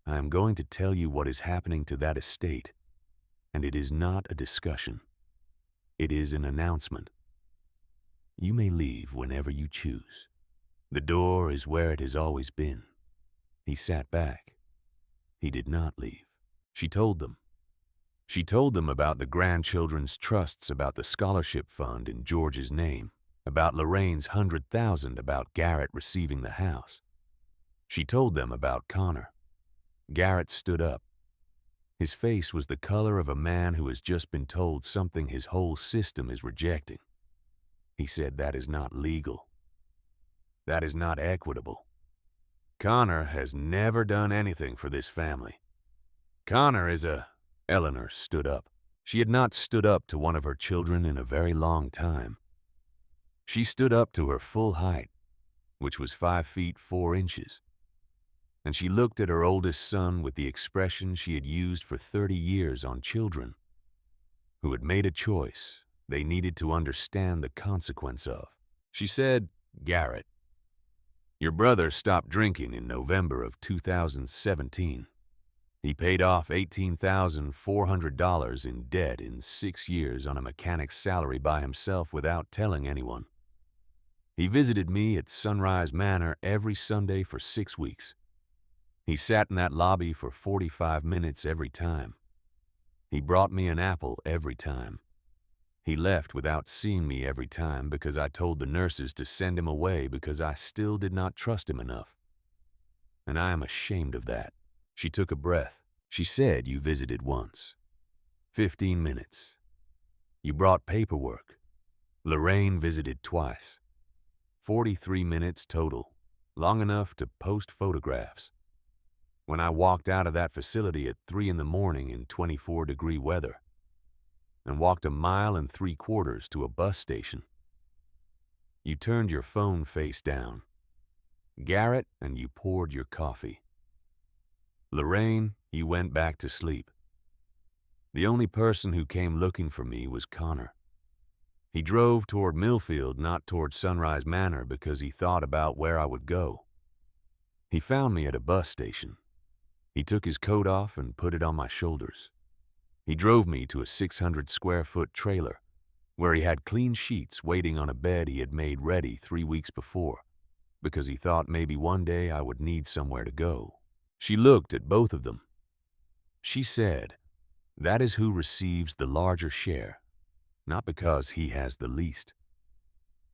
I am going to tell you what is happening to that estate, and it is not a discussion. It is an announcement. You may leave whenever you choose. The door is where it has always been." He sat back. He did not leave. She told them. She told them about the grandchildren's trusts, about the scholarship fund in George's name, about Lorraine's $100,000, about Garrett receiving the house. She told them about Connor. Garrett stood up. His face was the color of a man who has just been told something his whole system is rejecting. He said, "That is not legal. That is not equitable. Connor has never done anything for this family. Connor is a—" Eleanor stood up. She had not stood up to one of her children in a very long time. She stood up to her full height, which was 5 feet 4 inches. And she looked at her oldest son with the expression she had used for 30 years on children who had made a choice they needed to understand the consequence of. She said, "Garrett, your brother stopped drinking in November of 2017. He paid off $18,400 in debt in 6 years on a mechanic's salary by himself without telling anyone. He visited me at Sunrise Manor every Sunday for 6 weeks. He sat in that lobby for 45 minutes every time. He brought me an apple every time. He left without seeing me every time because I told the nurses to send him away because I still did not trust him enough. And I am ashamed of that." She took a breath. She said, "You visited once. 15 minutes. You brought paperwork. Lorraine visited twice. 43 minutes total, long enough to post photographs. When I walked out of that facility at 3 in the morning in 24-degree weather and walked 1.75 miles to a bus station. You turned your phone face down, Garrett, and you poured your coffee. Lorraine, you went back to sleep. The only person who came looking for me was Connor. He drove toward Millfield, not toward Sunrise Manor, because he thought about where I would go. He found me at a bus station. He took his coat off and put it on my shoulders. He drove me to a 600-square-foot trailer where he had clean sheets waiting on a bed he had made ready 3 weeks before because he thought maybe one day I would need somewhere to go. She looked at both of them. She said, "That is who receives the larger share, not because he has the least,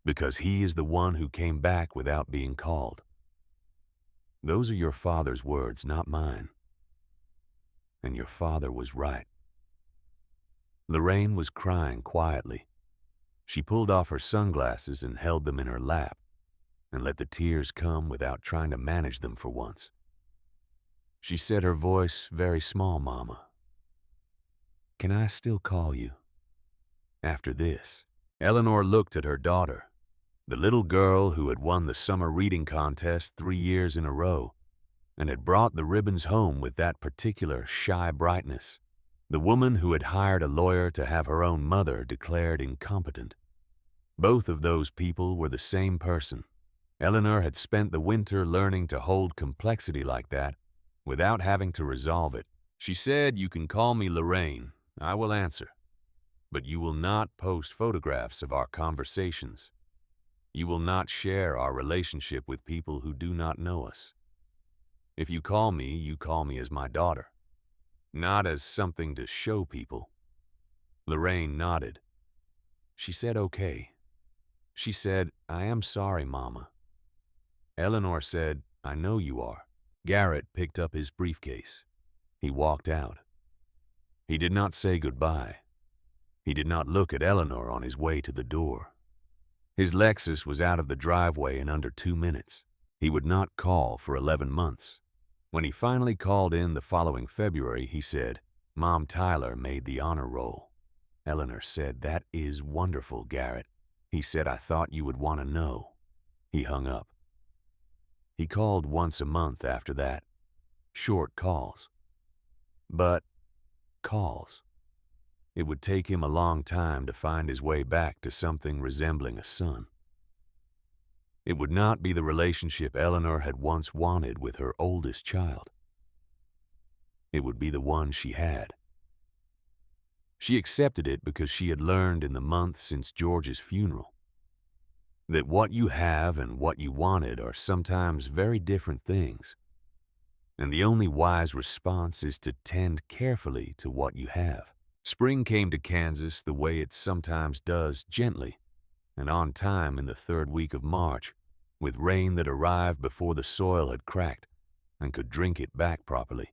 because he is the one who came back without being called." Those are your father's words, not mine. And your father was right. Lorraine was crying quietly. She pulled off her sunglasses and held them in her lap and let the tears come without trying to manage them for once. She said, her voice very small, "Mama, can I still call you after this?" Eleanor looked at her daughter. The little girl who had won the summer reading contest 3 years in a row and had brought the ribbons home with that particular shy brightness. The woman who had hired a lawyer to have her own mother declared incompetent. Both of those people were the same person. Eleanor had spent the winter learning to hold complexity like that without having to resolve it. She said, "You can call me Lorraine. I will answer. But you will not post photographs of our conversations. You will not share our relationship with people who do not know us. If you call me as my daughter, not as something to show people." Lorraine nodded. She said, "Okay." She said, "I am sorry, Mama." Eleanor said, "I know you are." Garrett picked up his briefcase. He walked out. He did not say goodbye. He did not look at Eleanor on his way to the door. His Lexus was out of the driveway in under 2 minutes. He would not call for 11 months. When he finally called in the following February, he said, "Mom Tyler made the honor roll." Eleanor said, "That is wonderful, Garrett." He said, "I thought you would want to know." He hung up. He called once a month after that. Short calls. But calls. It would take him a long time to find his way back to something resembling a son. It would not be the relationship Eleanor had once wanted with her oldest child. It would be the one she had. She accepted it because she had learned in the months since George's funeral that what you have and what you wanted are sometimes very different things, and the only wise response is to tend carefully to what you have. Spring came to Kansas the way it sometimes does, gently and on time in the 3rd week of March, with rain that arrived before the soil had cracked and could drink it back properly.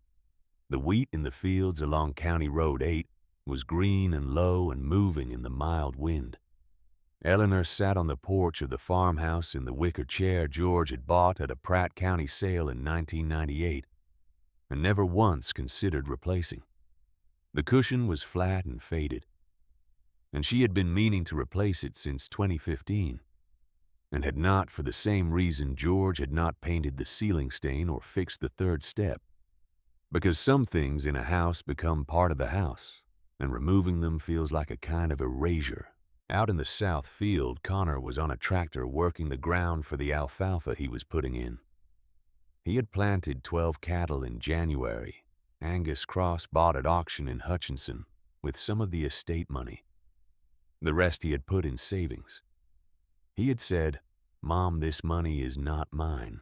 The wheat in the fields along County Road 8 was green and low and moving in the mild wind. Eleanor sat on the porch of the farmhouse in the wicker chair George had bought at a Pratt County sale in 1998 and never once considered replacing. The cushion was flat and faded, and she had been meaning to replace it since 2015, and had not for the same reason George had not painted the ceiling stain or fixed the 3rd step. Because some things in a house become part of the house, and removing them feels like a kind of erasure. Out in the south field, Connor was on a tractor working the ground for the alfalfa he was putting in. He had planted 12 cattle in January. Angus Cross bought at auction in Hutchinson with some of the estate money. The rest he had put in savings. He had said, "Mom, this money is not mine.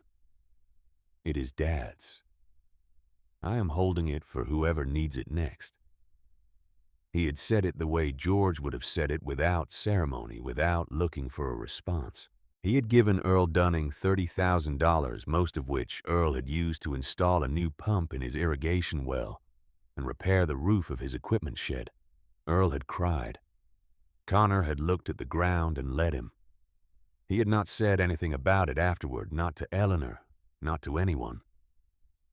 It is Dad's. I am holding it for whoever needs it next." He had said it the way George would have said it, without ceremony, without looking for a response. He had given Earl Dunning $30,000, most of which Earl had used to install a new pump in his irrigation well and repair the roof of his equipment shed. Earl had cried. Connor had looked at the ground and let him. He had not said anything about it afterward, not to Eleanor, not to anyone.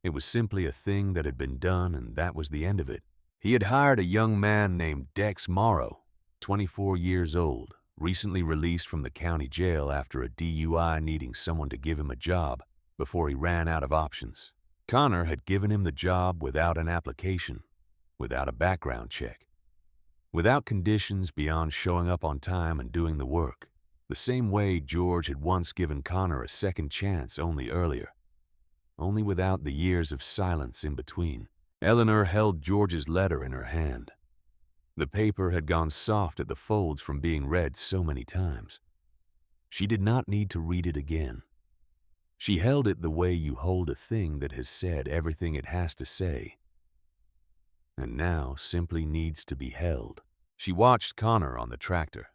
It was simply a thing that had been done, and that was the end of it. He had hired a young man named Dex Morrow, 24 years old, recently released from the county jail after a DUI, needing someone to give him a job before he ran out of options. Connor had given him the job without an application, without a background check, without conditions beyond showing up on time and doing the work, the same way George had once given Connor a second chance only earlier, only without the years of silence in between. Eleanor held George's letter in her hand. The paper had gone soft at the folds from being read so many times. She did not need to read it again. She held it the way you hold a thing that has said everything it has to say, and now simply needs to be held. She watched Connor on the tractor.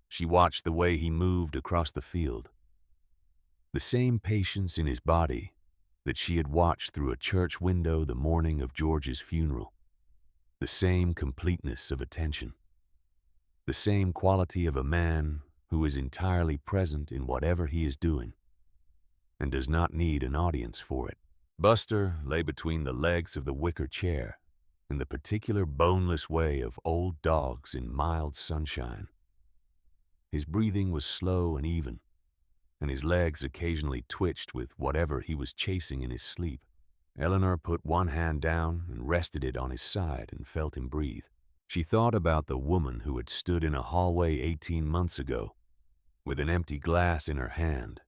She watched the way he moved across the field. The same patience in his body that she had watched through a church window the morning of George's funeral. The same completeness of attention. The same quality of a man who is entirely present in whatever he is doing and does not need an audience for it. Buster lay between the legs of the wicker chair in the particular boneless way of old dogs in mild sunshine. His breathing was slow and even. and his legs occasionally twitched with whatever he was chasing in his sleep. Eleanor put one hand down and rested it on his side and felt him breathe. She thought about the woman who had stood in a hallway 18 months ago with an empty glass in her hand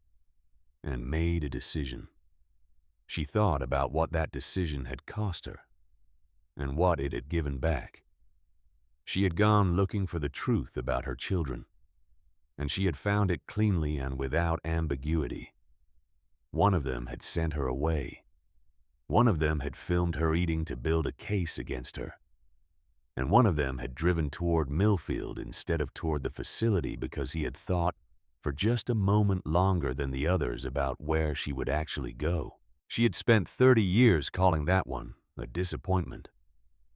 and made a decision. She thought about what that decision had cost her and what it had given back. She had gone looking for the truth about her children, and she had found it cleanly and without ambiguity. One of them had sent her away. One of them had filmed her eating to build a case against her. And one of them had driven toward Millfield instead of toward the facility because he had thought for just a moment longer than the others about where she would actually go. She had spent 30 years calling that one a disappointment.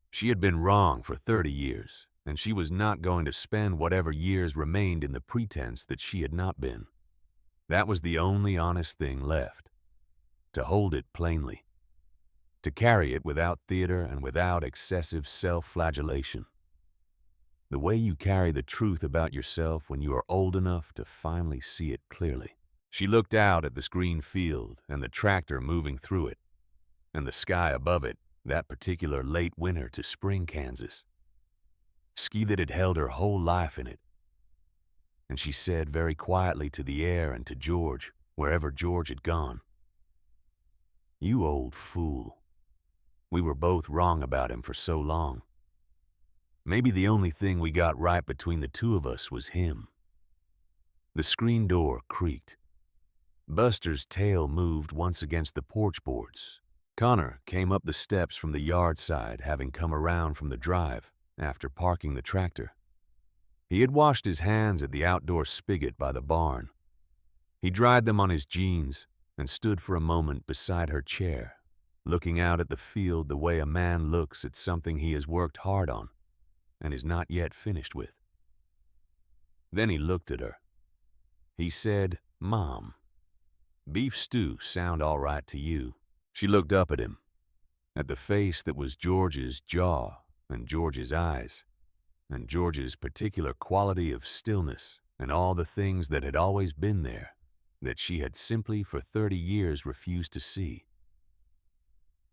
She had been wrong for 30 years, and she was not going to spend whatever years remained in the pretense that she had not been. That was the only honest thing left. To hold it plainly. To carry it without theater and without excessive self-flagellation. The way you carry the truth about yourself when you are old enough to finally see it clearly. She looked out at this green field and the tractor moving through it, and the sky above it, that particular late winter to spring Kansas. Ski that had held her whole life in it. And she said very quietly to the air and to George, wherever George had gone, "You old fool. We were both wrong about him for so long. Maybe the only thing we got right between the two of us was him." The screen door creaked. Buster's tail moved once against the porch boards. Connor came up the steps from the yard side, having come around from the drive after parking the tractor. He had washed his hands at the outdoor spigot by the barn. He dried them on his jeans and stood for a moment beside her chair, looking out at the field the way a man looks at something he has worked hard on and is not yet finished with. Then he looked at her. He said, "Mom, beef stew sound all right to you?" She looked up at him, at the face that was George's jaw and George's eyes, and George's particular quality of stillness and all the things that had always been there that she had simply for 30 years refused to see.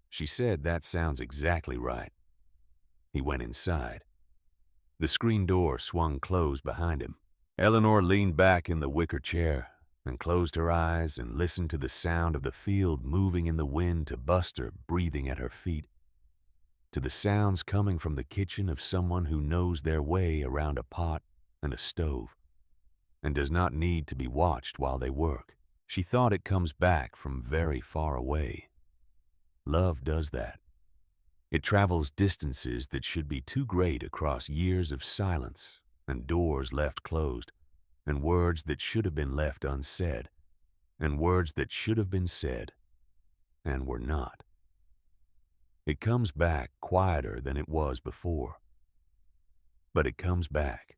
She said, "That sounds exactly right." He went inside. The screen door swung closed behind him. Eleanor leaned back in the wicker chair and closed her eyes and listened to the sound of the field moving in the wind, to Buster breathing at her feet, to the sounds coming from the kitchen of someone who knows their way around a pot and a stove and does not need to be watched while they work. She thought it comes back from very far away. Love does that. It travels distances that should be too great across years of silence and doors left closed, and words that should have been left unsaid, and words that should have been said and were not. It comes back quieter than it was before, but it comes back.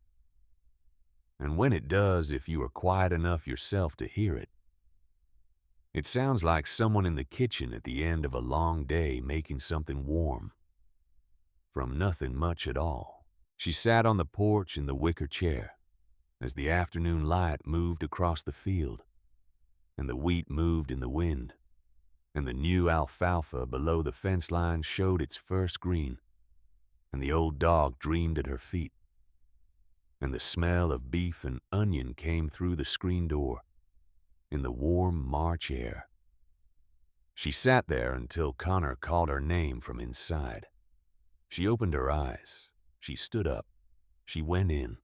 And when it does, if you are quiet enough yourself to hear it, it sounds like someone in the kitchen at the end of a long day making something warm from nothing much at all. She sat on the porch in the wicker chair as the afternoon light moved across the field, and the wheat moved in the wind, and the new alfalfa below the fence line showed its first green, and the old dog dreamed at her feet, and the smell of beef and onion came through the screen door in the warm March air. She sat there until Connor called her name from inside. She opened her eyes. She stood up. She went in.